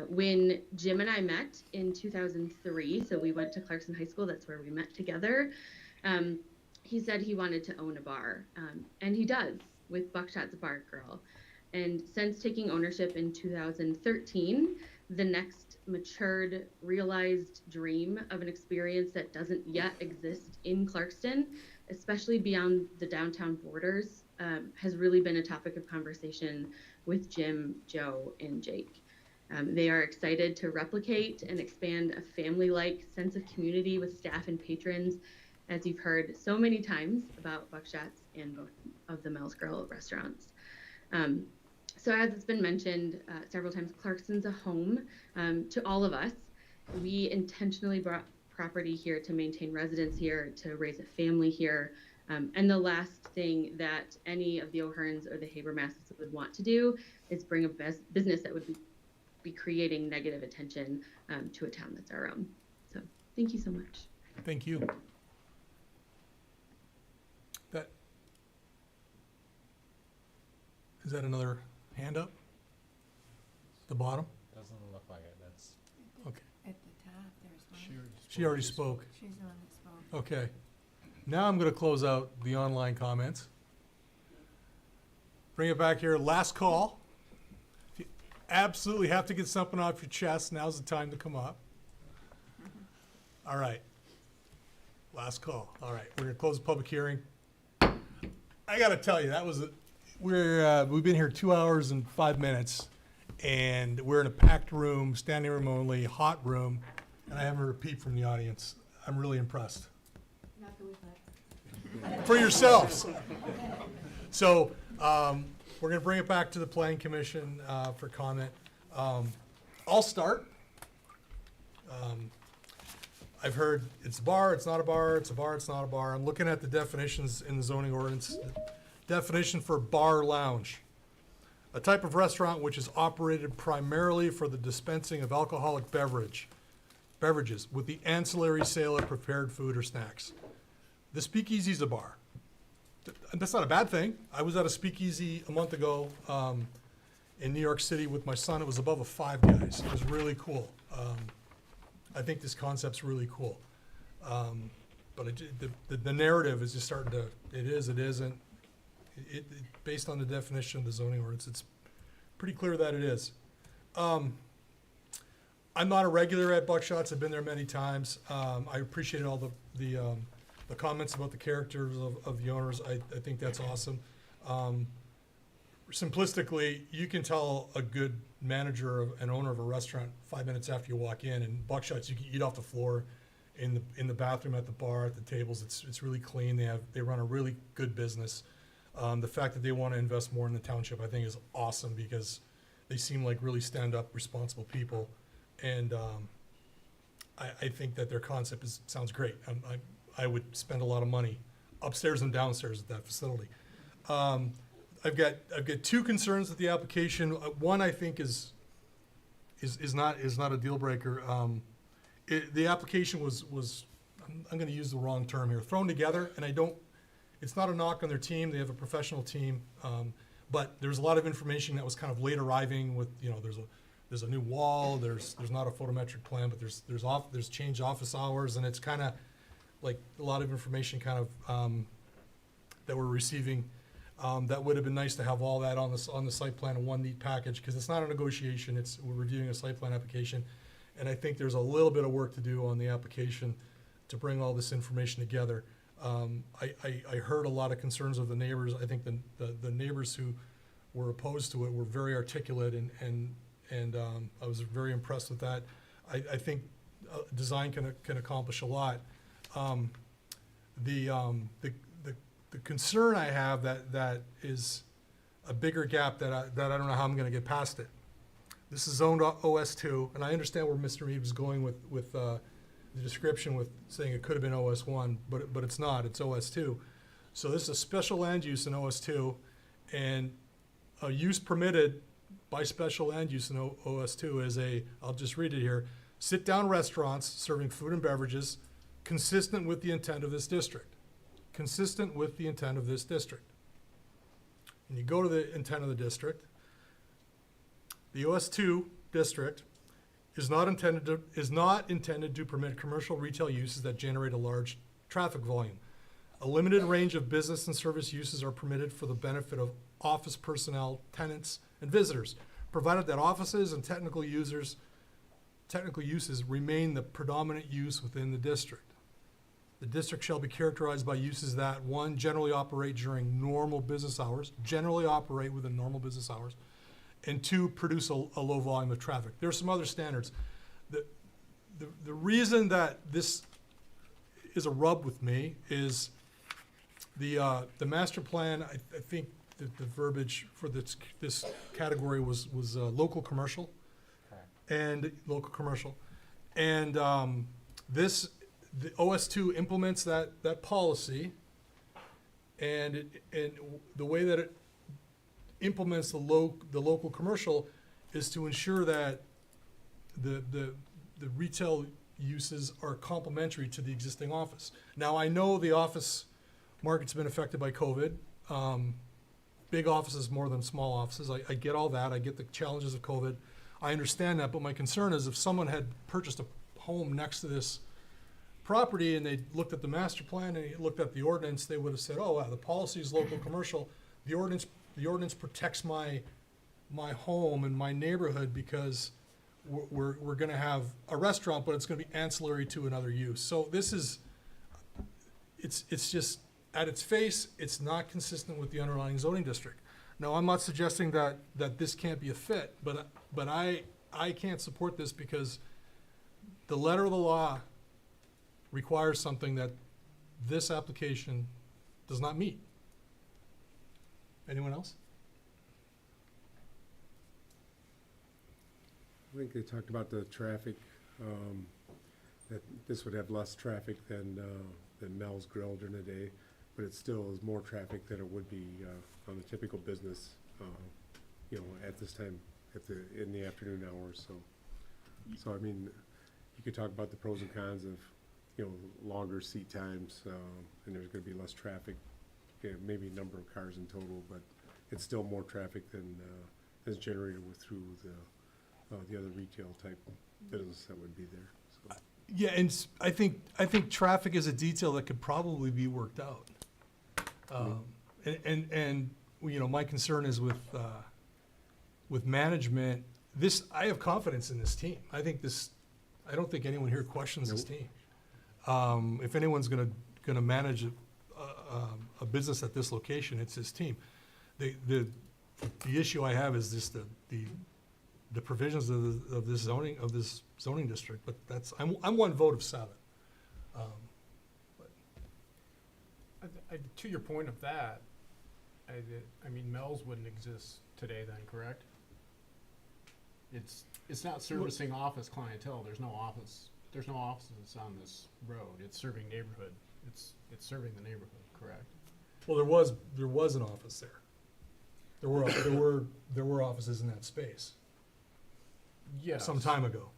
When Jim and I met in 2003, so we went to Clarkson High School, that's where we met together, he said he wanted to own a bar, and he does with Buckshot's Bar Girl. And since taking ownership in 2013, the next matured, realized dream of an experience that doesn't yet exist in Clarkston, especially beyond the downtown borders, has really been a topic of conversation with Jim, Joe, and Jake. They are excited to replicate and expand a family-like sense of community with staff and patrons, as you've heard so many times about Buckshot's and both of the Mel's Grill restaurants. So as it's been mentioned several times, Clarkston's a home to all of us. We intentionally brought property here to maintain residents here, to raise a family here. And the last thing that any of the O'Hearns or the Habermases would want to do is bring a business that would be creating negative attention to a town that's our own. So thank you so much. Thank you. Is that another hand up? The bottom? Doesn't look like it. That's Okay. At the top, there's one. She already spoke. She's the one that spoke. Okay. Now I'm going to close out the online comments. Bring it back here. Last call. If you absolutely have to get something off your chest, now's the time to come up. All right. Last call. All right. We're going to close the public hearing. I got to tell you, that was We've been here 2 hours and 5 minutes, and we're in a packed room, standing room only, hot room, and I haven't heard a peep from the audience. I'm really impressed. For yourselves. So we're going to bring it back to the Planning Commission for comment. I'll start. I've heard it's a bar, it's not a bar, it's a bar, it's not a bar. I'm looking at the definitions in the zoning ordinance. Definition for bar lounge. A type of restaurant which is operated primarily for the dispensing of alcoholic beverages with the ancillary sale of prepared food or snacks. The speakeasy is a bar. That's not a bad thing. I was at a speakeasy a month ago in New York City with my son. It was above a Five Guys. It was really cool. I think this concept's really cool. But the narrative is just starting to, it is, it isn't. Based on the definition of the zoning ordinance, it's pretty clear that it is. I'm not a regular at Buckshots. I've been there many times. I appreciate all the comments about the characters of the owners. I think that's awesome. Simplistically, you can tell a good manager and owner of a restaurant 5 minutes after you walk in. And Buckshots, you can eat off the floor, in the bathroom, at the bar, at the tables. It's really clean. They run a really good business. The fact that they want to invest more in the township, I think, is awesome because they seem like really stand-up, responsible people. And I think that their concept sounds great. I would spend a lot of money upstairs and downstairs at that facility. I've got two concerns with the application. One I think is not a deal breaker. The application was I'm going to use the wrong term here, thrown together, and it's not a knock on their team. They have a professional team, but there's a lot of information that was kind of late arriving. With there's a new wall. There's not a photometric plan, but there's changed office hours, and it's kind of like a lot of information kind of that we're receiving. That would have been nice to have all that on the site plan in one neat package, because it's not a negotiation. We're reviewing a site plan application, and I think there's a little bit of work to do on the application to bring all this information together. I heard a lot of concerns of the neighbors. I think the neighbors who were opposed to it were very articulate, and I was very impressed with that. I think design can accomplish a lot. The concern I have that is a bigger gap that I don't know how I'm going to get past it. This is zoned OS2, and I understand where Mr. Reed was going with the description, with saying it could have been OS1, but it's not. It's OS2. So this is a special land use in OS2, and a use permitted by special land use in OS2 is I'll just read it here, sit-down restaurants serving food and beverages consistent with the intent of this district. Consistent with the intent of this district. And you go to the intent of the district. The OS2 district is not intended to permit commercial retail uses that generate a large traffic volume. A limited range of business and service uses are permitted for the benefit of office personnel, tenants, and visitors, provided that offices and technical uses remain the predominant use within the district. The district shall be characterized by uses that, one, generally operate during normal business hours, generally operate within normal business hours, and two, produce a low volume of traffic. There are some other standards. The reason that this is a rub with me is the master plan. I think that the verbiage for this category was local commercial, and local commercial, and the OS2 implements that policy, and the way that it implements the local commercial is to ensure that the retail uses are complementary to the existing office. Now, I know the office market's been affected by COVID. Big offices more than small offices. I get all that. I get the challenges of COVID. I understand that, but my concern is if someone had purchased a home next to this property and they looked at the master plan and they looked at the ordinance, they would have said, oh, wow, the policy is local commercial. The ordinance protects my home and my neighborhood because we're going to have a restaurant, but it's going to be ancillary to another use. So this is, it's just, at its face, it's not consistent with the underlying zoning district. No, I'm not suggesting that this can't be a fit, but I can't support this because the letter of the law requires something that this application does not meet. Anyone else? I think they talked about the traffic, that this would have less traffic than Mel's Grill during the day, but it still is more traffic than it would be on a typical business, at this time, in the afternoon hours, so I mean, you could talk about the pros and cons of, longer seat times, and there's gonna be less traffic, maybe number of cars in total, but it's still more traffic than is generated through the other retail type business that would be there. So. Yeah, and I think traffic is a detail that could probably be worked out. And my concern is with management. I have confidence in this team. I don't think anyone here questions this team. If anyone's gonna manage a business at this location, it's this team. The issue I have is just the provisions of this zoning district, but I'm one vote of 7. To your point of that, I mean, Mel's wouldn't exist today then, correct? It's not servicing office clientele. There's no offices on this road. It's serving neighborhood. It's serving the neighborhood, correct? Well, there was an office there. There were offices in that space. Yes. Some time ago.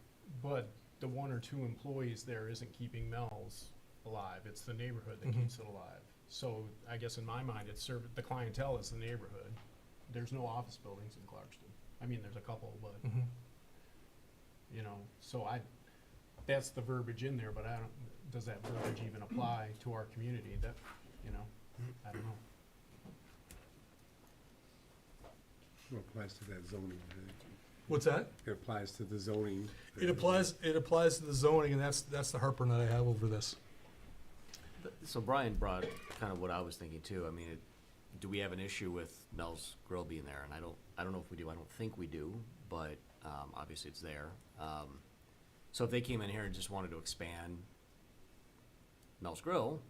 But the 1 or 2 employees there isn't keeping Mel's alive. It's the neighborhood that keeps it alive. So I guess in my mind, the clientele is the neighborhood. There's no office buildings in Clarkston. I mean, there's a couple, but so that's the verbiage in there. But does that verbiage even apply to our community? That I don't know. It applies to that zoning. What's that? It applies to the zoning. It applies to the zoning, and that's the heartburn that I have over this. So Brian brought kind of what I was thinking too. I mean, do we have an issue with Mel's Grill being there? And I don't know if we do. I don't think we do, but obviously it's there. So if they came in here and just wanted to expand Mel's Grill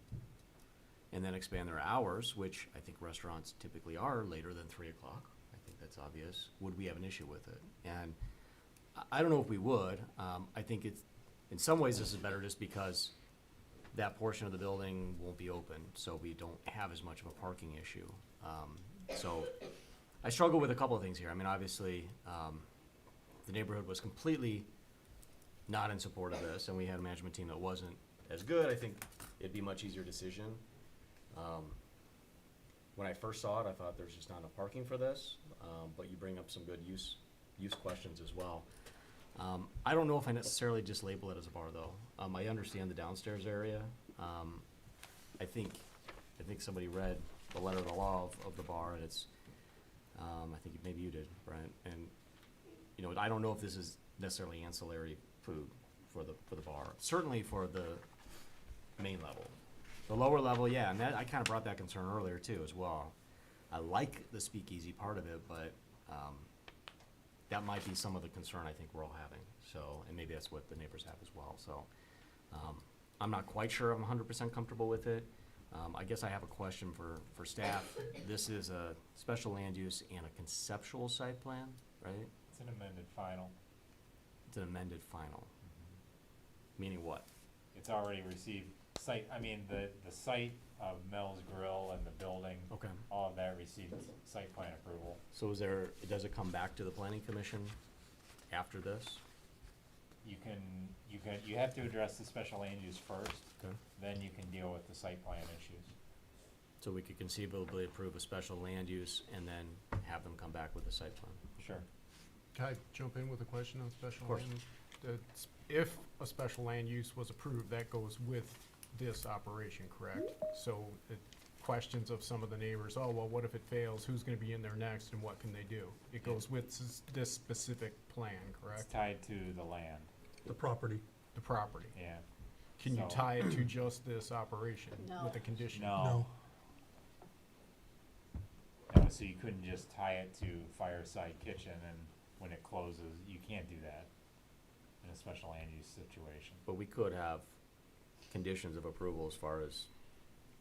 and then expand their hours, which I think restaurants typically are later than 3 o'clock, I think that's obvious, would we have an issue with it? And I don't know if we would. I think in some ways this is better just because that portion of the building won't be open, so we don't have as much of a parking issue. So I struggle with a couple of things here. I mean, obviously, the neighborhood was completely not in support of this, and we had a management team that wasn't as good. I think it'd be a much easier decision. When I first saw it, I thought there's just not enough parking for this, but you bring up some good use questions as well. I don't know if I necessarily just label it as a bar, though. I understand the downstairs area. I think somebody read the letter of the law of the bar, and it's, I think maybe you did, Brent. And I don't know if this is necessarily ancillary food for the bar. Certainly for the main level. The lower level, yeah, and I kind of brought that concern earlier too as well. I like the speakeasy part of it, but that might be some of the concern I think we're all having. So, and maybe that's what the neighbors have as well. So, I'm not quite sure I'm 100% comfortable with it. I guess I have a question for staff. This is a special land use and a conceptual site plan, right? It's an amended final. It's an amended final. Meaning what? It's already received site, I mean, the site of Mel's Grill and the building. Okay. All of that received site plan approval. So does it come back to the planning commission after this? You have to address the special land use first. Okay. Then you can deal with the site plan issues. So we could conceivably approve a special land use and then have them come back with a site plan? Sure. Can I jump in with a question on special Of course. land use? If a special land use was approved, that goes with this operation, correct? So questions of some of the neighbors, oh, well, what if it fails? Who's gonna be in there next and what can they do? It goes with this specific plan, correct? It's tied to the land. The property. The property. Yeah. Can you So- tie it to just this operation No. with a condition? No. You know, so you couldn't just tie it to fireside kitchen, and when it closes, you can't do that in a special land use situation. But we could have conditions of approval as far as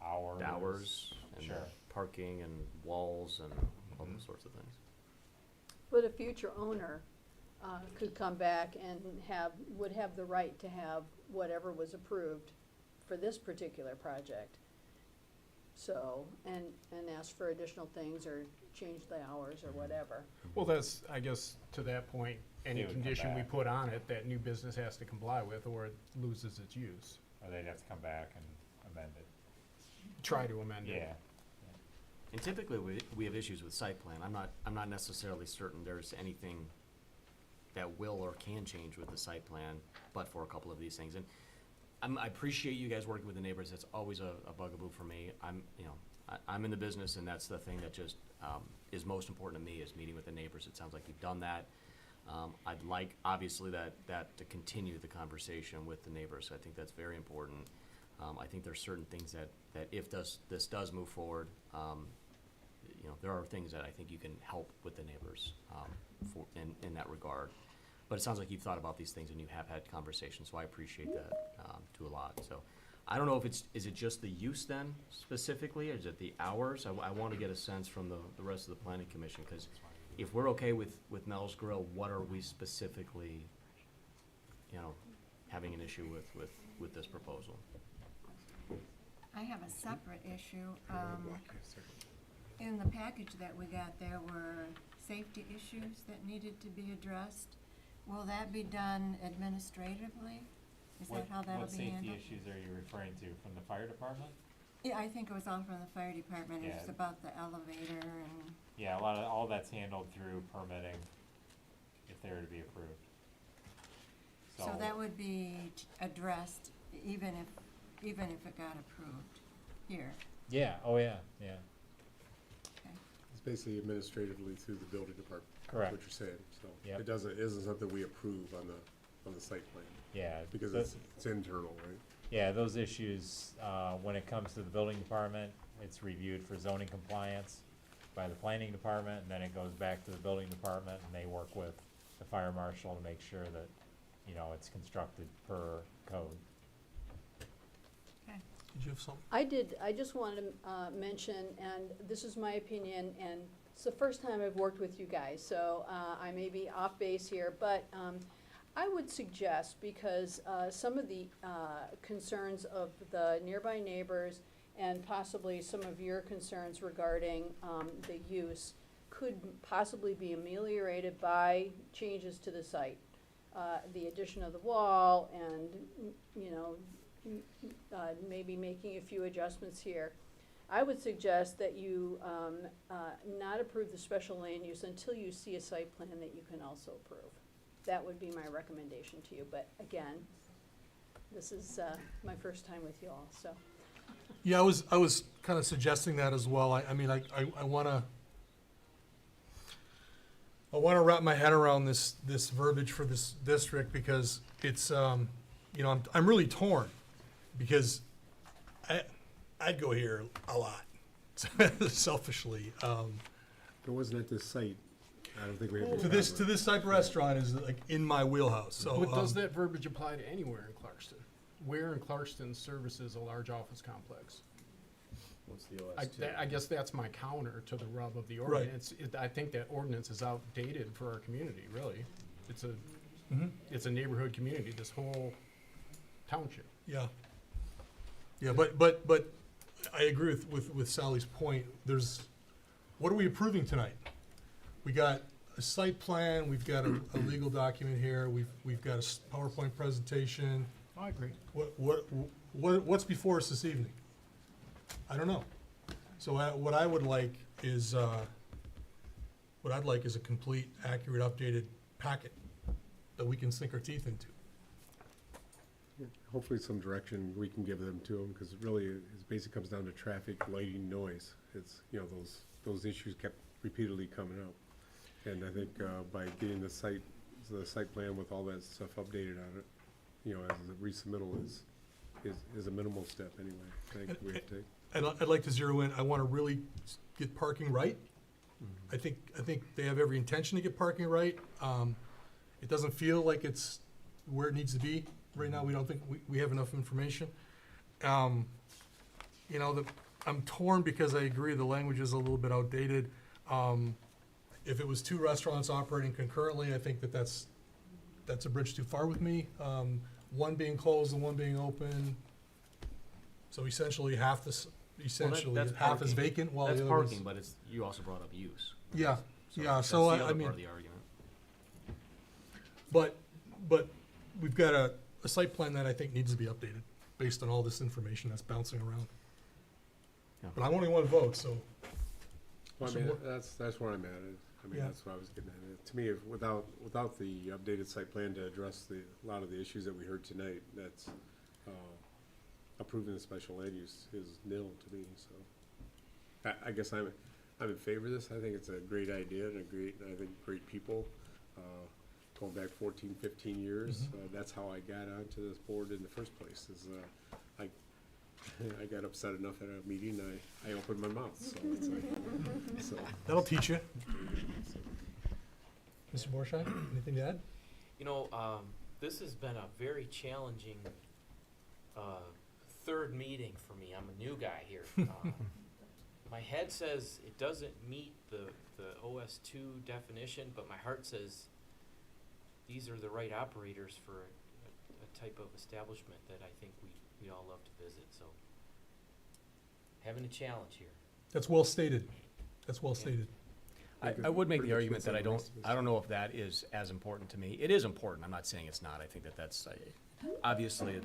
hours and Sure. parking and walls and all those sorts of things. But a future owner could come back and would have the right to have whatever was approved for this particular project. So, and ask for additional things or change the hours or whatever. Well, that's, I guess, to that point, any They would come condition we back. put on it, that new business has to comply with, or it loses its use. Or they'd have to come back and amend it. Try to amend it. Yeah. And typically, we have issues with site plan. I'm not necessarily certain there's anything that will or can change with the site plan, but for a couple of these things. And I appreciate you guys working with the neighbors. That's always a bugaboo for me. I'm in the business, and that's the thing that just is most important to me, is meeting with the neighbors. It sounds like you've done that. I'd like, obviously, that to continue the conversation with the neighbors. I think that's very important. I think there's certain things that if this does move forward, you know, there are things that I think you can help with the neighbors in that regard. But it sounds like you've thought about these things and you have had conversations, so I appreciate that to a lot. So I don't know if is it just the use then specifically, or is it the hours? I want to get a sense from the rest of the planning commission, because if we're okay with Mel's Grill, what are we specifically, you know, having an issue with this proposal? I have a separate issue. In the package that we got, there were safety issues that needed to be addressed. Will that be done administratively? Is that how that'll be handled? What safety issues are you referring to, from the fire department? Yeah, I think it was all from the fire department. It was Yeah. about the elevator and, Yeah, all that's handled through permitting, if they were to be approved. so that would be addressed even if it got approved here. Yeah, oh yeah, yeah. It's basically administratively through the building department. Correct. That's what you're saying, so. Yep. It isn't something we approve on the site plan. Yeah. Because those- it's internal, right? Yeah, those issues, when it comes to the building department, it's reviewed for zoning compliance by the planning department, and then it goes back to the building department, and they work with the fire marshal to make sure that, you know, it's constructed per code. Did you have something? I did, I just wanted to mention, and this is my opinion, and it's the first time I've worked with you guys, so I may be off base here, but I would suggest, because some of the concerns of the nearby neighbors and possibly some of your concerns regarding the use could possibly be ameliorated by changes to the site. The addition of the wall and, you know, maybe making a few adjustments here. I would suggest that you not approve the special land use until you see a site plan that you can also approve. That would be my recommendation to you, but again, this is my first time with you all, so. Yeah, I was kind of suggesting that as well. I mean, I wanna wrap my head around this verbiage for this district, because it's, you know, I'm really torn, because I'd go here a lot, selfishly. It wasn't at this site. I don't think we have. To this type of restaurant is like in my wheelhouse, so. But does that verbiage apply to anywhere in Clarkston? Where in Clarkston services a large office complex? What's the OS2? I guess that's my counter to the rub of the Right. ordinance. I think that ordinance is outdated for our community, really. It's a, Mhm. it's a neighborhood community, this whole township. Yeah. Yeah, but I agree with Sally's point. What are we approving tonight? We got a site plan, we've got a legal document here, we've got a PowerPoint presentation. I agree. What's before us this evening? I don't know. So what I'd like is a complete, accurate, updated packet that we can sink our teeth into. Hopefully some direction we can give them to them, because really it basically comes down to traffic, lighting, noise. It's, you know, those issues kept repeatedly coming up. And I think by getting the site plan with all that stuff updated on it, you know, as a resubmittal is a minimal step anyway. I think we have to take. And I'd like to zero in, I want to really get parking right, I think they have every intention to get parking right. It doesn't feel like it's where it needs to be. Right now, we don't think we have enough information. You know, I'm torn because I agree the language is a little bit outdated. If it was two restaurants operating concurrently, I think that's a bridge too far with me. One being closed and one being open. So essentially half this, That's half is parking. vacant while That's the other is. parking, but it's, you also brought up use. Yeah, yeah, that's so the I other mean, part of the argument. but we've got a site plan that I think needs to be updated based on all this information that's bouncing around. Yeah. But I'm only one vote, so. Well, I so mean, what- that's where I'm at. I mean, Yeah. that's what I was getting at. To me, if without the updated site plan to address a lot of the issues that we heard tonight, that's, approving the special land use is nil to me, so. I guess I'm in favor of this. I think it's a great idea and I think great people. Going back 14, 15 years, that's how I got onto this board in the first place, is, I got upset enough at a meeting, I opened my mouth, so it's like, so. That'll teach you. Mr. Borshai, anything to add? You know, this has been a very challenging third meeting for me. I'm a new guy here. My head says it doesn't meet the OS2 definition, but my heart says these are the right operators for a type of establishment that I think we all love to visit. So, having a challenge here. That's well stated. That's well stated. I would make the argument that I don't know if that is as important to me. It is important. I'm not saying it's not. I think that's obviously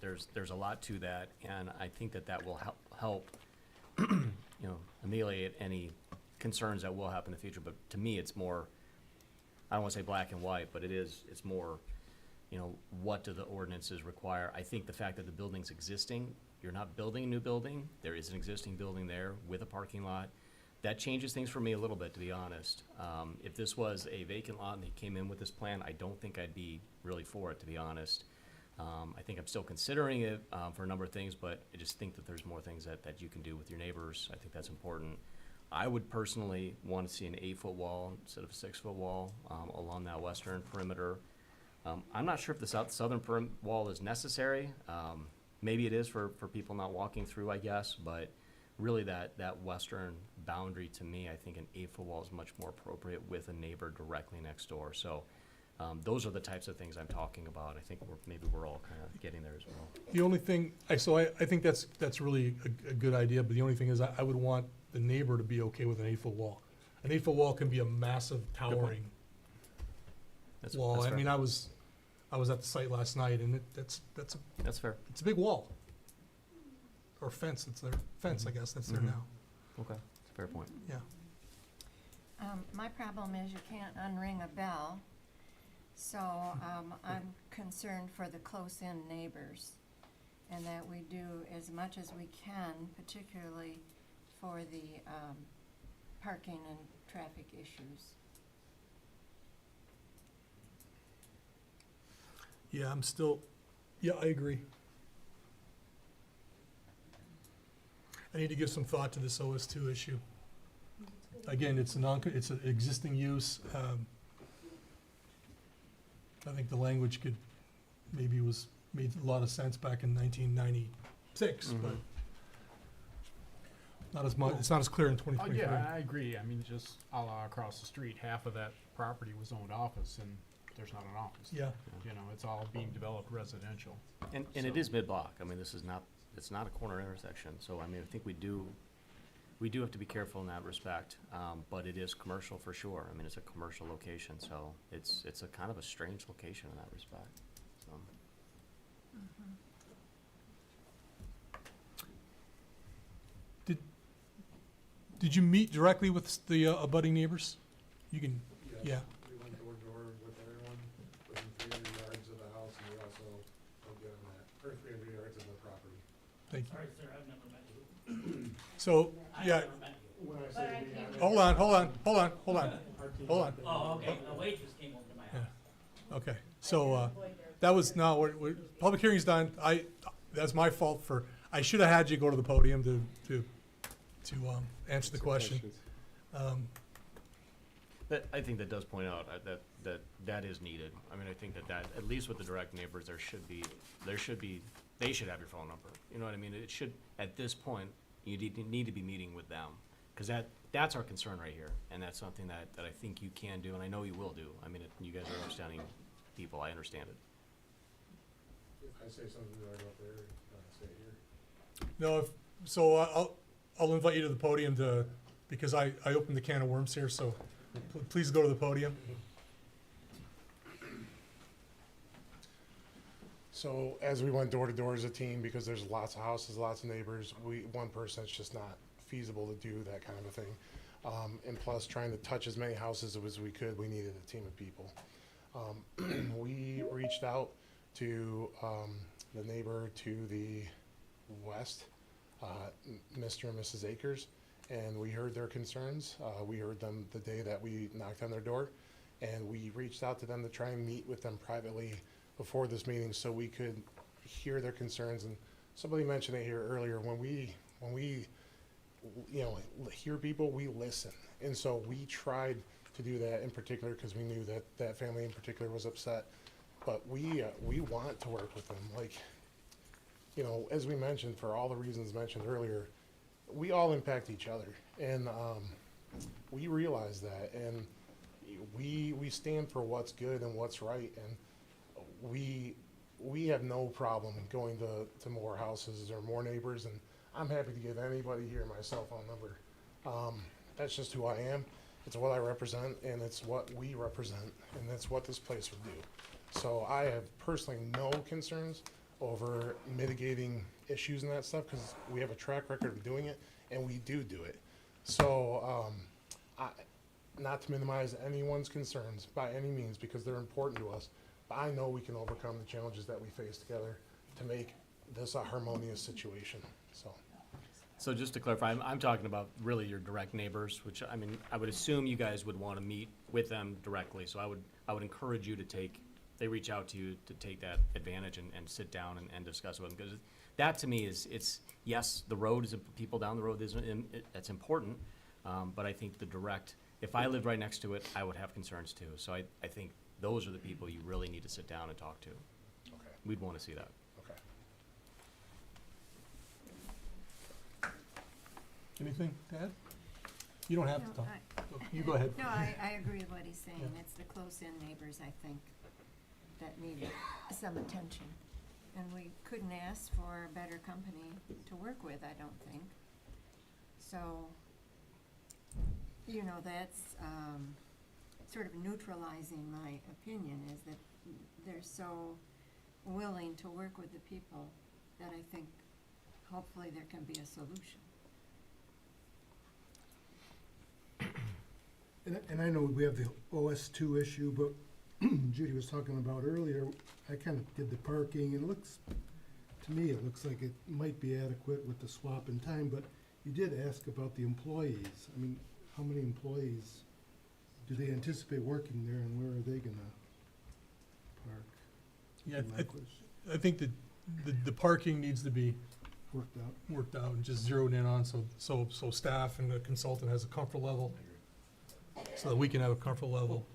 there's a lot to that, and I think that will help ameliorate any concerns that will happen in the future. But to me, it's more, I don't want to say black and white, but it's more, what do the ordinances require? I think the fact that the building's existing, you're not building a new building. There is an existing building there with a parking lot. That changes things for me a little bit, to be honest. If this was a vacant lot and they came in with this plan, I don't think I'd be really for it, to be honest. I think I'm still considering it for a number of things, but I just think that there's more things that you can do with your neighbors. I think that's important. I would personally want to see an 8-foot wall instead of a 6-foot wall along that western perimeter. I'm not sure if the southern wall is necessary. Maybe it is for people not walking through, I guess, but really that western boundary, to me, I think an 8-foot wall is much more appropriate with a neighbor directly next door. So those are the types of things I'm talking about. I think we're all kind of getting there as well. The only thing, I think that's really a good idea, but the only thing is I would want the neighbor to be okay with an 8-foot wall. An 8-foot wall can be a massive towering wall. That's I fair. mean, I was at the site last night, and that's fair. It's a big wall. Or fence that's there. Fence, I guess, that's there now. Okay, that's a fair point. Yeah. My problem is you can't unring a bell, so I'm concerned for the close-in neighbors, and that we do as much as we can, particularly for the parking and traffic issues. Yeah, I agree. I need to give some thought to this OS2 issue. Again, it's an existing use. I think the language made a lot of sense back in 1996, but not as much. It's not as clear in 2023. Yeah, I agree. I mean, just a la across the street, half of that property was owned office, and there's not an office. Yeah. It's all being developed residential. And it is mid-block. I mean, it's not a corner intersection. So, I mean, I think we do have to be careful in that respect. But it is commercial for sure. I mean, it's a commercial location, so it's a kind of a strange location in that respect. So. Did you meet directly with the abutting neighbors? You can, yeah. We went door to door with everyone, within 300 yards of the house, and we also looked at that, or 300 yards of the property. Thank you. Sorry, sir, I've never met you. So, yeah. When I say we have. Hold on. Oh, okay, the waitress came over to my house. Okay, so, that was, no, public hearing's done. That's my fault I should have had you go to the podium to answer the question. I think that does point out that is needed. I mean, I think that at least with the direct neighbors, they should have your phone number. You know what I mean? It should, at this point, you need to be meeting with them. Because that's our concern right here, and that's something that I think you can do, and I know you will do. I mean, you guys are understanding people, I understand it. If I say something, do I go up there, or say it here? No, I'll invite you to the podium because I opened the can of worms here, so please go to the podium. So as we went door to door as a team, because there's lots of houses, lots of neighbors, one person, it's just not feasible to do that kind of a thing. And plus, trying to touch as many houses as we could, we needed a team of people. We reached out to the neighbor to the west, Mr. and Mrs. Akers, and we heard their concerns. We heard them the day that we knocked on their door, and we reached out to them to try and meet with them privately before this meeting so we could hear their concerns. And somebody mentioned it here earlier, when we hear people, we listen. And so we tried to do that in particular because we knew that that family in particular was upset. But we want to work with them. Like, as we mentioned, for all the reasons mentioned earlier, we all impact each other. And we realize that. And we stand for what's good and what's right. And we have no problem going to more houses or more neighbors. And I'm happy to give anybody here my cell phone number. That's just who I am. It's what I represent, and it's what we represent, and that's what this place would do. So I have personally no concerns over mitigating issues and that stuff because we have a track record of doing it, and we do it. So not to minimize anyone's concerns by any means because they're important to us, but I know we can overcome the challenges that we face together to make this a harmonious situation. So just to clarify, I'm talking about really your direct neighbors, which, I mean, I would assume you guys would want to meet with them directly. So I would encourage you to they reach out to you to take that advantage and sit down and discuss with them. Because that to me is, yes, the road is, people down the road, that's important. But I think the direct, if I lived right next to it, I would have concerns too. So I think those are the people you really need to sit down and talk to. Okay. We'd want to see that. Okay. Anything to add? You don't have to talk. You go ahead. No, I agree with what he's saying. It's the close-in neighbors, I think, that need some attention. And we couldn't ask for a better company to work with, I don't think. So, that's sort of neutralizing my opinion, is that they're so willing to work with the people that I think hopefully there can be a solution. And I know we have the OS2 issue, but Judy was talking about earlier, I kind of did the parking, and to me, it looks like it might be adequate with the swap in time, but you did ask about the employees. I mean, how many employees do they anticipate working there, and where are they gonna park? Yeah, I think that the parking needs to be worked out and just zeroed in on, so staff and the consultant has a comfort level, so that we can have a comfort level.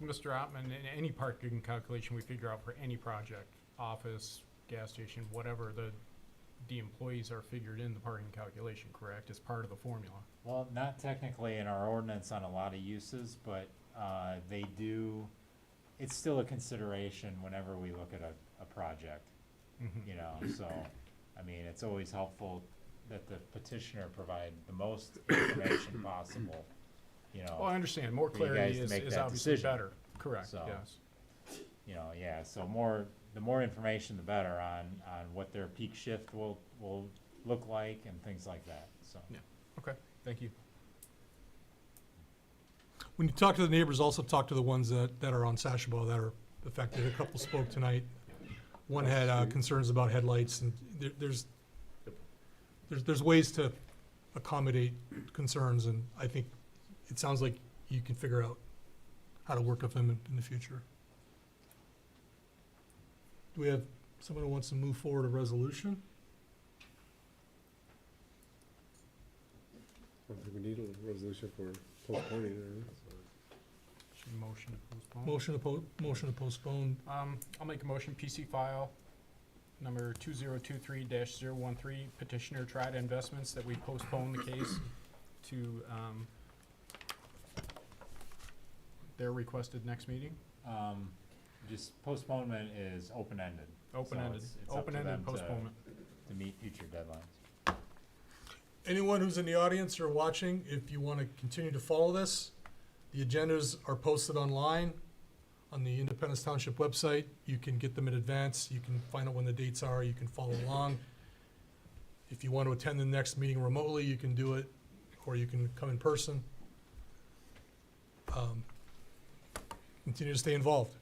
Mr. Ottman, in any parking calculation we figure out for any project, office, gas station, whatever, the employees are figured in the parking calculation, correct, as part of the formula? Well, not technically in our ordinance on a lot of uses, but they do, it's still a consideration whenever we look at a project. So, I mean, it's always helpful that the petitioner provide the most information possible, Well, I understand, more for you clarity guys to make is that obviously decision. better, correct, So, yes. So the more information, the better on what their peak shift will look like and things like that, so. Yeah, okay, thank you. When you talk to the neighbors, also talk to the ones that are on Sashabo that are affected. A couple spoke tonight. One had concerns about headlights, and there's ways to accommodate concerns, and I think it sounds like you can figure out how to work with them in the future. Do we have someone who wants to move forward a resolution? don't think we need a resolution for postponing it. Should motion to postpone. Motion to postpone. I'll make a motion, PC file number 2023-013, petitioner Trida Investments, that we postpone the case to their requested next meeting. Just postponement is open-ended. Open-ended, So it's up to open-ended them postponement. To meet future deadlines. Anyone who's in the audience or watching, if you want to continue to follow this, the agendas are posted online on the Independence Township website. You can get them in advance. You can find out when the dates are. You can follow along. If you want to attend the next meeting remotely, you can do it, or you can come in person. Continue to stay involved.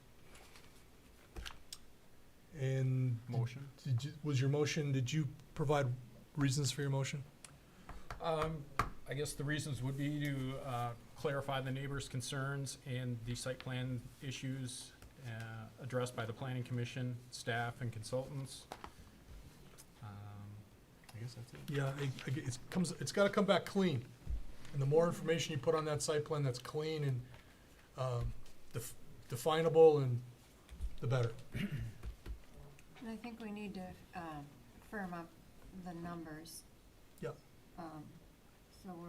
And Motion. was your motion, did you provide reasons for your motion? I guess the reasons would be to clarify the neighbors' concerns and the site plan issues addressed by the planning commission, staff, and consultants. I guess that's it. Yeah, it's gotta come back clean. And the more information you put on that site plan that's clean and definable, and the better. And I think we need to firm up the numbers. Yeah. So we're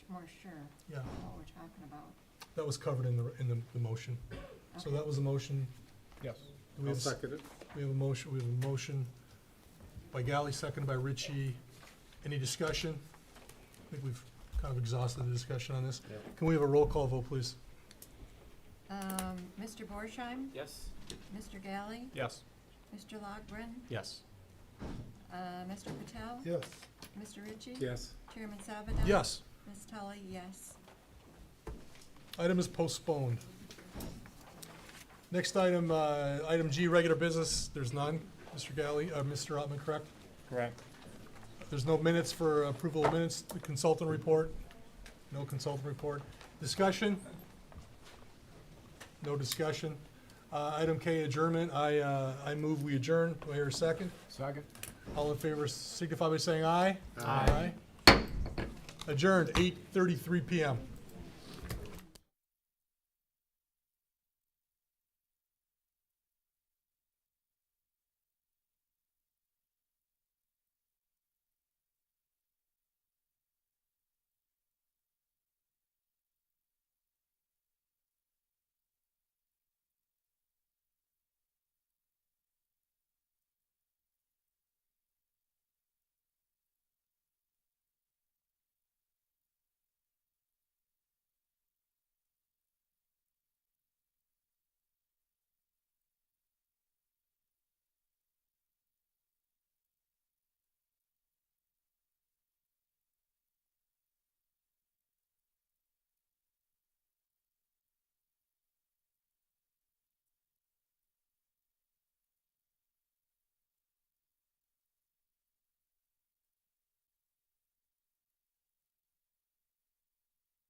more sure Yeah. what we're talking about. That was covered in the motion. So Okay. that was a motion. Yes. Do we have I'll a s- second it. We have a motion by Galley, seconded by Ritchie. Any discussion? I think we've kind of exhausted the discussion on this. Yep. Can we have a roll call vote, please? Mr. Borsheim, Yes. Mr. Galley, Yes. Mr. Logren, Yes. Mr. Patel, Yes. Mr. Ritchie. Yes. Chairman Sabado. Yes. Ms. Tully, yes. Item is postponed. Next item, item G, regular business, there's none. Mr. Galley, Mr. Ottman, correct? Correct. There's no minutes for approval of minutes. The consultant report? No consultant report. Discussion? No discussion. Item K, adjournment. I move we adjourn. Do I hear a second? Second. All in favor signify by saying aye. Aye. Adjourned, 8:33 PM.